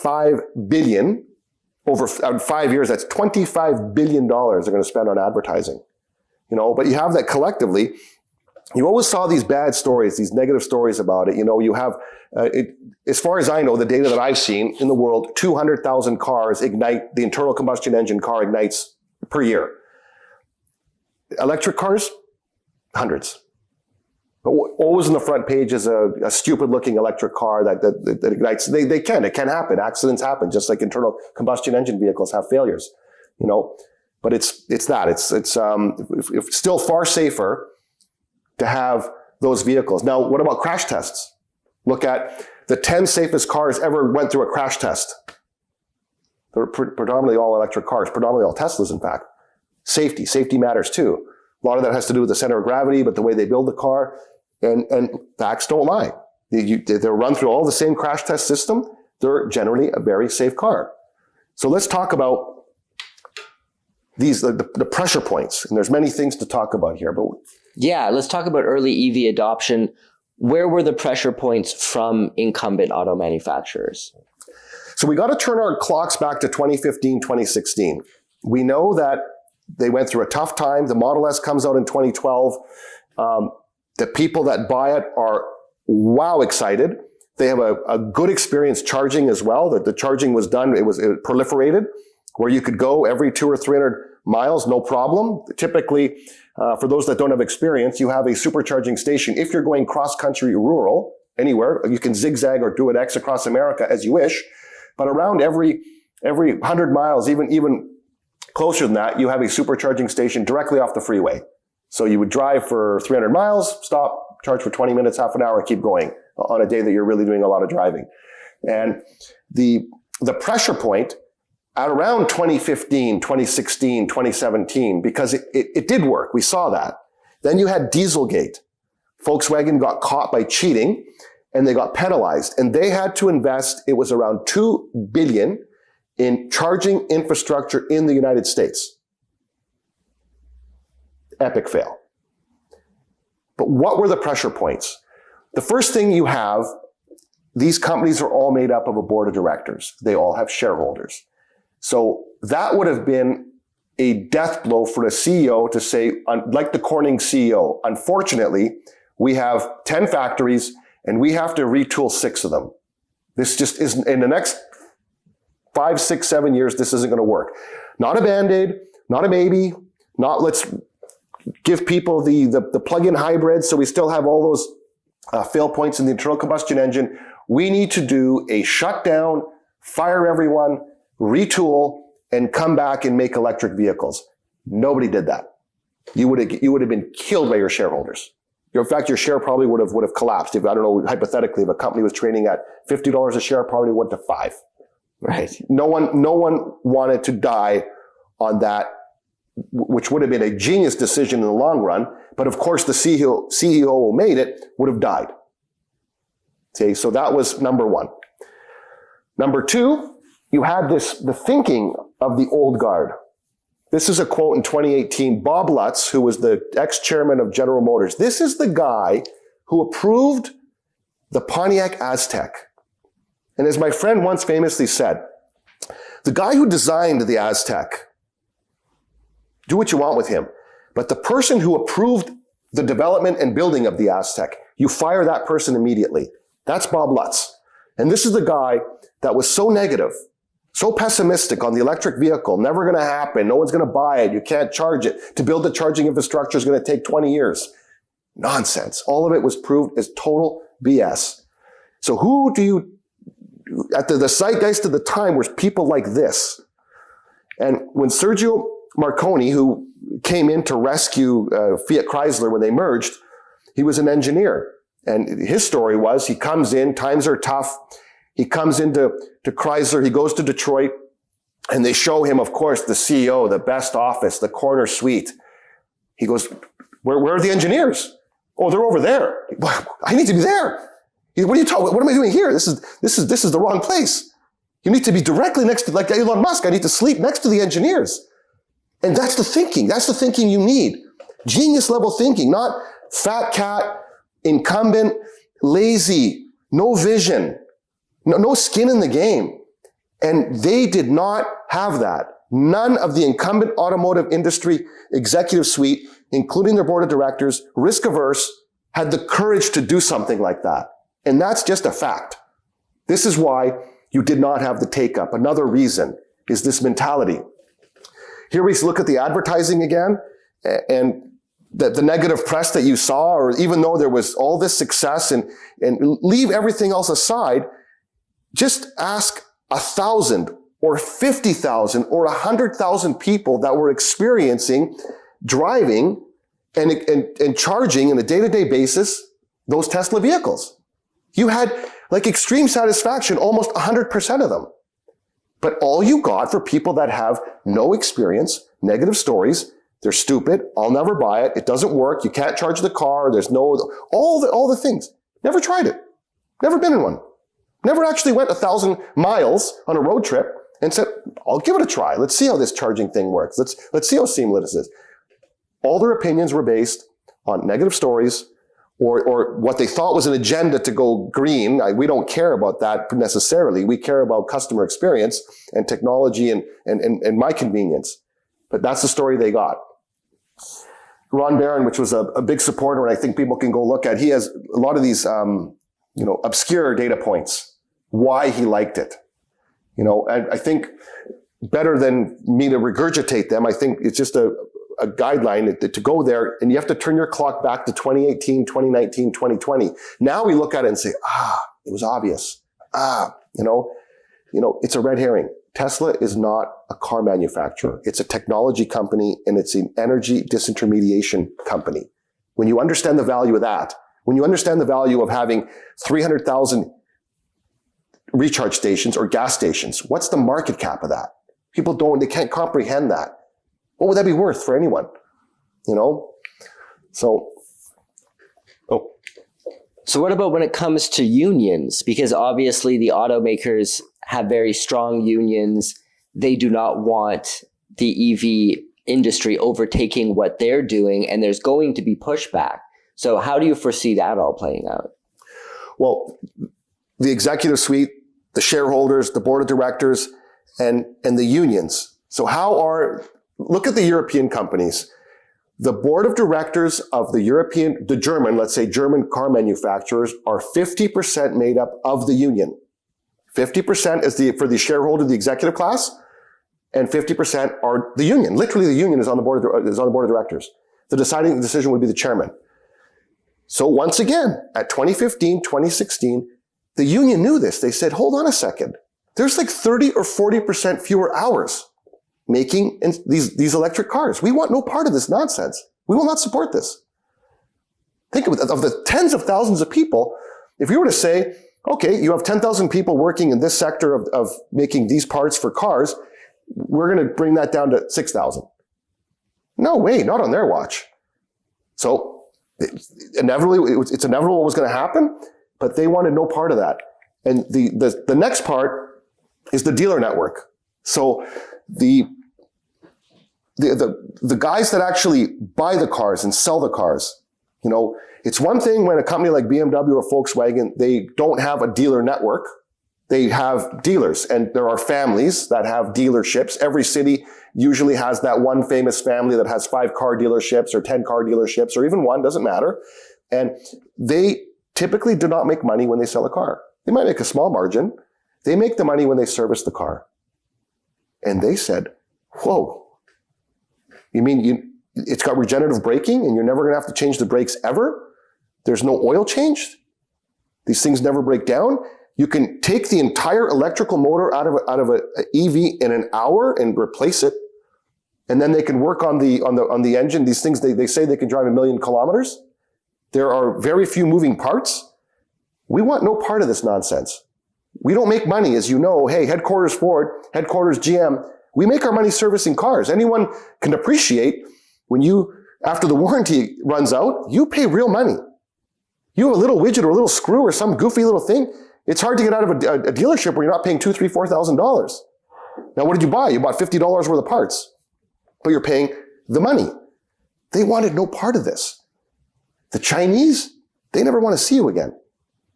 $5 billion over 5 years, that's $25 billion they're going to spend on advertising. But you have that collectively. You always saw these bad stories, these negative stories about it. You have, as far as I know, the data that I've seen in the world, 200,000 cars ignite, the internal combustion engine car ignites per year. Electric cars, hundreds. But always on the front page is a stupid-looking electric car that ignites. It can happen. Accidents happen, just like internal combustion engine vehicles have failures. But it's still far safer to have those vehicles. Now, what about crash tests? Look at the 10 safest cars ever went through a crash test. They're predominantly all electric cars, predominantly all Teslas, in fact. Safety matters too. A lot of that has to do with the center of gravity, but the way they build the car. And facts don't lie. They're run through all the same crash test system. They're generally a very safe car. So let's talk about the pressure points. And there's many things to talk about here. But
yeah, let's talk about early EV adoption. Where were the pressure points from incumbent auto manufacturers?
So we got to turn our clocks back to 2015, 2016. We know that they went through a tough time. The Model S comes out in 2012. The people that buy it are excited. They have a good experience charging as well. That the charging was done, it proliferated, where you could go every 200 or 300 miles, no problem. Typically, for those that don't have experience, you have a supercharging station. If you're going cross-country rural, anywhere, you can zigzag or do an X across America as you wish. But around every 100 miles, even closer than that, you have a supercharging station directly off the freeway. So you would drive for 300 miles, stop, charge for 20 minutes, half an hour, keep going on a day that you're really doing a lot of driving. And the pressure point at around 2015, 2016, 2017, because it did work. We saw that. Then you had Dieselgate. Volkswagen got caught by cheating and they got penalized, and they had to invest, it was around $2 billion in charging infrastructure in the United States. Epic fail. But what were the pressure points? The first thing you have, these companies are all made up of a board of directors. They all have shareholders. So that would have been a death blow for the CEO to say, like the Corning CEO, unfortunately, we have 10 factories and we have to retool 6 of them. This just isn't, in the next 5, 6, 7 years, this isn't going to work. Not a Band-Aid, not a maybe, not let's give people the plug-in hybrid so we still have all those fail points in the internal combustion engine. We need to do a shutdown, fire everyone, retool, and come back and make electric vehicles. Nobody did that. You would have been killed by your shareholders. In fact, your share probably would have collapsed. If, I don't know, hypothetically, if a company was trading at $50 a share, probably went to $5.
Right.
No one wanted to die on that, which would have been a genius decision in the long run. But of course, the CEO who made it would have died. Okay, so that was number one. Number two, you had the thinking of the old guard. This is a quote in 2018. Bob Lutz, who was the ex-chairman of General Motors. This is the guy who approved the Pontiac Aztek. And as my friend once famously said, the guy who designed the Aztek, do what you want with him, but the person who approved the development and building of the Aztek, you fire that person immediately. That's Bob Lutz. And this is the guy that was so negative, so pessimistic on the electric vehicle, never going to happen, no one's going to buy it, you can't charge it. To build the charging infrastructure is going to take 20 years. Nonsense. All of it was proved as total BS. So who do you, at the zeitgeist of the time was people like this. And when Sergio Marconi, who came in to rescue Fiat Chrysler when they merged, he was an engineer. And his story was he comes in, times are tough. He comes into Chrysler, he goes to Detroit, and they show him, of course, the CEO, the best office, the corner suite. He goes, where are the engineers? Oh, they're over there. I need to be there. What are you talking? What am I doing here? This is the wrong place. You need to be directly next to, like Elon Musk, I need to sleep next to the engineers. And that's the thinking. That's the thinking you need. Genius level thinking, not fat cat, incumbent, lazy, no vision, no skin in the game. And they did not have that. None of the incumbent automotive industry executive suite, including their board of directors, risk averse, had the courage to do something like that. And that's just a fact. This is why you did not have the take up. Another reason is this mentality. Here we look at the advertising again, and the negative press that you saw, or even though there was all this success, and leave everything else aside, just ask 1,000 or 50,000 or 100,000 people that were experiencing driving and charging on a day-to-day basis those Tesla vehicles. You had like extreme satisfaction, almost 100% of them. But all you got for people that have no experience, negative stories, they're stupid, I'll never buy it, it doesn't work, you can't charge the car, there's no, all the things. Never tried it. Never been in one. Never actually went 1,000 miles on a road trip and said, I'll give it a try. Let's see how this charging thing works. Let's see how seamless it is. All their opinions were based on negative stories or what they thought was an agenda to go green. We don't care about that necessarily. We care about customer experience and technology and my convenience. But that's the story they got. Ron Barron, which was a big supporter, and I think people can go look at, he has a lot of these, obscure data points, why he liked it. And I think better than me to regurgitate them, I think it's just a guideline to go there, and you have to turn your clock back to 2018, 2019, 2020. Now we look at it and say, it was obvious. It's a red herring. Tesla is not a car manufacturer. It's a technology company, and it's an energy disintermediation company. When you understand the value of that, when you understand the value of having 300,000 recharge stations or gas stations, what's the market cap of that? They can't comprehend that. What would that be worth for anyone? So
what about when it comes to unions? Because obviously the automakers have very strong unions. They do not want the EV industry overtaking what they're doing, and there's going to be pushback. So how do you foresee that all playing out? Well,
the executive suite, the shareholders, the board of directors, and the unions. So look at the European companies. The board of directors of German car manufacturers are 50% made up of the union. 50% is for the shareholder, the executive class, and 50% are the union. Literally, the union is on the board of directors. The deciding decision would be the chairman. So once again, at 2015, 2016, the union knew this. They said, hold on a second. There's like 30 or 40% fewer hours making these electric cars. We want no part of this nonsense. We will not support this. Think of the tens of thousands of people. If you were to say, okay, you have 10,000 people working in this sector of making these parts for cars, we're going to bring that down to 6,000. No way, not on their watch. So it's inevitable what was going to happen. but they wanted no part of that. And the next part is the dealer network. So the guys that actually buy the cars and sell the cars, you know, it's one thing when a company like BMW or Volkswagen, they don't have a dealer network. They have dealers, and there are families that have dealerships. Every city usually has that one famous family that has 5 car dealerships or 10 car dealerships or even one, doesn't matter. And they typically do not make money when they sell a car. They might make a small margin. They make the money when they service the car. And they said, whoa, you mean it's got regenerative braking and you're never going to have to change the brakes ever? There's no oil change? These things never break down? You can take the entire electrical motor out of a EV in an hour and replace it. And then they can work on the engine. These things, they say they can drive 1 million kilometers. There are very few moving parts. We want no part of this nonsense. We don't make money, as you know. Hey, headquarters Ford, headquarters GM, we make our money servicing cars. Anyone can appreciate when after the warranty runs out, you pay real money. You have a little widget or a little screw or some goofy little thing. It's hard to get out of a dealership where you're not paying $2,000, $3,000, $4,000. Now, what did you buy? You bought $50 worth of parts, but you're paying the money. They wanted no part of this. The Chinese, they never want to see you again.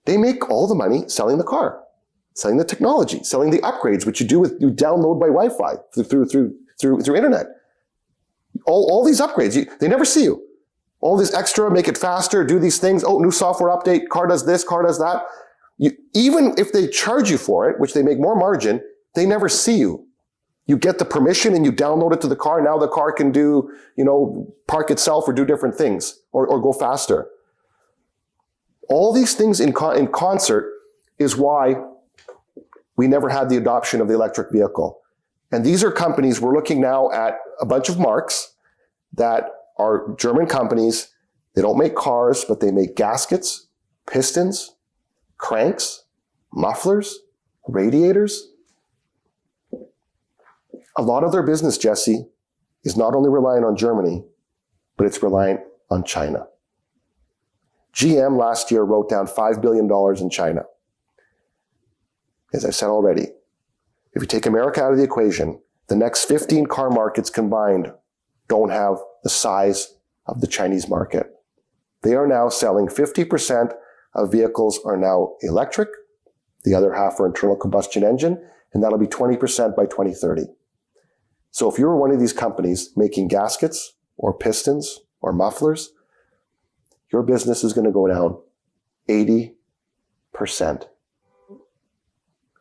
They make all the money selling the car, selling the technology, selling the upgrades, which you download by Wi-Fi through internet. All these upgrades, they never see you. All this extra, make it faster, do these things. Oh, new software update, car does this, car does that. Even if they charge you for it, which they make more margin, they never see you. You get the permission and you download it to the car. Now the car can do, park itself or do different things or go faster. All these things in concert is why we never had the adoption of the electric vehicle. And these are companies, we're looking now at a bunch of marks that are German companies. They don't make cars, but they make gaskets, pistons, cranks, mufflers, radiators. A lot of their business, Jesse, is not only relying on Germany, but it's relying on China. GM last year wrote down $5 billion in China. As I said already, if you take America out of the equation, the next 15 car markets combined don't have the size of the Chinese market. They are now selling 50% of vehicles are now electric. The other half are internal combustion engine, and that'll be 20% by 2030. So if you're one of these companies making gaskets or pistons or mufflers, your business is going to go down 80%.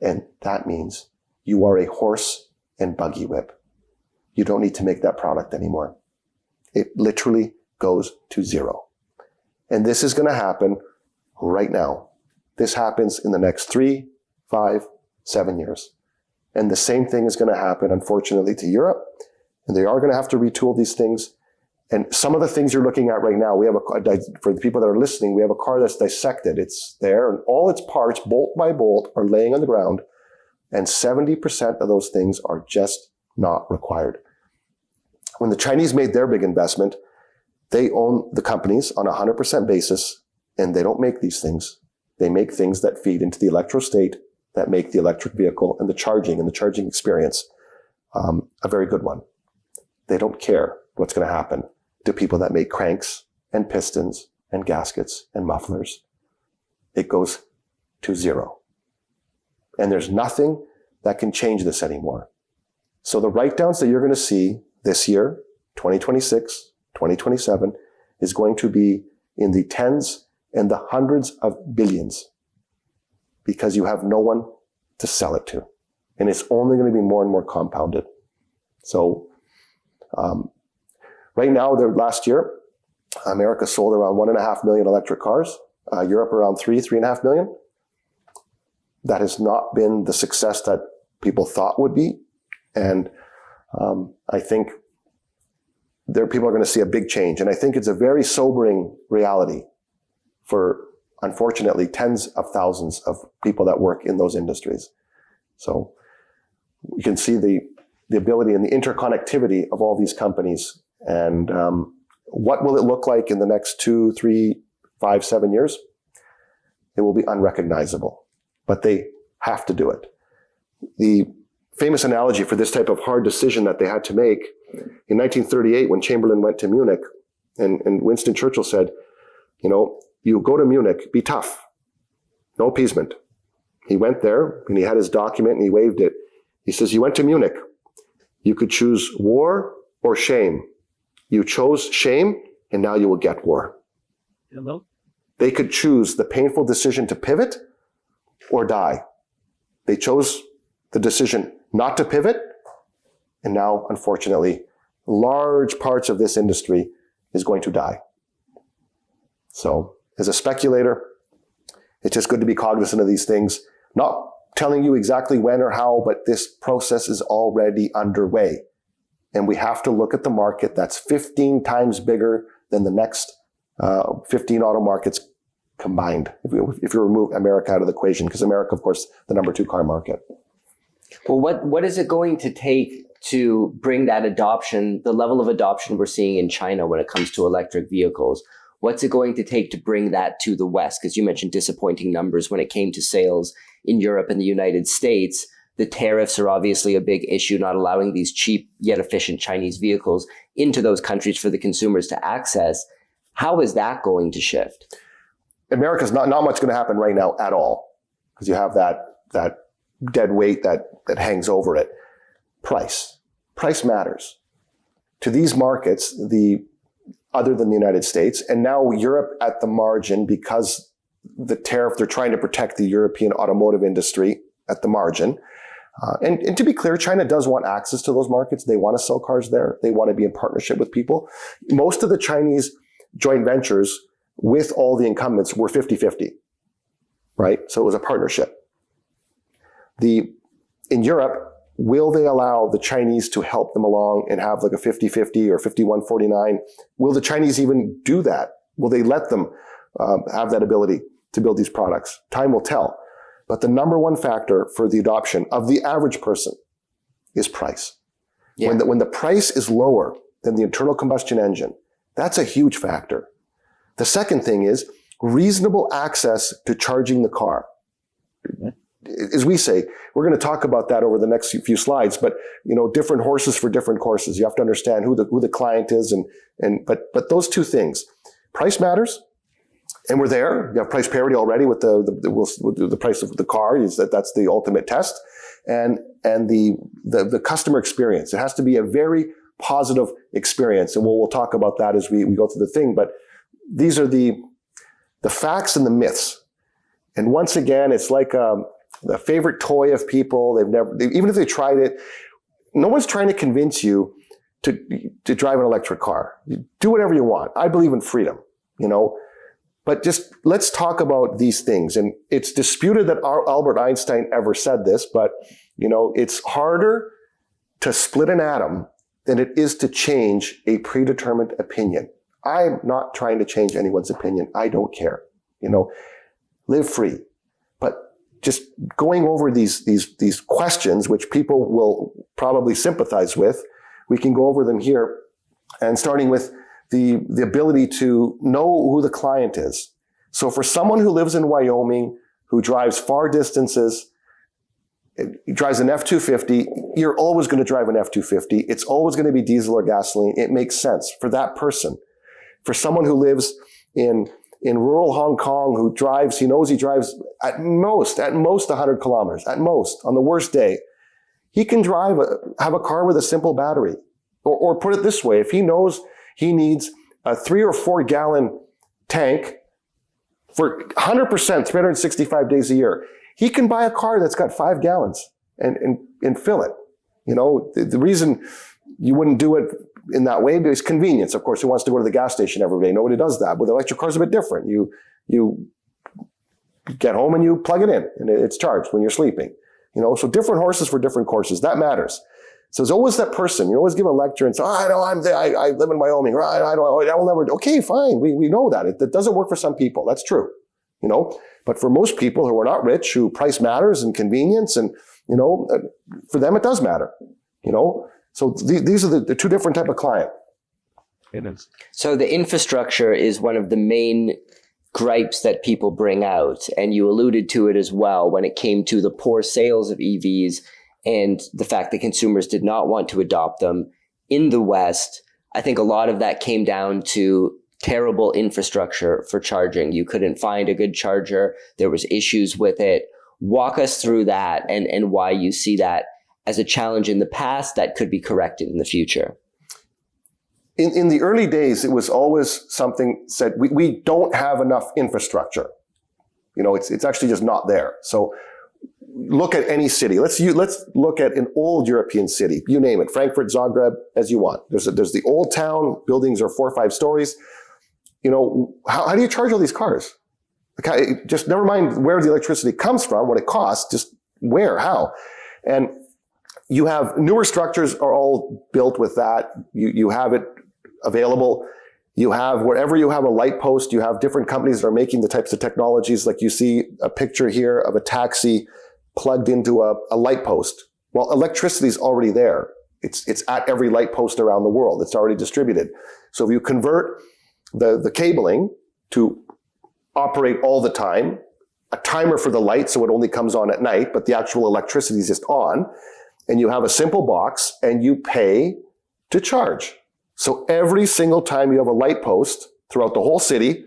And that means you are a horse and buggy whip. You don't need to make that product anymore. It literally goes to zero. And this is going to happen right now. This happens in the next 3, 5, 7 years. And the same thing is going to happen, unfortunately, to Europe. And they are going to have to retool these things. And some of the things you're looking at right now, for the people that are listening, we have a car that's dissected. It's there, and all its parts, bolt by bolt, are laying on the ground. And 70% of those things are just not required. When the Chinese made their big investment, they own the companies on a 100% basis, and they don't make these things. They make things that feed into the electrostate, that make the electric vehicle and the charging experience a very good one. They don't care what's going to happen to people that make cranks and pistons and gaskets and mufflers. It goes to zero. And there's nothing that can change this anymore. So the write-downs that you're going to see this year, 2026, 2027, is going to be in the tens and the hundreds of billions because you have no one to sell it to. And it's only going to be more and more compounded. So right now, last year, America sold around 1.5 million electric cars. Europe around 3.5 million. That has not been the success that people thought would be. And I think people are going to see a big change. And I think it's a very sobering reality for, unfortunately, tens of thousands of people that work in those industries. So you can see the ability and the interconnectivity of all these companies. And what will it look like in the next 2, 3, 5, 7 years? it will be unrecognizable. But they have to do it. The famous analogy for this type of hard decision that they had to make in 1938 when Chamberlain went to Munich, and Winston Churchill said, you go to Munich, be tough, no appeasement. He went there and he had his document and he waved it. He says, you went to Munich. You could choose war or shame. You chose shame and now you will get war.
Hello?
They could choose the painful decision to pivot or die. They chose the decision not to pivot. And now, unfortunately, large parts of this industry is going to die. So as a speculator, it's just good to be cognizant of these things. Not telling you exactly when or how, but this process is already underway. And we have to look at the market that's 15 times bigger than the next 15 auto markets combined, if you remove America out of the equation, because America, of course, the number 2 car market.
Well, what is it going to take to bring that adoption, the level of adoption we're seeing in China when it comes to electric vehicles? What's it going to take to bring that to the West? Because you mentioned disappointing numbers when it came to sales in Europe and the United States. The tariffs are obviously a big issue, not allowing these cheap yet efficient Chinese vehicles into those countries for the consumers to access. How is that going to shift?
America's not much going to happen right now at all, because you have that dead weight that hangs over it. Price matters to these markets, other than the United States, and now Europe at the margin, because the tariff, they're trying to protect the European automotive industry at the margin. And to be clear, China does want access to those markets. They want to sell cars there. They want to be in partnership with people. Most of the Chinese joint ventures with all the incumbents were 50-50, right? So it was a partnership. In Europe, will they allow the Chinese to help them along and have like a 50-50 or 51-49? Will the Chinese even do that? Will they let them have that ability to build these products? Time will tell. But the number one factor for the adoption of the average person is price. Yeah. When the price is lower than the internal combustion engine, that's a huge factor. The second thing is reasonable access to charging the car. As we say, we're going to talk about that over the next few slides, but different horses for different courses. You have to understand who the client is, but those two things, price matters, and we're there. You have price parity already with the price of the car. That's the ultimate test, and the customer experience. It has to be a very positive experience, and we'll talk about that as we go through the thing. But these are the facts and the myths, and once again, it's like the favorite toy of people. Even if they tried it, no one's trying to convince you to drive an electric car. You do whatever you want. I believe in freedom, but just let's talk about these things. And it's disputed that Albert Einstein ever said this, but it's harder to split an atom than it is to change a predetermined opinion. I'm not trying to change anyone's opinion. I don't care. Live free. But just going over these questions, which people will probably sympathize with, we can go over them here, and starting with the ability to know who the client is. So for someone who lives in Wyoming, who drives far distances, drives an F-250, you're always going to drive an F-250. It's always going to be diesel or gasoline. It makes sense for that person. For someone who lives in rural Hong Kong, who drives, he knows he drives at most 100 kilometers, at most, on the worst day, he can have a car with a simple battery. Or put it this way, if he knows he needs a 3 or 4 gallon tank for 100%, 365 days a year, he can buy a car that's got 5 gallons and fill it. The reason you wouldn't do it in that way is convenience. Of course, who wants to go to the gas station every day? Nobody does that. With electric cars, a bit different. You get home and you plug it in, and it's charged when you're sleeping. So different horses for different courses. That matters. So there's always that person. You always give a lecture and say, I live in Wyoming. I will never. Okay, fine. We know that. It doesn't work for some people. That's true. But for most people who are not rich, who price matters and convenience, and for them it does matter. So these are the two different type of client.
It is.
So the infrastructure is one of the main gripes that people bring out, and you alluded to it as well when it came to the poor sales of EVs and the fact that consumers did not want to adopt them in the West, I think a lot of that came down to terrible infrastructure for charging. You couldn't find a good charger. There was issues with it. Walk us through that and why you see that as a challenge in the past that could be corrected in the future.
In the early days, it was always something said, we don't have enough infrastructure. It's actually just not there. So look at any city. Let's look at an old European city. You name it, Frankfurt, Zagreb, as you want. There's the old town. Buildings are 4 or 5 stories. How do you charge all these cars? Just never mind where the electricity comes from, what it costs, just where, how. And you have newer structures are all built with that. You have it available. You have, wherever you have a light post, you have different companies that are making the types of technologies. Like you see a picture here of a taxi plugged into a light post. Well, electricity is already there. It's at every light post around the world. It's already distributed. So if you convert the cabling to operate all the time, a timer for the light so it only comes on at night, but the actual electricity is just on, and you have a simple box and you pay to charge. So every single time you have a light post throughout the whole city,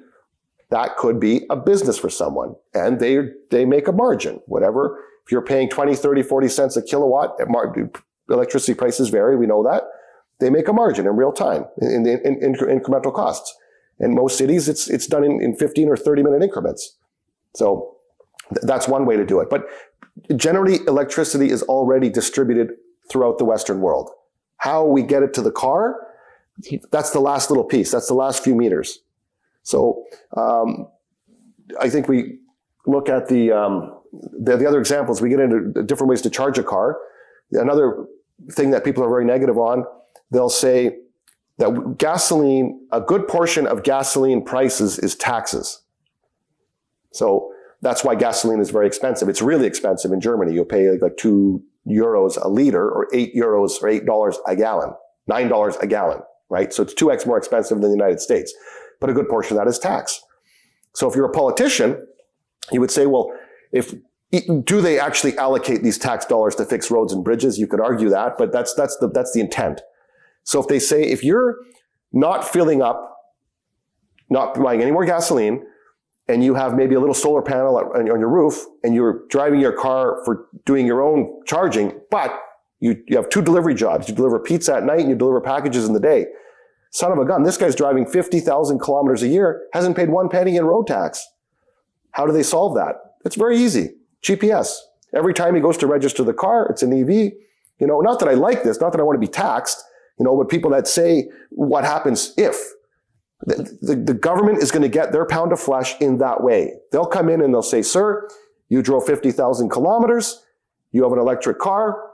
that could be a business for someone. And they make a margin, whatever. If you're paying 20, 30, 40 cents a kilowatt, electricity prices vary, we know that. They make a margin in real time in incremental costs. In most cities, it's done in 15 or 30-minute increments. So that's one way to do it. But generally, electricity is already distributed throughout the Western world. How we get it to the car, that's the last little piece. That's the last few meters. So I think we look at the other examples. We get into different ways to charge a car. Another thing that people are very negative on, they'll say that gasoline, a good portion of gasoline prices is taxes. So that's why gasoline is very expensive. It's really expensive in Germany. You'll pay like €2 a liter, or €8 or $8 a gallon, $9 a gallon, right? So it's 2x more expensive than the United States. But a good portion of that is tax. So if you're a politician, you would say, well, do they actually allocate these tax dollars to fix roads and bridges? You could argue that, but that's the intent. So if they say, if you're not filling up, not buying any more gasoline, and you have maybe a little solar panel on your roof, and you're driving your car for doing your own charging, but you have 2 delivery jobs. You deliver pizza at night and you deliver packages in the day. Son of a gun, this guy's driving 50,000 kilometers a year, hasn't paid 1 penny in road tax. How do they solve that? It's very easy. GPS. Every time he goes to register the car, it's an EV. Not that I like this, not that I want to be taxed, but people that say, what happens if? The government is going to get their pound of flesh in that way. They'll come in and they'll say, sir, you drove 50,000 kilometers, you have an electric car,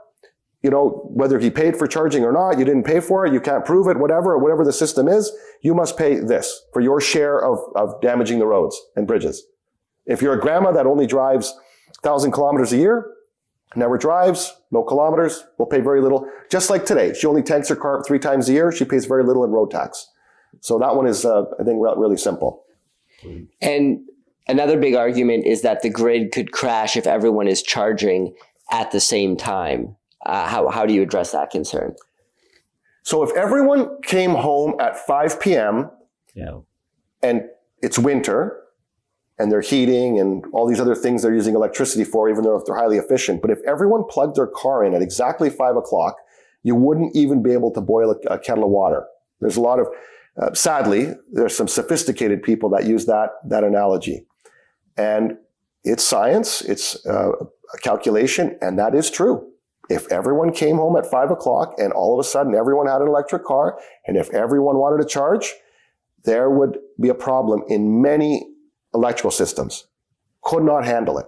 whether he paid for charging or not, you didn't pay for it, you can't prove it, whatever the system is, you must pay this for your share of damaging the roads and bridges. If you're a grandma that only drives 1,000 kilometers a year, never drives, no kilometers, will pay very little. Just like today, she only tanks her car 3 times a year, she pays very little in road tax. So that one is, I think, really simple.
And another big argument is that the grid could crash if everyone is charging at the same time. How do you address that concern?
So if everyone came home at 5 p.m. and it's winter and they're heating and all these other things they're using electricity for, even though if they're highly efficient, but if everyone plugged their car in at exactly 5 o'clock, you wouldn't even be able to boil a kettle of water. There's a lot of, sadly, there's some sophisticated people that use that analogy. And it's science, it's a calculation, and that is true. If everyone came home at 5 o'clock and all of a sudden everyone had an electric car, and if everyone wanted to charge, there would be a problem in many electrical systems. Could not handle it.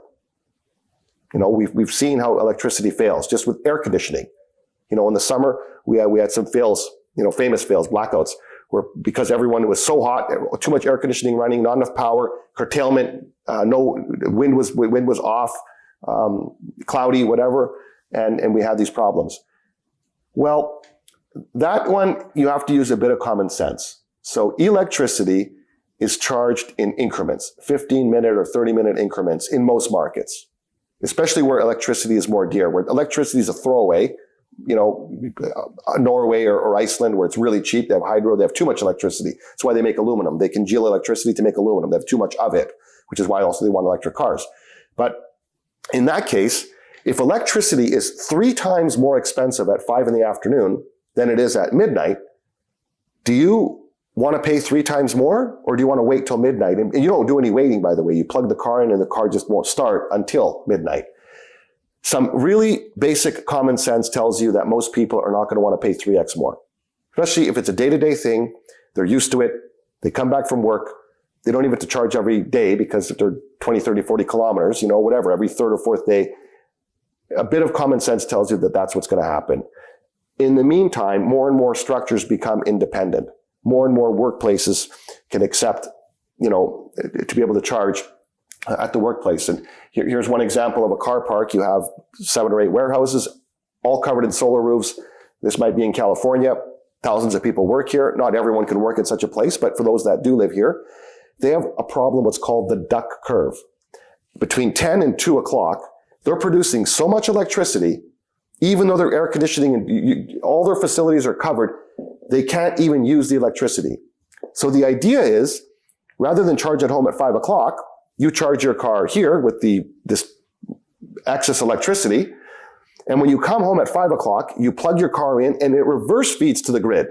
We've seen how electricity fails just with air conditioning. In the summer, we had some fails, famous fails, blackouts, where because everyone was so hot, too much air conditioning running, not enough power, curtailment, no wind was off, cloudy, whatever. And we had these problems. Well, that one, you have to use a bit of common sense. So electricity is charged in increments, 15-minute or 30-minute increments in most markets, especially where electricity is more dear, where electricity is a throwaway. Norway or Iceland, where it's really cheap. They have hydro. They have too much electricity. That's why they make aluminum. They congeal electricity to make aluminum. They have too much of it, which is why also they want electric cars. But in that case, if electricity is 3 times more expensive at 5 p.m. than it is at midnight, do you want to pay 3 times more, or do you want to wait till midnight? And you don't do any waiting, by the way. You plug the car in and the car just won't start until midnight. Some really basic common sense tells you that most people are not going to want to pay 3x more, especially if it's a day-to-day thing. They're used to it. They come back from work. They don't even have to charge every day because if they're 20, 30, 40 kilometers, whatever, every third or fourth day. A bit of common sense tells you that that's what's going to happen. In the meantime, more and more structures become independent. More and more workplaces can accept, to be able to charge at the workplace. And here's one example of a car park. You have 7 or 8 warehouses, all covered in solar roofs. This might be in California. Thousands of people work here. Not everyone can work in such a place, but for those that do live here, they have a problem, what's called the duck curve. Between 10 and 2 o'clock, they're producing so much electricity, even though their air conditioning and all their facilities are covered, they can't even use the electricity. So the idea is, rather than charge at home at 5 o'clock, you charge your car here with this excess electricity. And when you come home at 5 o'clock, you plug your car in and it reverse feeds to the grid.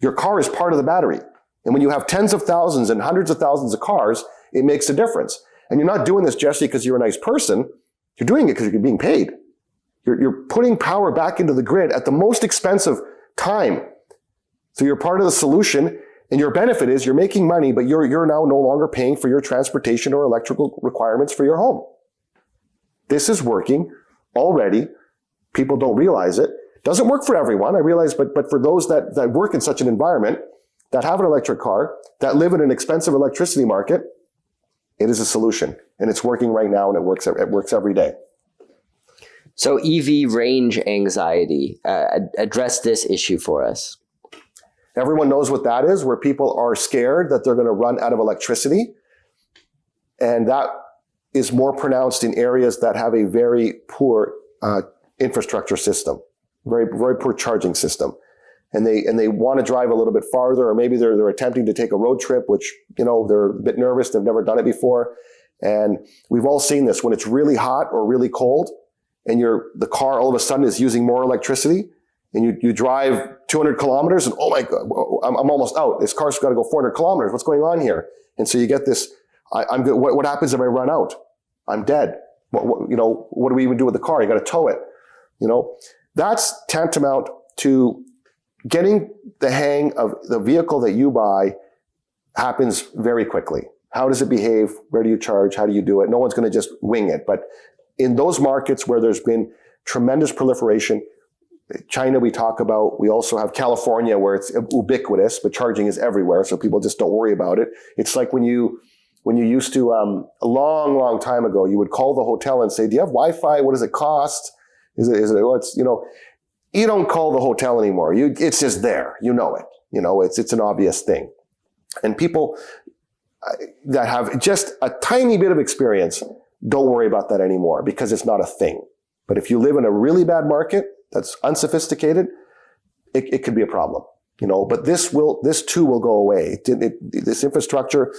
Your car is part of the battery. And when you have tens of thousands and hundreds of thousands of cars, it makes a difference. And you're not doing this, Jesse, because you're a nice person. You're doing it because you're being paid. You're putting power back into the grid at the most expensive time. So you're part of the solution. And your benefit is you're making money, but you're now no longer paying for your transportation or electrical requirements for your home. This is working already. People don't realize it. Doesn't work for everyone, I realize, but for those that work in such an environment, that have an electric car, that live in an expensive electricity market, it is a solution. And it's working right now, and it works every day.
So EV range anxiety, address this issue for us.
Everyone knows what that is, where people are scared that they're going to run out of electricity. And that is more pronounced in areas that have a very poor infrastructure system, very, very poor charging system. And they want to drive a little bit farther, or maybe they're attempting to take a road trip, which, they're a bit nervous. They've never done it before. And we've all seen this when it's really hot or really cold and the car all of a sudden is using more electricity. And you drive 200 kilometers and, oh my God, I'm almost out. This car's got to go 400 kilometers. What's going on here? And so you get this, I'm good. What happens if I run out? I'm dead. What do we even do with the car? You got to tow it. That's tantamount to getting the hang of the vehicle that you buy happens very quickly. How does it behave? Where do you charge? How do you do it? No one's going to just wing it. But in those markets where there's been tremendous proliferation, China we talk about, we also have California where it's ubiquitous, but charging is everywhere, so people just don't worry about it. It's like when you used to, a long, long time ago, you would call the hotel and say, do you have Wi-Fi? What does it cost? You don't call the hotel anymore. It's just there. You know it. It's an obvious thing. And people that have just a tiny bit of experience don't worry about that anymore because it's not a thing. But if you live in a really bad market that's unsophisticated, it could be a problem, but this too will go away. This infrastructure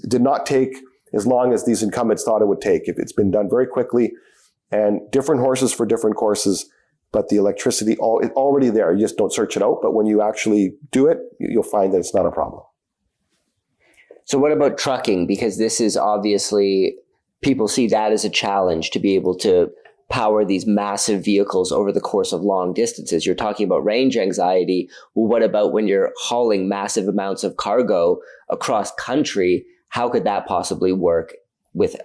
did not take as long as these incumbents thought it would take. It's been done very quickly, and different horses for different courses, but the electricity it's already there. You just don't search it out. But when you actually do it, you'll find that it's not a problem.
So what about trucking? Because this is obviously, people see that as a challenge to be able to power these massive vehicles over the course of long distances. You're talking about range anxiety. Well, what about when you're hauling massive amounts of cargo across country? How could that possibly work with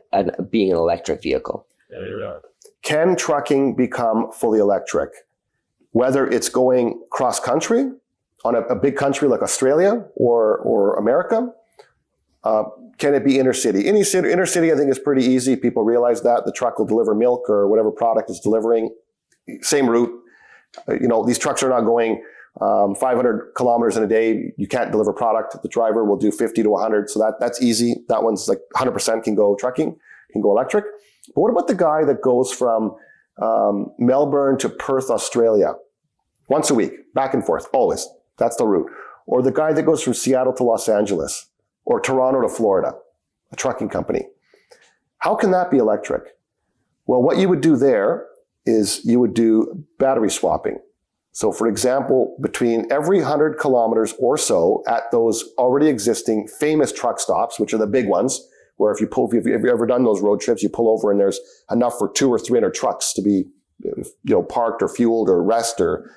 being an electric vehicle?
Can trucking become fully electric? Whether it's going cross country on a big country like Australia or America, can it be intercity? Intercity, I think, is pretty easy. People realize that. The truck will deliver milk or whatever product it's delivering. Same route. These trucks are not going 500 kilometers in a day, you can't deliver product. The driver will do 50 to 100. So that's easy. That one's like 100% can go trucking, can go electric. But what about the guy that goes from Melbourne to Perth, Australia, once a week, back and forth, always? That's the route. Or the guy that goes from Seattle to Los Angeles or Toronto to Florida, a trucking company. How can that be electric? Well, what you would do there is you would do battery swapping. So for example, between every 100 kilometers or so at those already existing famous truck stops, which are the big ones, where if you've ever done those road trips, you pull over and there's enough for 200 or 300 trucks to be, parked or fueled or rest or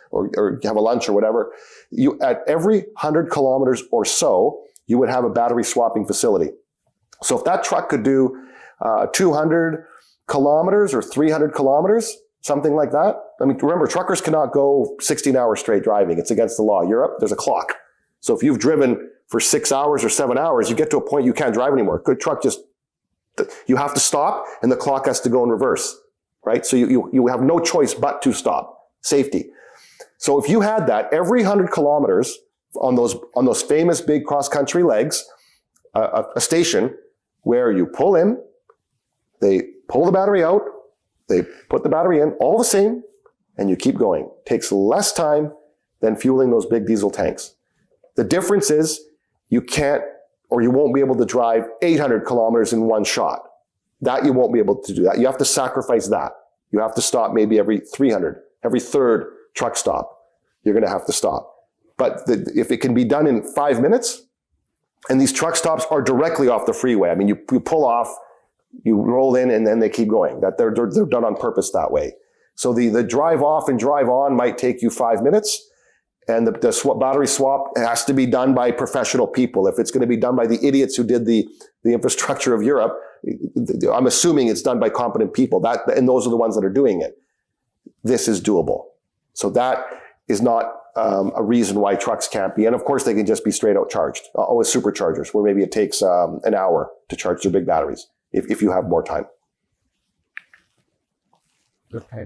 have a lunch or whatever. You, at every 100 kilometers or so, you would have a battery swapping facility. So if that truck could do 200 kilometers or 300 kilometers, something like that. I mean, remember, truckers cannot go 16 hours straight driving. It's against the law. Europe, there's a clock. So if you've driven for 6 hours or 7 hours, you get to a point you can't drive anymore. Good truck you have to stop and the clock has to go in reverse, right? So you have no choice but to stop. Safety. So if you had that every 100 kilometers on those famous big cross-country legs, a station where you pull in, they pull the battery out, they put the battery in, all the same, and you keep going. Takes less time than fueling those big diesel tanks. The difference is you can't, or you won't be able to drive 800 kilometers in one shot. That you won't be able to do that. You have to sacrifice that. You have to stop maybe every 300, every third truck stop. You're going to have to stop. But if it can be done in 5 minutes, and these truck stops are directly off the freeway. I mean, you pull off, you roll in, and then they keep going. That they're done on purpose that way. So the drive off and drive on might take you 5 minutes, and the battery swap has to be done by professional people. If it's going to be done by the idiots who did the infrastructure of Europe, I'm assuming it's done by competent people. And those are the ones that are doing it. This is doable. So that is not a reason why trucks can't be. And of course, they can just be straight out charged with superchargers, where maybe it takes an hour to charge their big batteries if you have more time.
Okay.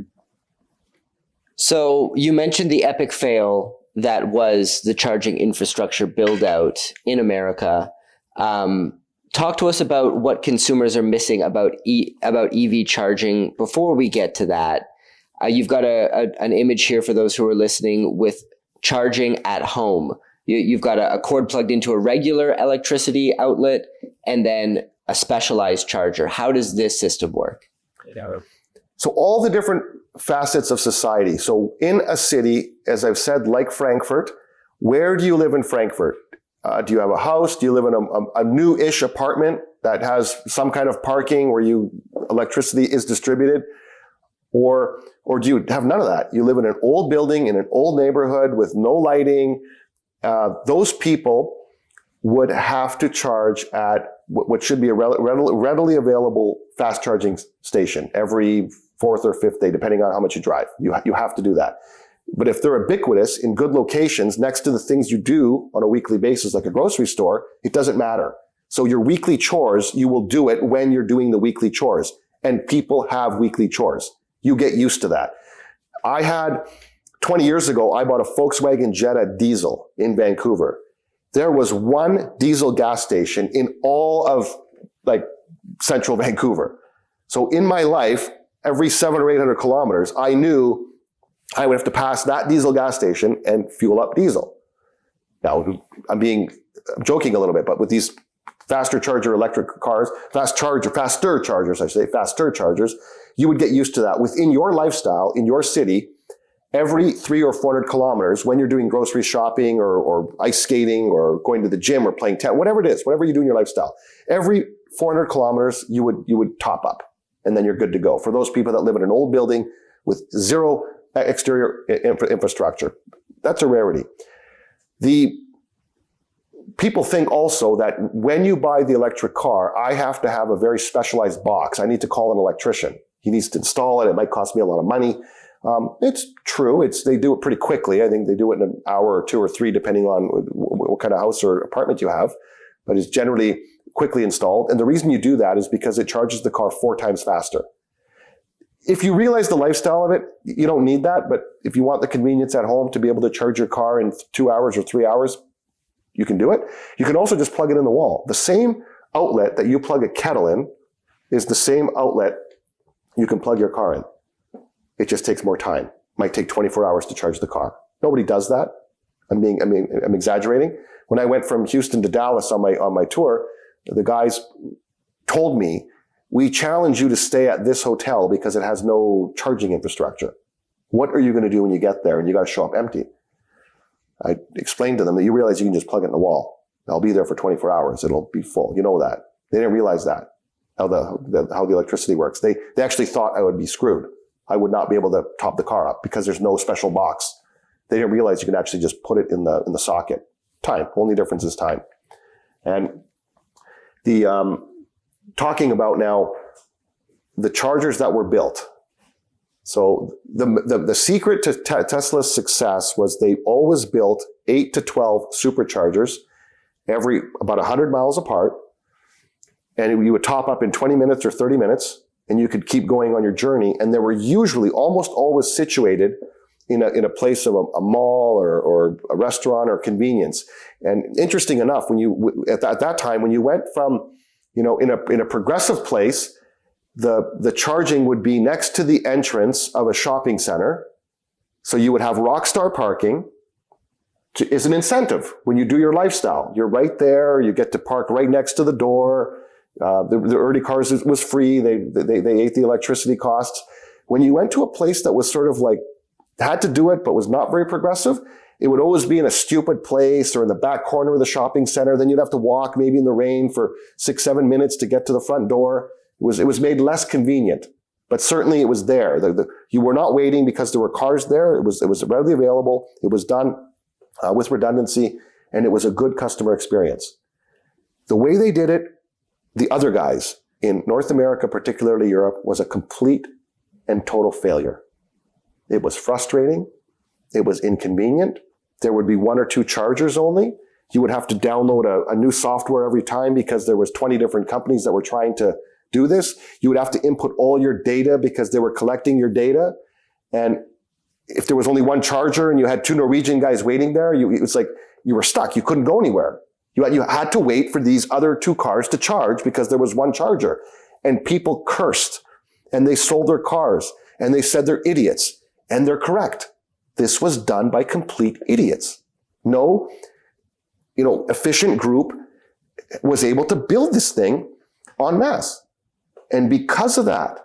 So you mentioned the epic fail that was the charging infrastructure build out in America. Talk to us about what consumers are missing about EV charging before we get to that. You've got an image here for those who are listening with charging at home. You've got a cord plugged into a regular electricity outlet and then a specialized charger. How does this system work?
So all the different facets of society. So in a city, as I've said, like Frankfurt, where do you live in Frankfurt? Do you have a house? Do you live in a new-ish apartment that has some kind of parking where electricity is distributed? Or do you have none of that? You live in an old building in an old neighborhood with no lighting. Those people would have to charge at what should be a readily available fast charging station every fourth or fifth day, depending on how much you drive. You have to do that. But if they're ubiquitous in good locations next to the things you do on a weekly basis, like a grocery store, it doesn't matter. So your weekly chores, you will do it when you're doing the weekly chores. And people have weekly chores. You get used to that. 20 years ago, I bought a Volkswagen Jetta diesel in Vancouver. There was one diesel gas station in all of central Vancouver. So in my life, every 700 or 800 kilometers, I knew I would have to pass that diesel gas station and fuel up diesel. Now, I'm joking a little bit, but with these faster chargers, you would get used to that. Within your lifestyle, in your city, every 300 or 400 kilometers, when you're doing grocery shopping or ice skating or going to the gym or playing tennis, whatever it is, whatever you do in your lifestyle, every 400 kilometers, you would top up, and then you're good to go. For those people that live in an old building with zero exterior infrastructure, that's a rarity. The people think also that when you buy the electric car, I have to have a very specialized box. I need to call an electrician. He needs to install it. It might cost me a lot of money. It's true. They do it pretty quickly. I think they do it in an hour or two or three, depending on what kind of house or apartment you have. But it's generally quickly installed. And the reason you do that is because it charges the car 4 times faster. if you realize the lifestyle of it, you don't need that. But if you want the convenience at home to be able to charge your car in 2 hours or 3 hours, you can do it. You can also just plug it in the wall. The same outlet that you plug a kettle in is the same outlet you can plug your car in. It just takes more time. Might take 24 hours to charge the car. Nobody does that. I'm exaggerating. When I went from Houston to Dallas on my tour, the guys told me, we challenge you to stay at this hotel because it has no charging infrastructure. What are you going to do when you get there and you got to show up empty? I explained to them that you realize you can just plug it in the wall. I'll be there for 24 hours. It'll be full. You know that. They didn't realize that, how the electricity works. They actually thought I would be screwed. I would not be able to top the car up because there's no special box. They didn't realize you can actually just put it in the socket. Time. Only difference is time. And the talking about now the chargers that were built. So the secret to Tesla's success was they always built 8 to 12 superchargers every about 100 miles apart. And you would top up in 20 minutes or 30 minutes and you could keep going on your journey. And they were usually almost always situated in a place of a mall or a restaurant or convenience. And interesting enough, when you, at that time, when you went from, in a progressive place, the charging would be next to the entrance of a shopping center. So you would have rockstar parking is an incentive when you do your lifestyle. You're right there. You get to park right next to the door. The early cars was free. They ate the electricity costs. When you went to a place that was sort of like, had to do it, but was not very progressive, it would always be in a stupid place or in the back corner of the shopping center. Then you'd have to walk maybe in the rain for 6-7 minutes to get to the front door. It was made less convenient, but certainly it was there. You were not waiting because there were cars there. It was readily available. It was done with redundancy, and it was a good customer experience. The way they did it, the other guys in North America, particularly Europe, was a complete and total failure. It was frustrating. It was inconvenient. There would be 1 or 2 chargers only. You would have to download a new software every time because there was 20 different companies that were trying to do this. You would have to input all your data because they were collecting your data. And if there was only 1 charger and you had 2 Norwegian guys waiting there, it was like you were stuck. You couldn't go anywhere. You had to wait for these other 2 cars to charge because there was 1 charger. And people cursed and they sold their cars and they said they're idiots. And they're correct. This was done by complete idiots. No, efficient group was able to build this thing en masse. And because of that,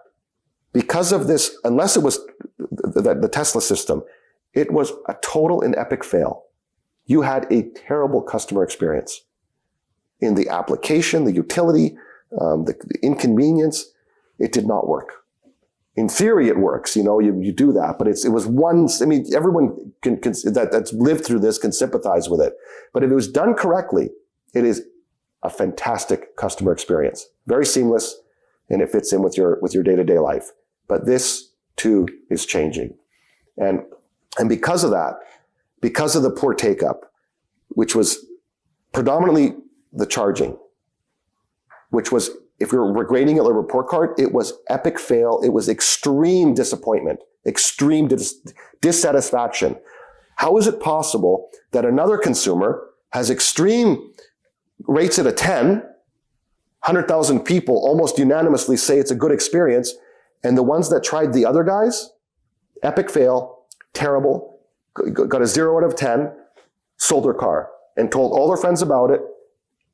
because of this, unless it was the Tesla system, it was a total and epic fail. You had a terrible customer experience in the application, the utility, the inconvenience. It did not work. In theory, it works. You do that, but it was one. I mean, everyone that's lived through this can sympathize with it. But if it was done correctly, it is a fantastic customer experience, very seamless, and it fits in with your day-to-day life. But this too is changing, and because of that, because of the poor take-up, which was predominantly the charging, which was, if you're grading it like a report card, it was epic fail. It was extreme disappointment, extreme dissatisfaction. How is it possible that another consumer has extreme rates at a 10, 100,000 people almost unanimously say it's a good experience, and the ones that tried the other guys, epic fail, terrible, got a 0 out of 10, sold their car, and told all their friends about it,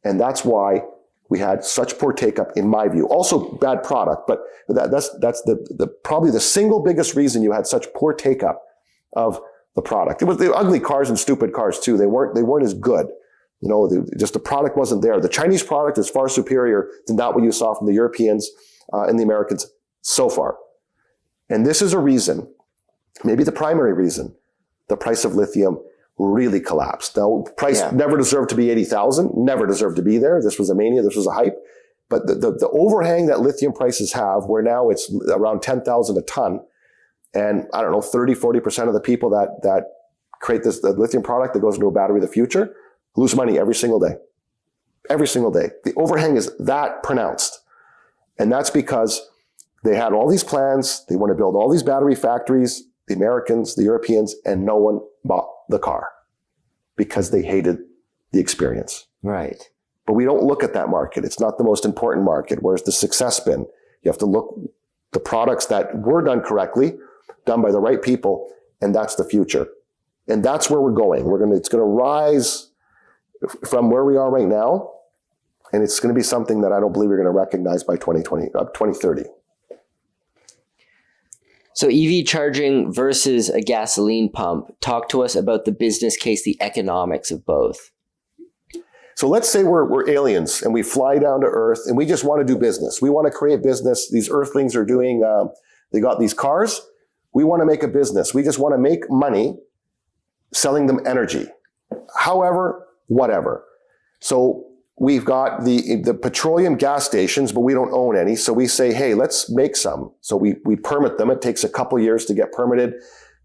and that's why we had such poor take-up, in my view. Also bad product, but that's the probably the single biggest reason you had such poor take-up of the product. It was the ugly cars and stupid cars too. They weren't as good. Just the product wasn't there. The Chinese product is far superior than that what you saw from the Europeans and the Americans so far. And this is a reason, maybe the primary reason, the price of lithium really collapsed. Now, price never deserved to be 80,000, never deserved to be there. This was a mania, this was a hype. But the overhang that lithium prices have, where now it's around 10,000 a ton, and I don't know, 30-40% of the people that create the lithium product that goes into a battery of the future lose money every single day. Every single day. The overhang is that pronounced. And that's because They had all these plans. They want to build all these battery factories, the Americans, the Europeans, and no one bought the car because they hated the experience.
Right.
But we don't look at that market. It's not the most important market. Where's the success been? You have to look the products that were done correctly, done by the right people, and that's the future. And that's where we're going. It's going to rise from where we are right now, and it's going to be something that I don't believe we're going to recognize by 2030.
So EV charging versus a gasoline pump. Talk to us about the business case, the economics of both.
So let's say we're aliens and we fly down to Earth and we just want to do business. We want to create business. These Earthlings are doing, they got these cars. We want to make a business. We just want to make money selling them energy. However, whatever. So we've got the petroleum gas stations, but we don't own any. So we say, hey, let's make some. So we permit them. It takes a couple years to get permitted.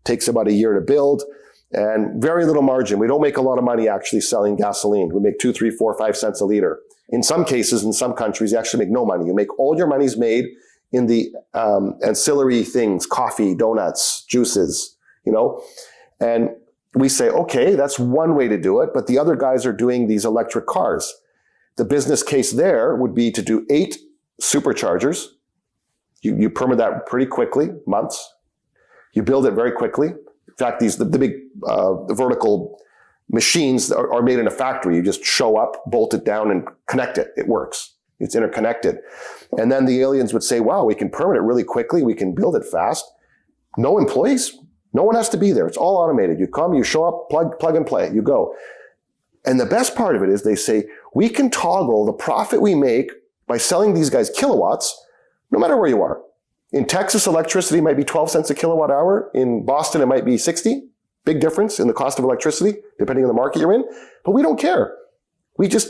Takes about a year to build. And very little margin. We don't make a lot of money actually selling gasoline. We make 2, 3, 4, 5 cents a liter. In some cases, in some countries, you actually make no money. You make all your money's made in the ancillary things, coffee, donuts, juices, And we say, okay, that's one way to do it. But the other guys are doing these electric cars. The business case there would be to do 8 superchargers. You permit that pretty quickly, months. You build it very quickly. In fact, the big vertical machines are made in a factory. You just show up, bolt it down, and connect it. It works. It's interconnected. And then the aliens would say, wow, we can permit it really quickly. We can build it fast. No employees. No one has to be there. It's all automated. You come, you show up, plug and play. You go. And the best part of it is they say, we can toggle the profit we make by selling these guys kilowatts, no matter where you are. In Texas, electricity might be 12 cents a kilowatt hour. In Boston, it might be 60. Big difference in the cost of electricity, depending on the market you're in. But we don't care. We just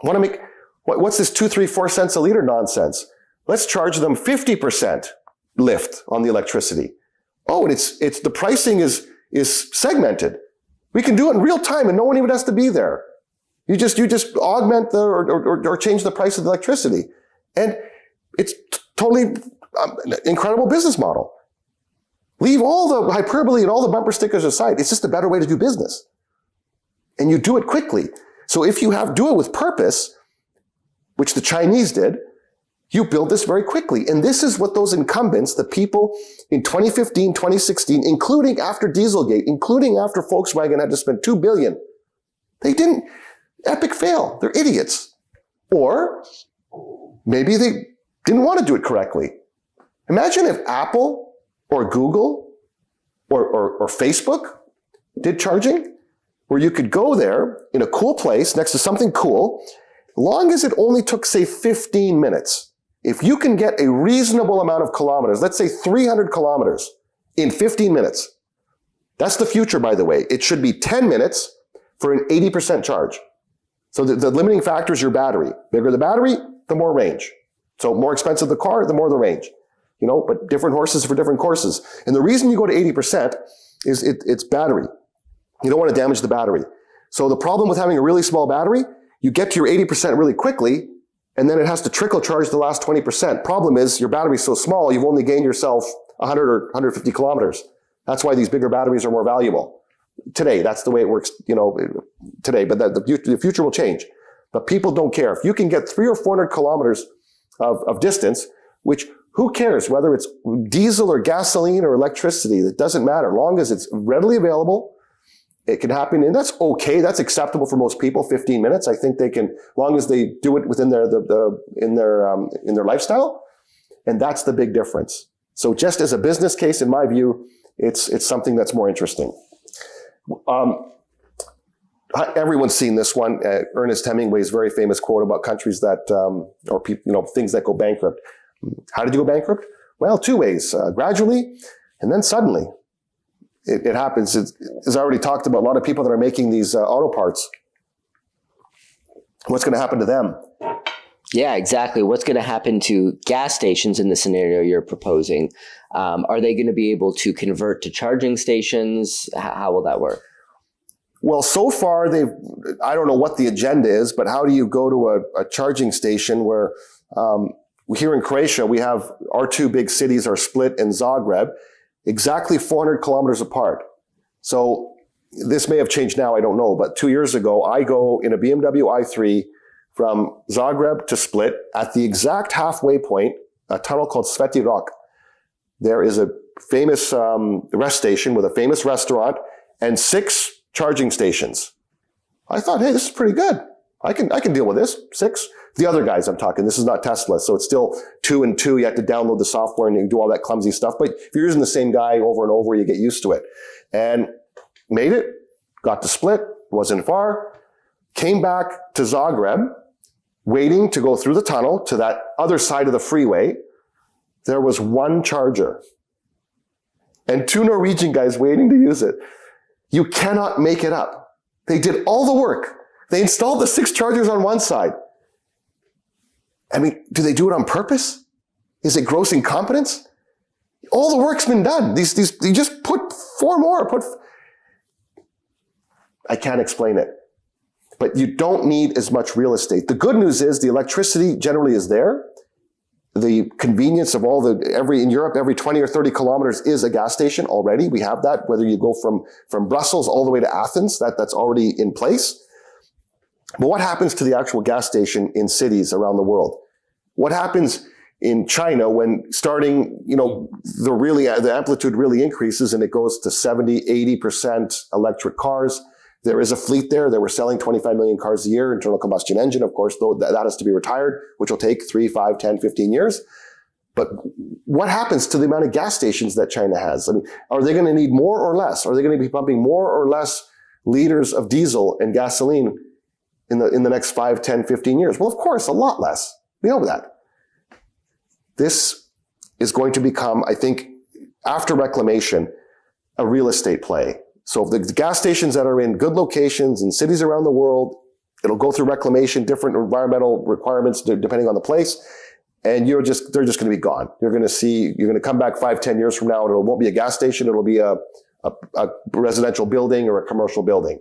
want to make, what's this 2, 3, 4 cents a liter nonsense? Let's charge them 50% lift on the electricity. Oh, and it's the pricing is segmented. We can do it in real time and no one even has to be there. You just augment or change the price of the electricity. And it's totally incredible business model. Leave all the hyperbole and all the bumper stickers aside. It's just a better way to do business. And you do it quickly. So if you do it with purpose, which the Chinese did, you build this very quickly. And this is what those incumbents, the people in 2015, 2016, including after Dieselgate, including after Volkswagen had to spend $2 billion, they didn't, epic fail. They're idiots. Or maybe they didn't want to do it correctly. Imagine if Apple or Google or Facebook did charging, where you could go there in a cool place next to something cool, long as it only took, say, 15 minutes. If you can get a reasonable amount of kilometers, let's say 300 kilometers in 15 minutes, that's the future, by the way. It should be 10 minutes for an 80% charge. So the limiting factor is your battery. Bigger the battery, the more range. So more expensive the car, the more the range. But different horses for different courses. And the reason you go to 80% is it's battery. You don't want to damage the battery. So the problem with having a really small battery, you get to your 80% really quickly, and then it has to trickle charge the last 20%. Problem is, your battery's so small, you've only gained yourself 100 or 150 kilometers. That's why these bigger batteries are more valuable. Today, that's the way it works, today. But the future will change. But people don't care. If you can get 300 or 400 kilometers of distance, which who cares whether it's diesel or gasoline or electricity? It doesn't matter. As long as it's readily available, it can happen. And that's okay. That's acceptable for most people. 15 minutes. I think they can, as long as they do it within in their lifestyle. And that's the big difference. So just as a business case, in my view, it's something that's more interesting. Everyone's seen this one. Ernest Hemingway's very famous quote about countries that, or people, things that go bankrupt. How did you go bankrupt? Well, 2 ways. Gradually, and then suddenly. It happens. As I already talked about, a lot of people that are making these auto parts. What's going to happen to them?
Yeah, exactly. What's going to happen to gas stations in the scenario you're proposing? Are they going to be able to convert to charging stations? How will that work?
Well, so far, I don't know what the agenda is, but how do you go to a charging station where Here in Croatia, we have our two big cities are Split and Zagreb, exactly 400 kilometers apart. So this may have changed now, I don't know, but 2 years ago, I go in a BMW i3 from Zagreb to Split at the exact halfway point, a tunnel called Sveti Rok. There is a famous rest station with a famous restaurant and 6 charging stations. I thought, hey, this is pretty good. I can deal with this. 6. The other guys I'm talking, this is not Tesla, so it's still 2 and 2. You have to download the software and you do all that clumsy stuff. But if you're using the same guy over and over, you get used to it. And made it, got to Split, wasn't far, came back to Zagreb, waiting to go through the tunnel to that other side of the freeway. There was 1 charger and 2 Norwegian guys waiting to use it. You cannot make it up. They did all the work. They installed the 6 chargers on one side. I mean, do they do it on purpose? Is it gross incompetence? All the work's been done. You just put 4 more. I can't explain it. But you don't need as much real estate. The good news is the electricity generally is there. The convenience of in Europe, every 20 or 30 kilometers is a gas station already. We have that, whether you go from Brussels all the way to Athens, that's already in place. But what happens to the actual gas station in cities around the world? What happens in China when starting, the amplitude really increases and it goes to 70, 80% electric cars? There is a fleet there. They were selling 25 million cars a year, internal combustion engine, of course, though that has to be retired, which will take 3, 5, 10, 15 years. But what happens to the amount of gas stations that China has? I mean, are they going to need more or less? Are they going to be pumping more or less liters of diesel and gasoline in the next 5, 10, 15 years? Well, of course, a lot less. We know that. This is going to become, I think, after reclamation, a real estate play. So if the gas stations that are in good locations in cities around the world, it'll go through reclamation, different environmental requirements depending on the place, and they're just going to be gone. You're going to come back 5, 10 years from now, and it won't be a gas station, it'll be a residential building or a commercial building.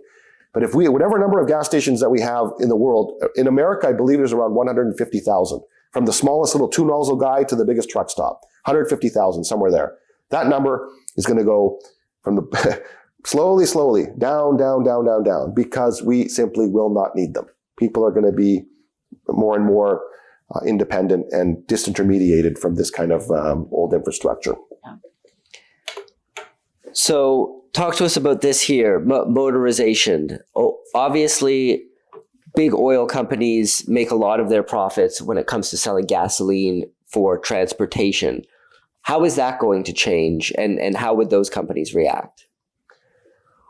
But if whatever number of gas stations that we have in the world, in America, I believe there's around 150,000. From the smallest little 2-nozzle guy to the biggest truck stop. 150,000, somewhere there. That number is going to go from the slowly, down, because we simply will not need them. People are going to be more and more independent and disintermediated from this kind of old infrastructure.
So talk to us about this here, motorization. Obviously, big oil companies make a lot of their profits when it comes to selling gasoline for transportation. How is that going to change, and how would those companies react?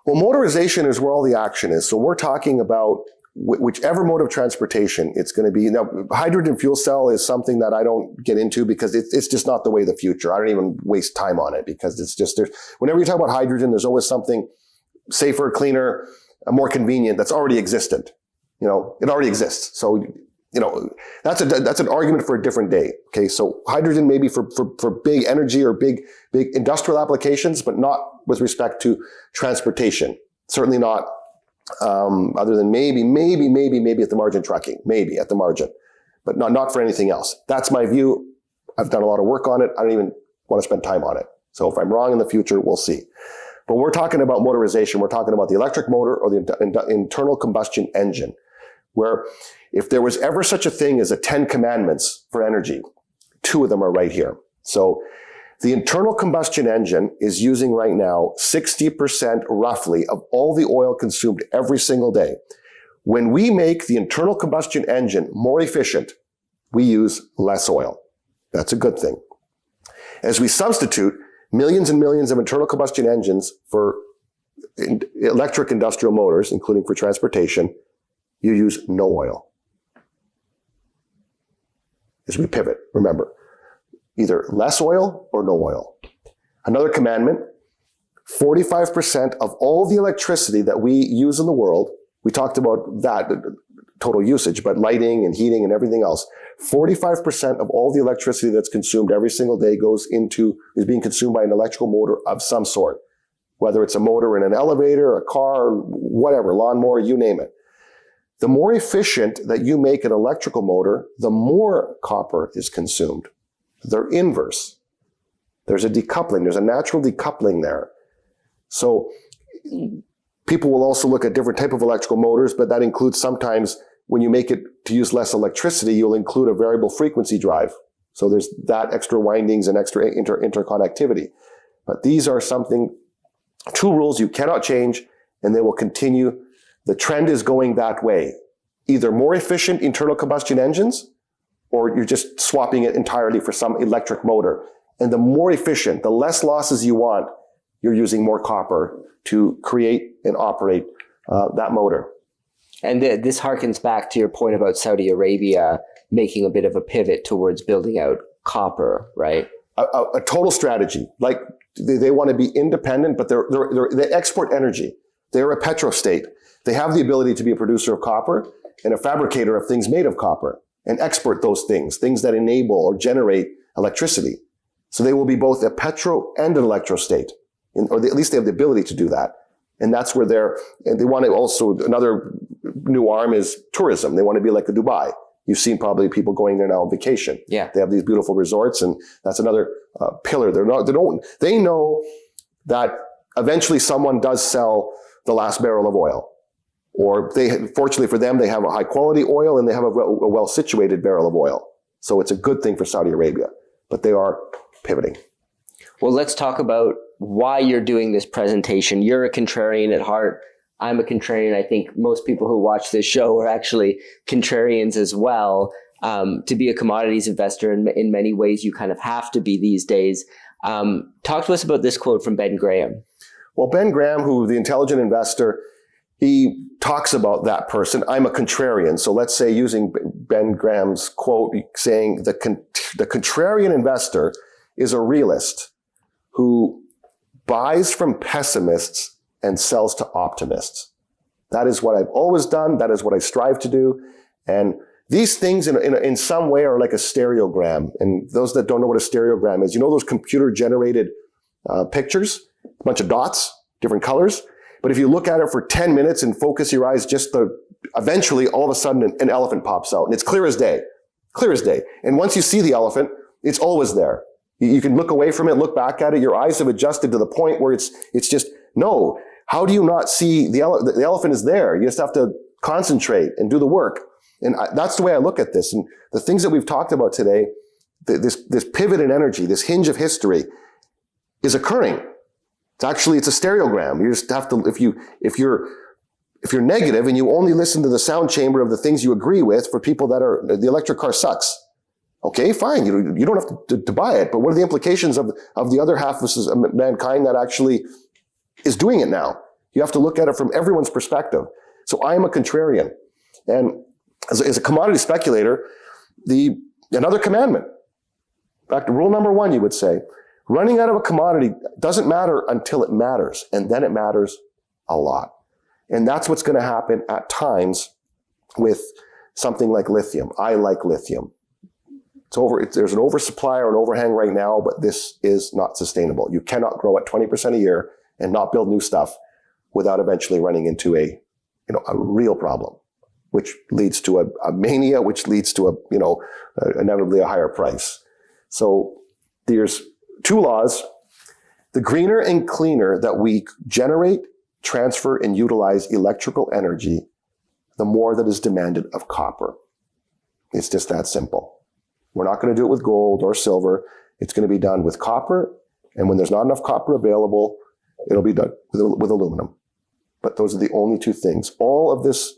Well, motorization is where all the action is. So we're talking about whichever mode of transportation it's going to be. Now, hydrogen fuel cell is something that I don't get into because it's just not the way of the future. I don't even waste time on it because whenever you talk about hydrogen, there's always something safer, cleaner, more convenient that's already existent. It already exists. So, that's an argument for a different day. Okay. So hydrogen maybe for big energy or big industrial applications, but not with respect to transportation. Certainly not, other than maybe at the margin trucking, maybe at the margin, but not for anything else. That's my view. I've done a lot of work on it. I don't even want to spend time on it. So if I'm wrong in the future, we'll see. But when we're talking about motorization, we're talking about the electric motor or the internal combustion engine, where if there was ever such a thing as a 10 commandments for energy, 2 of them are right here. So the internal combustion engine is using right now 60% roughly of all the oil consumed every single day. When we make the internal combustion engine more efficient, we use less oil. That's a good thing. As we substitute millions and millions of internal combustion engines for electric industrial motors, including for transportation, you use no oil. As we pivot, remember, either less oil or no oil. Another commandment, 45% of all the electricity that we use in the world, we talked about that total usage, but lighting and heating and everything else, 45% of all the electricity that's consumed every single day is being consumed by an electrical motor of some sort. Whether it's a motor in an elevator, a car, whatever, lawnmower, you name it. The more efficient that you make an electrical motor, the more copper is consumed. They're inverse. There's a decoupling. There's a natural decoupling there. So people will also look at different type of electrical motors, but that includes sometimes when you make it to use less electricity, you'll include a variable frequency drive. So there's that extra windings and extra interconnectivity. But these are two rules you cannot change, and they will continue. The trend is going that way. Either more efficient internal combustion engines, or you're just swapping it entirely for some electric motor. And the more efficient, the less losses you want, you're using more copper to create and operate that motor.
And this harkens back to your point about Saudi Arabia making a bit of a pivot towards building out copper, right?
A total strategy. Like they want to be independent, but they export energy. They're a petrostate. They have the ability to be a producer of copper and a fabricator of things made of copper and export those things that enable or generate electricity. So they will be both a petro and an electrostate, or at least they have the ability to do that. And that's where they want to also, another new arm is tourism. They want to be like a Dubai. You've seen probably people going there now on vacation.
Yeah.
They have these beautiful resorts, and that's another pillar. They know that eventually someone does sell the last barrel of oil. Or fortunately for them, they have a high quality oil and they have a well situated barrel of oil. So it's a good thing for Saudi Arabia, but they are pivoting.
Well, let's talk about why you're doing this presentation. You're a contrarian at heart. I'm a contrarian. I think most people who watch this show are actually contrarians as well. To be a commodities investor, in many ways, you kind of have to be these days. Talk to us about this quote from Ben Graham.
Well, Ben Graham, the intelligent investor, he talks about that person. I'm a contrarian. So let's say, using Ben Graham's quote, saying the contrarian investor is a realist who buys from pessimists and sells to optimists. That is what I've always done. That is what I strive to do. And these things in some way are like a stereogram. And those that don't know what a stereogram is, those computer generated pictures, a bunch of dots, different colors. But if you look at it for 10 minutes and focus your eyes, eventually all of a sudden an elephant pops out, and it's clear as day. And once you see the elephant, it's always there. You can look away from it, look back at it. Your eyes have adjusted to the point where it's just, no. How do you not see the elephant is there? You just have to concentrate and do the work. And that's the way I look at this. And the things that we've talked about today, this pivot in energy, this hinge of history is occurring. It's a stereogram. You just have to, if you're negative and you only listen to the sound chamber of the things you agree with, for people that are, the electric car sucks. Okay, fine. You don't have to buy it, but what are the implications of the other half of mankind that actually is doing it now? You have to look at it from everyone's perspective. So I am a contrarian. And as a commodity speculator, another commandment, back to rule number 1, you would say, running out of a commodity doesn't matter until it matters, and then it matters a lot. And that's what's going to happen at times with something like lithium. I like lithium. There's an oversupply or an overhang right now, but this is not sustainable. You cannot grow at 20% a year and not build new stuff without eventually running into a real problem, which leads to a mania, which leads to inevitably a higher price. So there's 2 laws. The greener and cleaner that we generate, transfer, and utilize electrical energy, the more that is demanded of copper. It's just that simple. We're not going to do it with gold or silver. It's going to be done with copper. And when there's not enough copper available, it'll be done with aluminum. But those are the only 2 things. All of this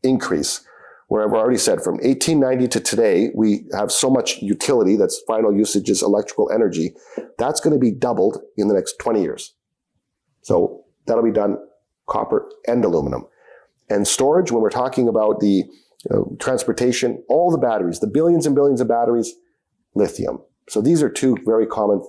increase, where I've already said from 1890 to today, we have so much utility, that's final usage is electrical energy. That's going to be doubled in the next 20 years. So that'll be done copper and aluminum. And storage, when we're talking about the transportation, all the batteries, the billions and billions of batteries, lithium. So these are 2 very common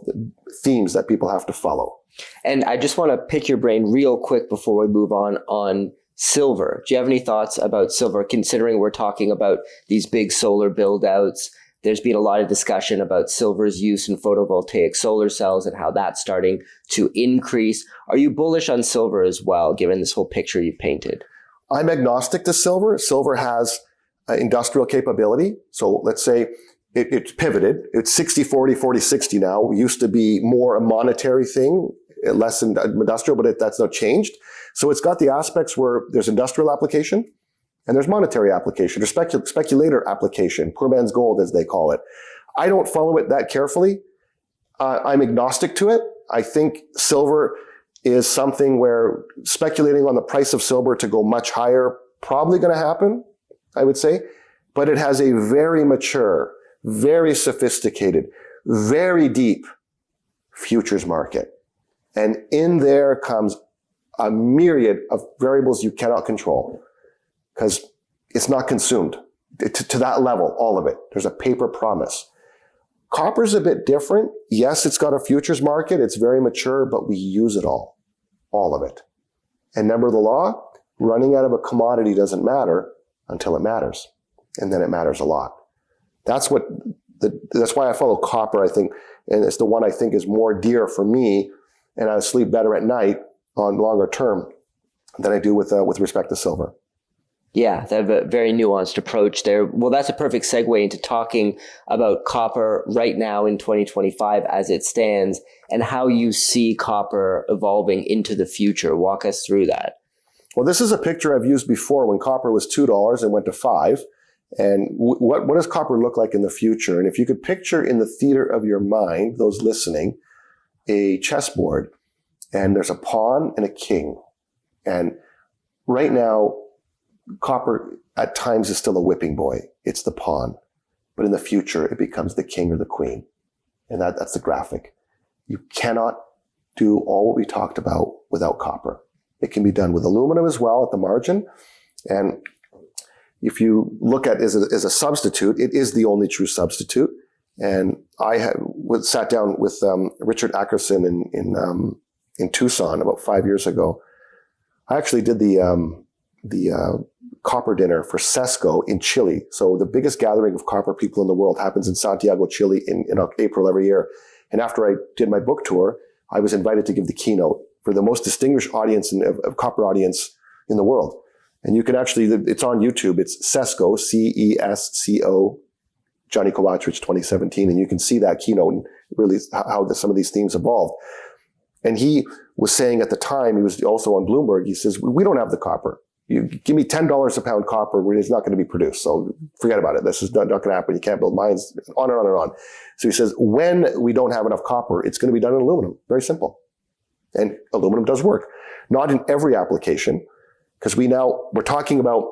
themes that people have to follow.
And I just want to pick your brain real quick before we move on silver. Do you have any thoughts about silver, considering we're talking about these big solar build-outs? There's been a lot of discussion about silver's use in photovoltaic solar cells and how that's starting to increase. Are you bullish on silver as well, given this whole picture you've painted?
I'm agnostic to silver. Silver has industrial capability. So let's say it's pivoted. It's 60-40, 40-60 now. It used to be more a monetary thing, less industrial, but that's not changed. So it's got the aspects where there's industrial application and there's monetary application, or speculator application, poor man's gold, as they call it. I don't follow it that carefully. I'm agnostic to it. I think silver is something where speculating on the price of silver to go much higher, probably going to happen, I would say. But it has a very mature, very sophisticated, very deep futures market. And in there comes a myriad of variables you cannot control because it's not consumed to that level, all of it. There's a paper promise. Copper's a bit different. Yes, it's got a futures market. It's very mature, but we use it all of it. And remember the law, running out of a commodity doesn't matter until it matters. And then it matters a lot. That's why I follow copper, I think, and it's the one I think is more dear for me, and I sleep better at night on longer term than I do with respect to silver.
Yeah, they have a very nuanced approach there. Well, that's a perfect segue into talking about copper right now in 2025 as it stands and how you see copper evolving into the future. Walk us through that.
Well, this is a picture I've used before when copper was $2 and went to $5. And what does copper look like in the future? And if you could picture in the theater of your mind, those listening, a chessboard, and there's a pawn and a king. And right now, copper at times is still a whipping boy. It's the pawn. But in the future, it becomes the king or the queen. And that's the graphic. You cannot do all what we talked about without copper. It can be done with aluminum as well at the margin. And if you look at it as a substitute, it is the only true substitute. And I sat down with Richard Ackerson in Tucson about 5 years ago. I actually did the copper dinner for CESCO in Chile. So the biggest gathering of copper people in the world happens in Santiago, Chile in April every year. And after I did my book tour, I was invited to give the keynote for the most distinguished audience of copper audience in the world. And you can actually, it's on YouTube. It's CESCO, CESCO, Gianni Kovacevic 2017. And you can see that keynote and really how some of these themes evolved. And he was saying at the time, he was also on Bloomberg, he says, we don't have the copper. You give me $10 a pound copper, it's not going to be produced. So forget about it. This is not going to happen. You can't build mines, on and on and on. So he says, when we don't have enough copper, it's going to be done in aluminum. Very simple. And aluminum does work. Not in every application, because we're talking about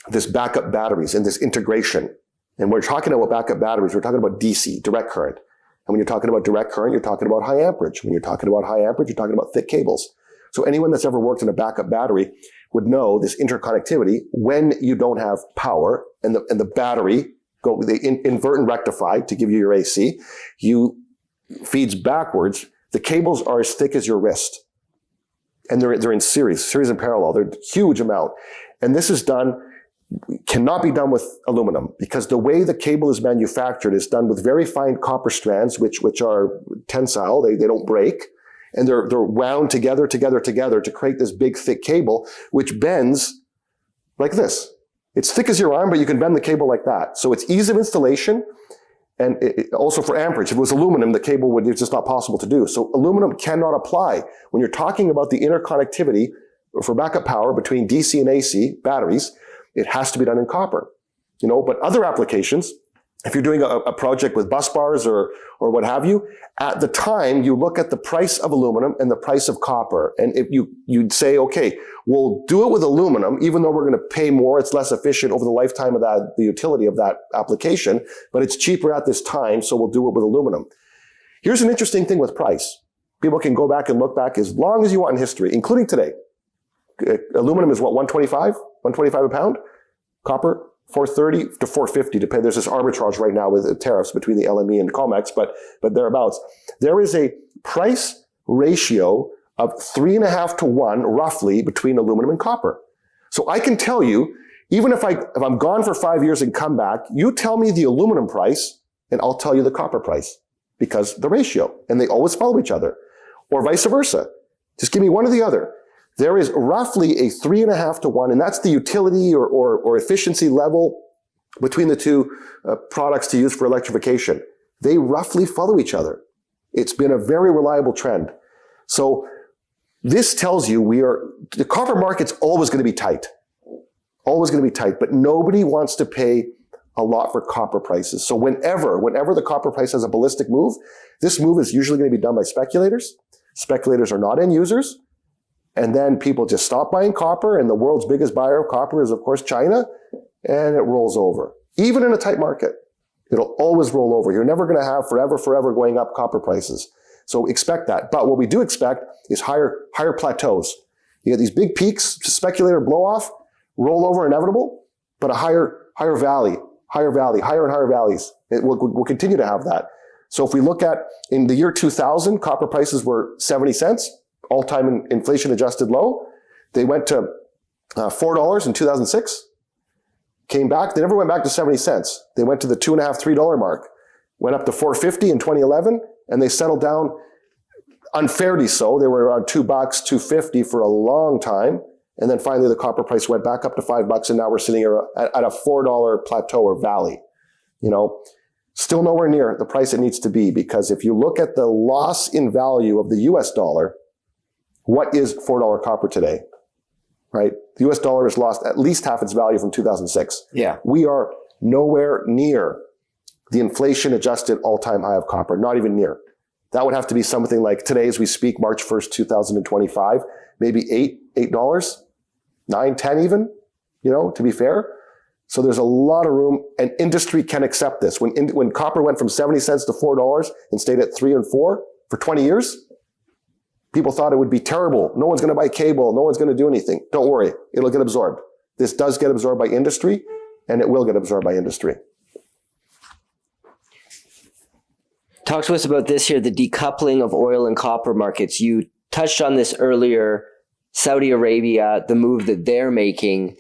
this backup batteries and this integration. And we're talking about backup batteries, we're talking about DC, direct current. And when you're talking about direct current, you're talking about high amperage. When you're talking about high amperage, you're talking about thick cables. So anyone that's ever worked in a backup battery would know this interconnectivity. When you don't have power and the battery they invert and rectify to give you your AC, feeds backwards. The cables are as thick as your wrist. And they're in series and parallel. They're a huge amount. And this cannot be done with aluminum because the way the cable is manufactured is done with very fine copper strands, which are tensile. They don't break. And they're wound together to create this big, thick cable, which bends like this. It's thick as your arm, but you can bend the cable like that. So it's ease of installation. And also for amperage. If it was aluminum, the cable it's just not possible to do. So aluminum cannot apply. When you're talking about the interconnectivity for backup power between DC and AC batteries, it has to be done in copper. But other applications, if you're doing a project with bus bars or what have you, at the time you look at the price of aluminum and the price of copper. And if you'd say, okay, we'll do it with aluminum, even though we're going to pay more, it's less efficient over the lifetime of the utility of that application, but it's cheaper at this time, so we'll do it with aluminum. Here's an interesting thing with price. People can go back and look back as long as you want in history, including today. Aluminum is what, 125? 125 a pound? Copper? 430 to 450, depending. There's this arbitrage right now with tariffs between the LME and COMEX, but thereabouts. There is a price ratio of 3.5 to 1, roughly, between aluminum and copper. So I can tell you, even if I'm gone for 5 years and come back, you tell me the aluminum price, and I'll tell you the copper price, because the ratio, and they always follow each other, or vice versa. Just give me one or the other. there is roughly a 3.5 to 1, and that's the utility or efficiency level between the two products to use for electrification. They roughly follow each other. It's been a very reliable trend. So this tells you the copper market's always going to be tight. Always going to be tight, but nobody wants to pay a lot for copper prices. So whenever the copper price has a ballistic move, this move is usually going to be done by speculators. Speculators are not end users. And then people just stop buying copper, and the world's biggest buyer of copper is, of course, China, and it rolls over. Even in a tight market, it'll always roll over. You're never going to have forever going up copper prices. So expect that. But what we do expect is higher plateaus. You get these big peaks, speculator blow off, roll over inevitable, but a higher valley, higher and higher valleys. We'll continue to have that. So if we look at in the year 2000, copper prices were 70 cents, all-time inflation adjusted low. They went to $4 in 2006, came back. They never went back to 70 cents. They went to the $2.5, $3 mark, went up to $4.50 in 2011, and they settled down unfairly so. They were around $2, $2.50 for a long time. And then finally the copper price went back up to $5, and now we're sitting at a $4 plateau or valley. Still nowhere near the price it needs to be, because if you look at the loss in value of the US dollar, what is $4 copper today, right? The US dollar has lost at least half its value from 2006.
Yeah.
We are nowhere near the inflation adjusted all-time high of copper, not even near. That would have to be something like today as we speak, March 1st, 2025, maybe $8, $9, $10 even, to be fair. So there's a lot of room, and industry can accept this. When copper went from 70 cents to $4 and stayed at 3 and 4 for 20 years, people thought it would be terrible. No one's going to buy cable. No one's going to do anything. Don't worry. It'll get absorbed. This does get absorbed by industry, and it will get absorbed by industry.
Talk to us about this here, the decoupling of oil and copper markets. You touched on this earlier, Saudi Arabia, the move that they're making.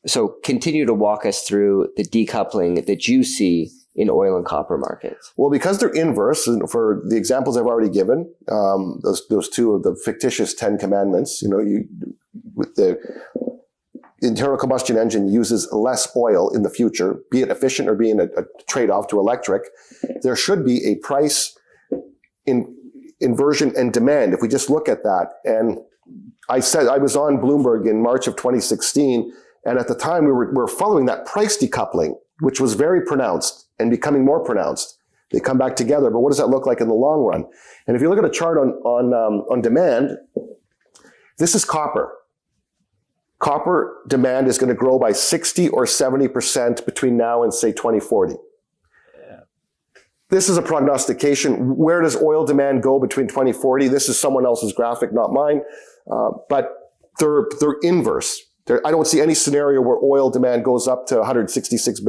So continue to walk us through the decoupling that you see in oil and copper markets.
Well, because they're inverse, and for the examples I've already given, those two of the fictitious 10 commandments, with the internal combustion engine uses less oil in the future, be it efficient or being a trade-off to electric, there should be a price inversion and demand. If we just look at that, and I was on Bloomberg in March of 2016, and at the time we were following that price decoupling, which was very pronounced and becoming more pronounced. They come back together, but what does that look like in the long run? And if you look at a chart on demand, this is copper. Copper demand is going to grow by 60 or 70% between now and say 2040. Yeah. This is a prognostication. Where does oil demand go between 2040? This is someone else's graphic, not mine. But they're inverse. I don't see any scenario where oil demand goes up to 166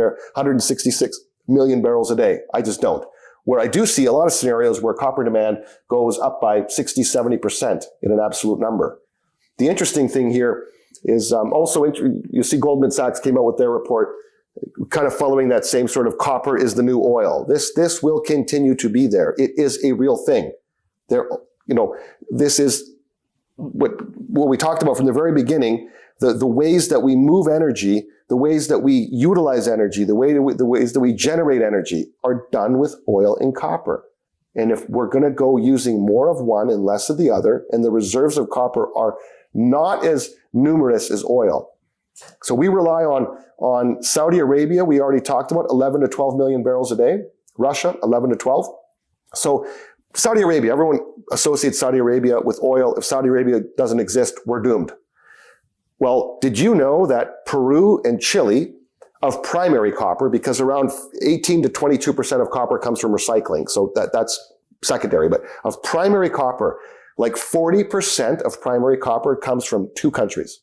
million barrels a day. I just don't. Where I do see a lot of scenarios where copper demand goes up by 60, 70% in an absolute number. The interesting thing here is you see Goldman Sachs came out with their report kind of following that same sort of copper is the new oil. This will continue to be there. It is a real thing. This is what we talked about from the very beginning, the ways that we move energy, the ways that we utilize energy, the ways that we generate energy are done with oil and copper. And if we're going to go using more of one and less of the other, and the reserves of copper are not as numerous as oil. So we rely on Saudi Arabia. We already talked about 11 to 12 million barrels a day. Russia, 11 to 12. So Saudi Arabia, everyone associates Saudi Arabia with oil. If Saudi Arabia doesn't exist, we're doomed. Well, did you know that Peru and Chile of primary copper, because around 18 to 22% of copper comes from recycling. So that's secondary, but of primary copper, like 40% of primary copper comes from 2 countries.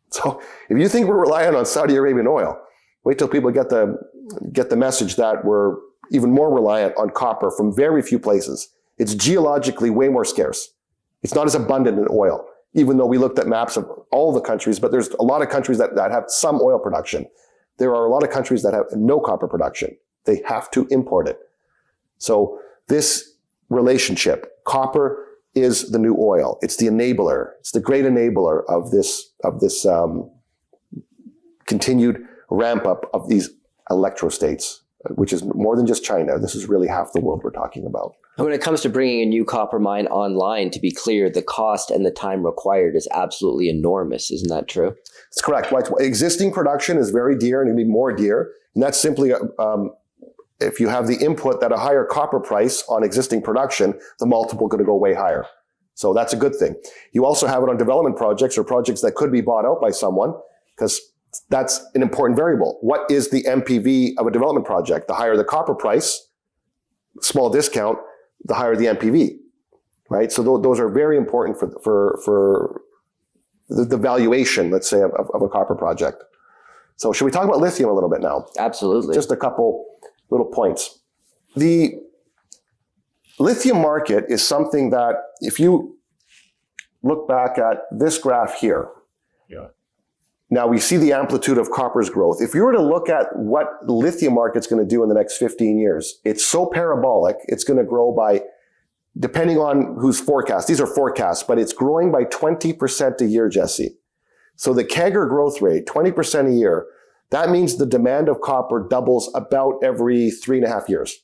So if you think we're relying on Saudi Arabian oil, wait till people get the message that we're even more reliant on copper from very few places. It's geologically way more scarce. It's not as abundant in oil, even though we looked at maps of all the countries, but there's a lot of countries that have some oil production. There are a lot of countries that have no copper production. They have to import it. So this relationship, copper is the new oil. It's the enabler. It's the great enabler of this continued ramp up of these electrostates, which is more than just China. This is really half the world we're talking about.
And when it comes to bringing a new copper mine online, to be clear, the cost and the time required is absolutely enormous. Isn't that true?
That's correct. Existing production is very dear and it'll be more dear. And that's simply, if you have the input at a higher copper price on existing production, the multiple going to go way higher. So that's a good thing. You also have it on development projects or projects that could be bought out by someone, because that's an important variable. What is the MPV of a development project? The higher the copper price, small discount, the higher the MPV, right? So those are very important for the valuation, let's say, of a copper project. So should we talk about lithium a little bit now?
Absolutely.
Just a couple little points. The lithium market is something that, if you look back at this graph here, now we see the amplitude of copper's growth. If you were to look at what the lithium market's going to do in the next 15 years, it's so parabolic, it's going to grow by, depending on whose forecast, these are forecasts, but it's growing by 20% a year, Jesse. So the CAGR growth rate, 20% a year, that means the demand of copper doubles about every 3.5 years.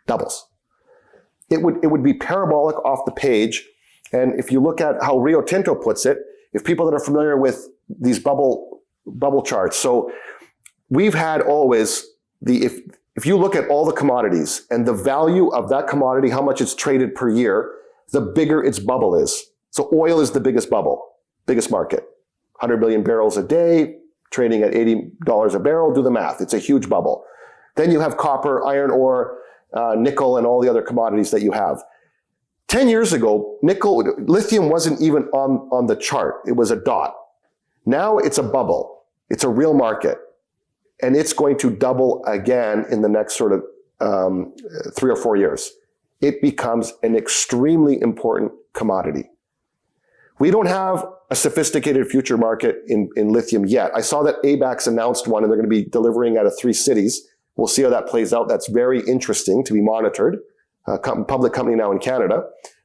Doubles. It would be parabolic off the page. And if you look at how Rio Tinto puts it, if people that are familiar with these bubble charts, so we've had always if you look at all the commodities and the value of that commodity, how much it's traded per year, the bigger its bubble is. So oil is the biggest bubble, biggest market. 100 billion barrels a day, trading at $80 a barrel, do the math. It's a huge bubble. Then you have copper, iron ore, nickel, and all the other commodities that you have. 10 years ago, lithium wasn't even on the chart. It was a dot. Now it's a bubble. It's a real market. And it's going to double again in the next sort of 3 or 4 years. It becomes an extremely important commodity. We don't have a sophisticated future market in lithium yet. I saw that ABAX announced one, and they're going to be delivering out of 3 cities. We'll see how that plays out. That's very interesting to be monitored. Public company now in Canada.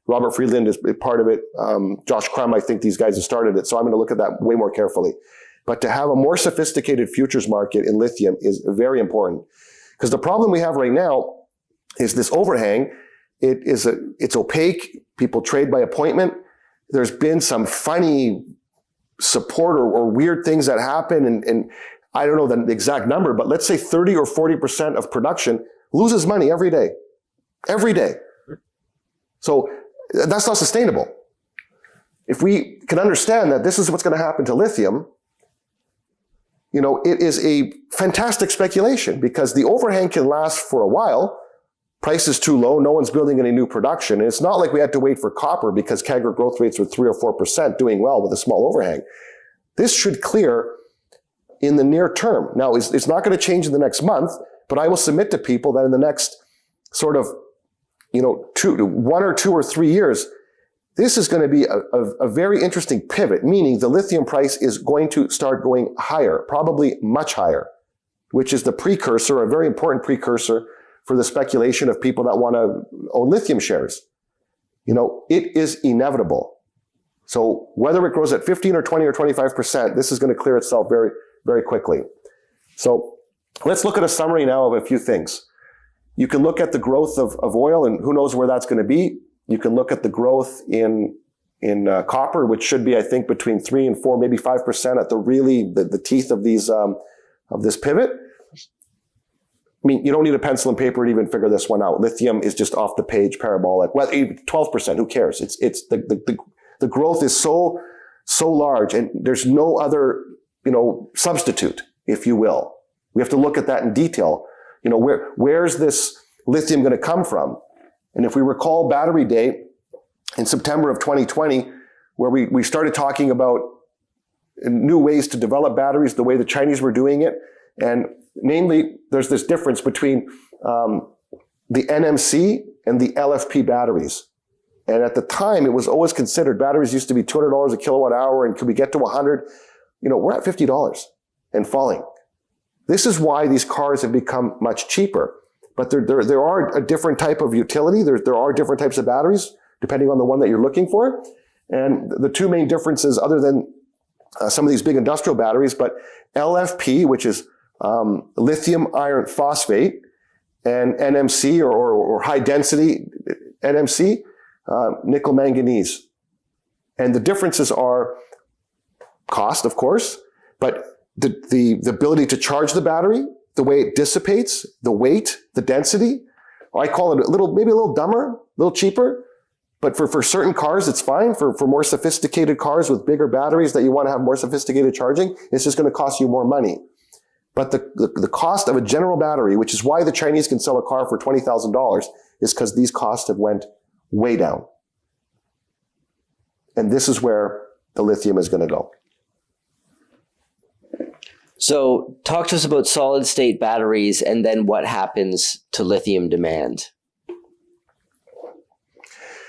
Robert Friedland is part of it. Josh Crum, I think these guys have started it. So I'm going to look at that way more carefully. But to have a more sophisticated futures market in lithium is very important. Because the problem we have right now is this overhang. It's opaque. People trade by appointment. There's been some funny support or weird things that happen. And I don't know the exact number, but let's say 30 or 40% of production loses money every day. Every day. So that's not sustainable. If we can understand that this is what's going to happen to lithium, it is a fantastic speculation, because the overhang can last for a while. Price is too low. No one's building any new production. And it's not like we had to wait for copper because CAGR growth rates were 3 or 4% doing well with a small overhang. This should clear in the near term. Now, it's not going to change in the next month, but I will submit to people that in the next sort of 1 or 2 or 3 years, this is going to be a very interesting pivot, meaning the lithium price is going to start going higher, probably much higher, which is the precursor, a very important precursor for the speculation of people that want to own lithium shares. It is inevitable. So whether it grows at 15 or 20 or 25%, this is going to clear itself very, very quickly. So let's look at a summary now of a few things. You can look at the growth of oil, and who knows where that's going to be. You can look at the growth in copper, which should be, I think, between 3 and 4, maybe 5% at the teeth of these of this pivot. I mean, you don't need a pencil and paper to even figure this one out. Lithium is just off the page, parabolic. Well, 12%. Who cares? It's the growth is so large, and there's no other substitute, if you will. We have to look at that in detail. Where's this lithium going to come from? And if we recall Battery Day in September of 2020, where we started talking about new ways to develop batteries the way the Chinese were doing it. And namely, there's this difference between the NMC and the LFP batteries. And at the time, it was always considered, batteries used to be $200 a kilowatt hour, and could we get to 100? We're at $50 and falling. This is why these cars have become much cheaper. But there are a different type of utility. There are different types of batteries. depending on the one that you're looking for. And the two main differences, other than some of these big industrial batteries, but LFP, which is lithium iron phosphate, and NMC or high density NMC, nickel manganese. And the differences are cost, of course, but the ability to charge the battery, the way it dissipates, the weight, the density. I call it maybe a little dumber, a little cheaper, but for certain cars, it's fine. For more sophisticated cars with bigger batteries that you want to have more sophisticated charging, it's just going to cost you more money. But the cost of a general battery, which is why the Chinese can sell a car for $20,000, is because these costs have went way down. And this is where the lithium is going to go.
So talk to us about solid state batteries and then what happens to lithium demand.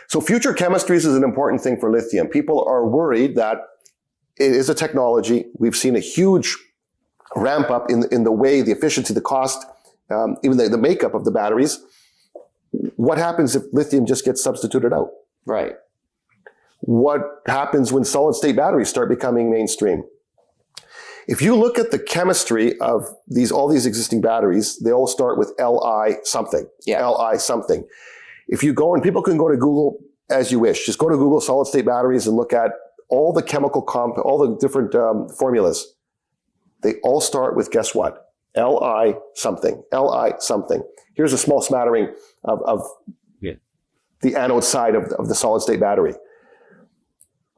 So future chemistries is an important thing for lithium. People are worried that it is a technology. We've seen a huge ramp up in the way, the efficiency, the cost, even the makeup of the batteries. What happens if lithium just gets substituted out?
Right.
What happens when solid state batteries start becoming mainstream? If you look at the chemistry of all these existing batteries, they all start with Li something.
Yeah.
Li something. If you go, and people can go to Google as you wish, just go to Google solid state batteries and look at all the chemical all the different formulas. They all start with, guess what? Li something. Li something. Here's a small smattering of the anode side of the solid state battery.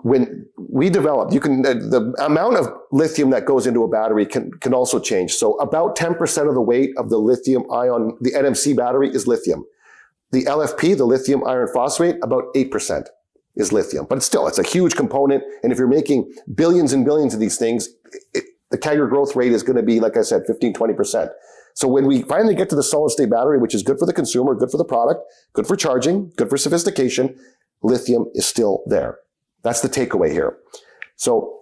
When we developed, the amount of lithium that goes into a battery can also change. So about 10% of the weight of the lithium ion, the NMC battery is lithium. The LFP, the lithium iron phosphate, about 8% is lithium. But it's a huge component. And if you're making billions and billions of these things, the CAGR growth rate is going to be, like I said, 15, 20%. So when we finally get to the solid state battery, which is good for the consumer, good for the product, good for charging, good for sophistication, lithium is still there. That's the takeaway here. So,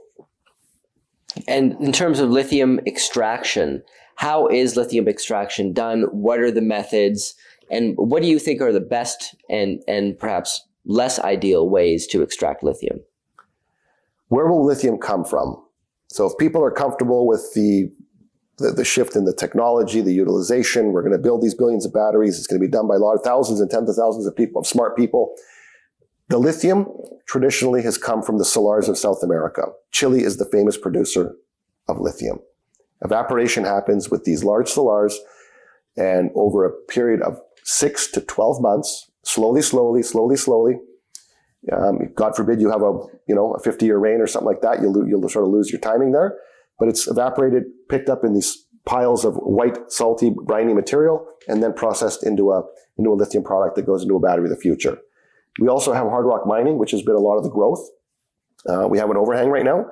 and in terms of lithium extraction, how is lithium extraction done? What are the methods? And what do you think are the best and perhaps less ideal ways to extract lithium?
Where will lithium come from? So if people are comfortable with the shift in the technology, the utilization, we're going to build these billions of batteries. It's going to be done by thousands and tens of thousands of people, of smart people. The lithium traditionally has come from the salars of South America. Chile is the famous producer of lithium. Evaporation happens with these large salars, and over a period of 6 to 12 months, slowly, God forbid you have a 50-year rain or something like that, you'll sort of lose your timing there. But it's evaporated, picked up in these piles of white, salty, briny material, and then processed into a lithium product that goes into a battery of the future. We also have hard rock mining, which has been a lot of the growth. We have an overhang right now.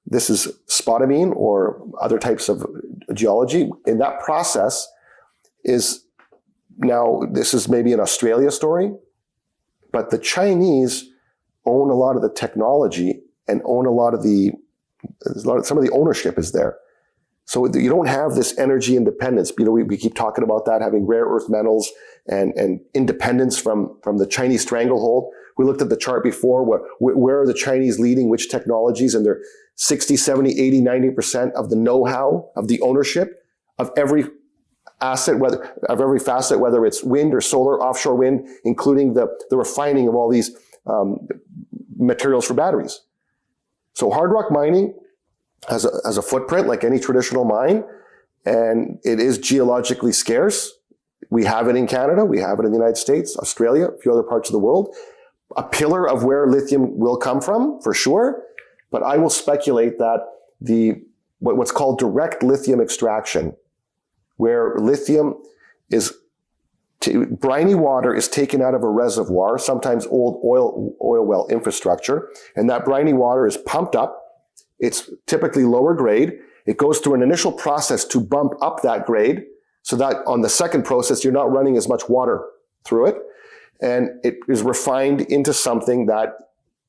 This is spodumene or other types of geology. In that process this is maybe an Australia story, but the Chinese own a lot of the technology and own some of the ownership is there. So you don't have this energy independence. We keep talking about that, having rare earth metals and independence from the Chinese stranglehold. We looked at the chart before, where are the Chinese leading which technologies, and they're 60, 70, 80, 90% of the know-how, of the ownership of every asset, every facet, whether it's wind or solar, offshore wind, including the refining of all these materials for batteries. So hard rock mining has a footprint like any traditional mine, and it is geologically scarce. We have it in Canada, we have it in the United States, Australia, a few other parts of the world. A pillar of where lithium will come from, for sure, but I will speculate that what's called direct lithium extraction, where lithium briny water is taken out of a reservoir, sometimes old oil well infrastructure, and that briny water is pumped up. It's typically lower grade. It goes through an initial process to bump up that grade so that on the second process, you're not running as much water through it. And it is refined into something that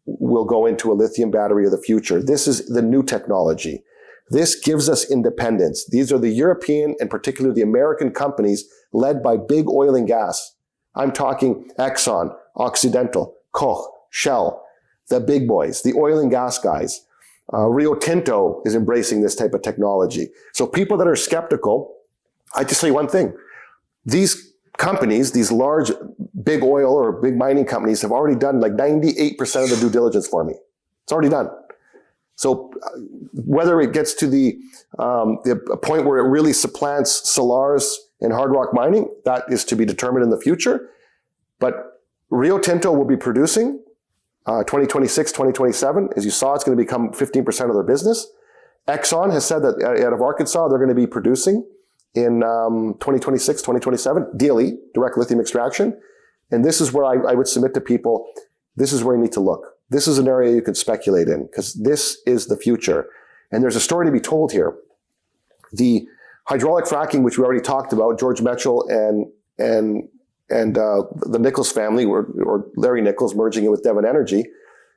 will go into a lithium battery of the future. This is the new technology. This gives us independence. These are the European and particularly the American companies led by big oil and gas. I'm talking Exxon, Occidental, Koch, Shell, the big boys, the oil and gas guys. Rio Tinto is embracing this type of technology. So people that are skeptical, I just say one thing. These companies, these large, big oil or big mining companies have already done like 98% of the due diligence for me. It's already done. So whether it gets to the point where it really supplants salars and hard rock mining, that is to be determined in the future. But Rio Tinto will be producing 2026, 2027. As you saw, it's going to become 15% of their business. Exxon has said that out of Arkansas, they're going to be producing in 2026, 2027, DLE, direct lithium extraction. And this is where I would submit to people, this is where you need to look. This is an area you can speculate in because this is the future. And there's a story to be told here. The hydraulic fracking, which we already talked about, George Mitchell and the Nichols family, or Larry Nichols merging it with Devon Energy.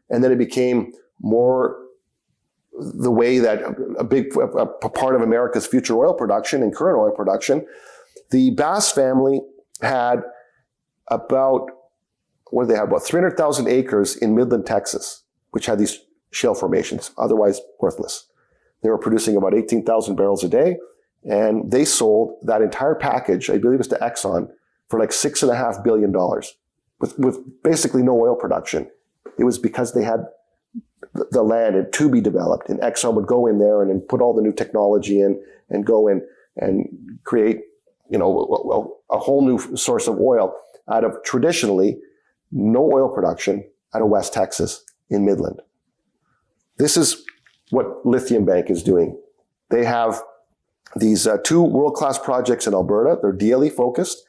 And then it became more the way that a part of America's future oil production and current oil production. The Bass family had about 300,000 acres in Midland, Texas, which had these shale formations, otherwise worthless. They were producing about 18,000 barrels a day. And they sold that entire package, I believe it was to Exxon, for like $6.5 billion with basically no oil production. It was because they had the land and to be developed, and Exxon would go in there and put all the new technology in and go in and create, a whole new source of oil out of traditionally no oil production out of West Texas in Midland. This is what Lithium Bank is doing. They have these two world-class projects in Alberta. They're DLE focused,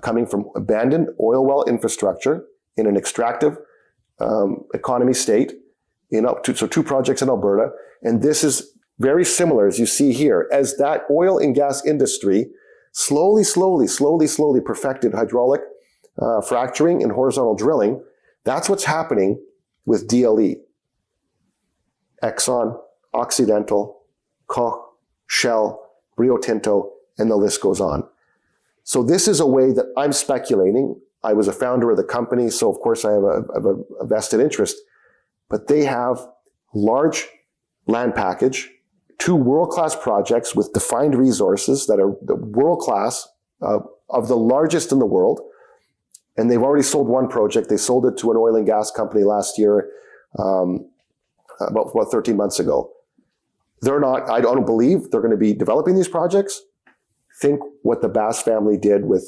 coming from abandoned oil well infrastructure in an extractive economy state. So two projects in Alberta. And this is very similar, as you see here, as that oil and gas industry slowly perfected hydraulic fracturing and horizontal drilling. That's what's happening with DLE. Exxon, Occidental, Koch, Shell, Rio Tinto, and the list goes on. So this is a way that I'm speculating. I was a founder of the company, so of course I have a vested interest. But they have large land package, two world-class projects with defined resources that are world-class, of the largest in the world. And they've already sold one project. They sold it to an oil and gas company last year, about 13 months ago. I don't believe they're going to be developing these projects. Think what the Bass family did with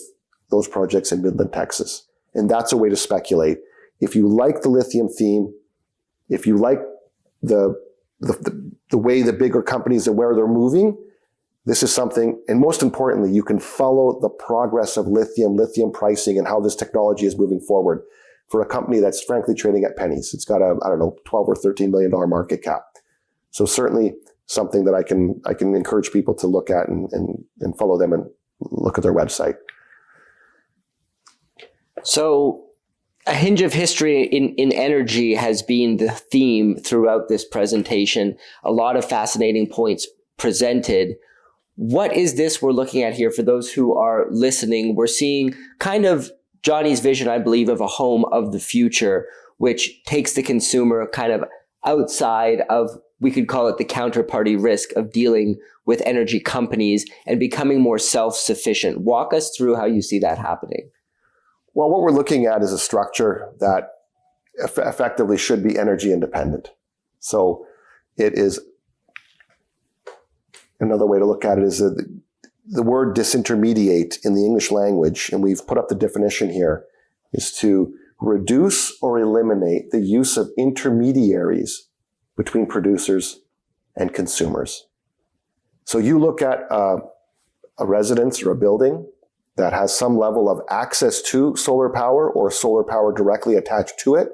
those projects in Midland, Texas. And that's a way to speculate. If you like the lithium theme, if you like the way the bigger companies and where they're moving, this is something, and most importantly, you can follow the progress of lithium pricing and how this technology is moving forward for a company that's frankly trading at pennies. It's got a, $12 or $13 million market cap. So certainly something that I can encourage people to look at and follow them and look at their website.
So a hinge of history in energy has been the theme throughout this presentation. A lot of fascinating points presented. What is this we're looking at here? For those who are listening, we're seeing kind of Johnny's vision, I believe, of a home of the future, which takes the consumer kind of outside of, we could call it the counterparty risk of dealing with energy companies and becoming more self-sufficient. Walk us through how you see that happening.
Well, what we're looking at is a structure that effectively should be energy independent. So it is, another way to look at it is the word disintermediate in the English language, and we've put up the definition here, is to reduce or eliminate the use of intermediaries between producers and consumers. So you look at a residence or a building that has some level of access to solar power or solar power directly attached to it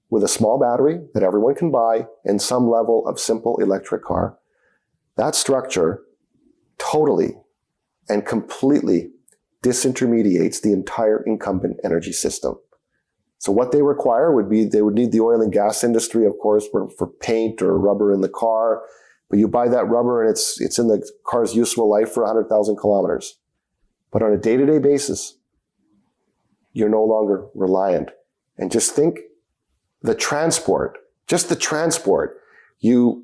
with a small battery that everyone can buy and some level of simple electric car. That structure totally and completely disintermediates the entire incumbent energy system. So what they require would be, they would need the oil and gas industry, of course, for paint or rubber in the car. But you buy that rubber and it's in the car's useful life for 100,000 kilometers. But on a day-to-day basis, you're no longer reliant. And just think the transport, just the transport. You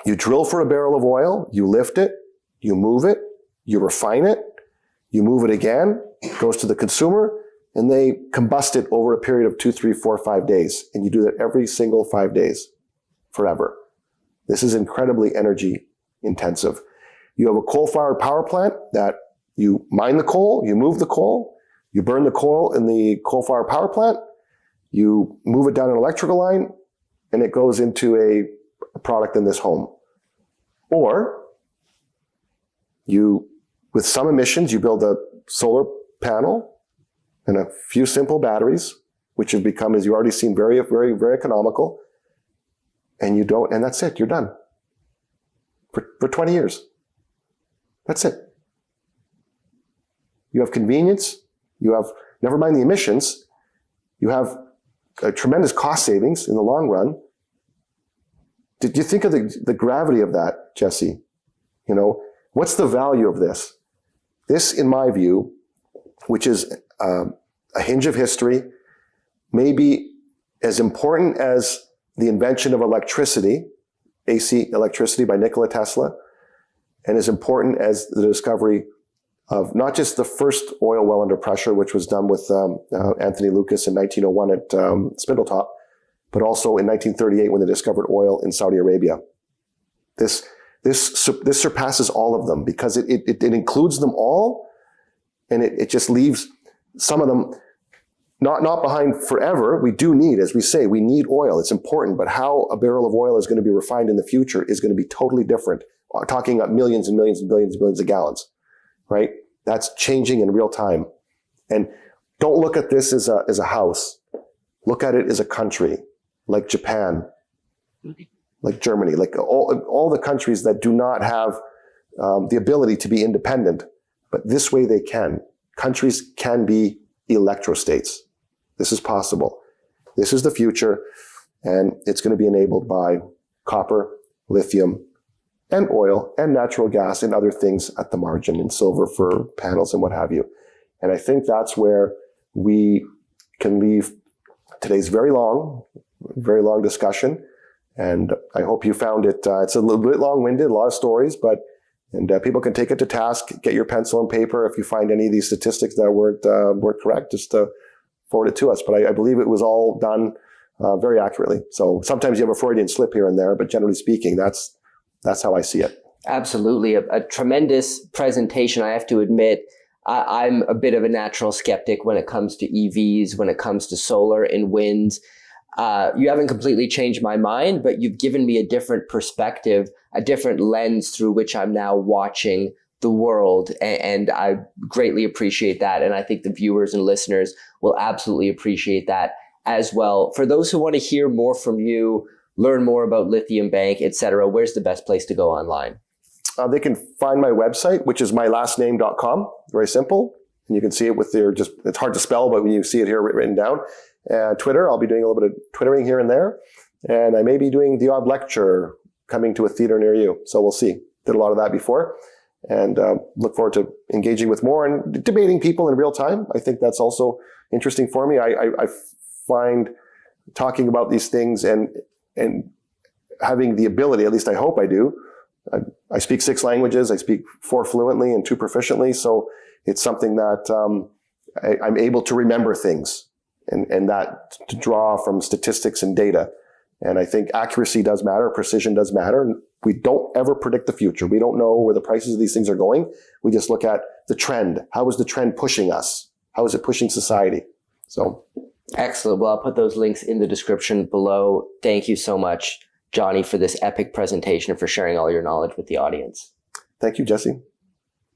drill for a barrel of oil, you lift it, you move it, you refine it, you move it again, it goes to the consumer, and they combust it over a period of 2, 3, 4, 5 days. And you do that every single 5 days, forever. This is incredibly energy intensive. You have a coal-fired power plant that you mine the coal, you move the coal, you burn the coal in the coal-fired power plant, you move it down an electrical line, and it goes into a product in this home. Or you, with some emissions, you build a solar panel and a few simple batteries, which have become, as you've already seen, very, very, very economical. And that's it, you're done. For 20 years. That's it. You have convenience, you have, never mind the emissions, you have a tremendous cost savings in the long run. Did you think of the gravity of that, Jesse? You know, what's the value of this? This, in my view, which is a hinge of history, may be as important as the invention of electricity, AC electricity by Nikola Tesla, and as important as the discovery of not just the first oil well under pressure, which was done with Anthony Lucas in 1901 at Spindletop, but also in 1938 when they discovered oil in Saudi Arabia. This surpasses all of them because it includes them all, and it just leaves some of them not behind forever. We do need, as we say, we need oil. It's important, but how a barrel of oil is going to be refined in the future is going to be totally different. We're talking about millions and millions and billions and billions of gallons, right? That's changing in real time. And don't look at this as a house. Look at it as a country, like Japan, like Germany, like all the countries that do not have the ability to be independent, but this way they can. Countries can be electrostates. This is possible. This is the future, and it's going to be enabled by copper, lithium, and oil, and natural gas, and other things at the margin, and silver for panels and what have you. And I think that's where we can leave today's very long discussion. And I hope you found it, it's a little bit long-winded, a lot of stories, and people can take it to task. Get your pencil and paper. If you find any of these statistics that weren't correct, just forward it to us. But I believe it was all done very accurately. So sometimes you have a Freudian slip here and there, but generally speaking, that's how I see it.
Absolutely. A tremendous presentation. I have to admit, I'm a bit of a natural skeptic when it comes to EVs, when it comes to solar and wind. You haven't completely changed my mind, but you've given me a different perspective, a different lens through which I'm now watching the world. And I greatly appreciate that. And I think the viewers and listeners will absolutely appreciate that as well. For those who want to hear more from you, learn more about Lithium Bank, etc., where's the best place to go online?
They can find my website, which is mylastname.com. Very simple. And you can see it with it's hard to spell, but when you see it here written down. Twitter, I'll be doing a little bit of twittering here and there. And I may be doing the odd lecture coming to a theater near you. So we'll see. Did a lot of that before. And look forward to engaging with more and debating people in real time. I think that's also interesting for me. I find talking about these things and having the ability, at least I hope I do. I speak 6 languages. I speak 4 fluently and 2 proficiently. So it's something that I'm able to remember things and that to draw from statistics and data. And I think accuracy does matter. Precision does matter. We don't ever predict the future. We don't know where the prices of these things are going. We just look at the trend. How is the trend pushing us? How is it pushing society? So.
Excellent. Well, I'll put those links in the description below. Thank you so much, Gianni, for this epic presentation and for sharing all your knowledge with the audience.
Thank you, Jesse.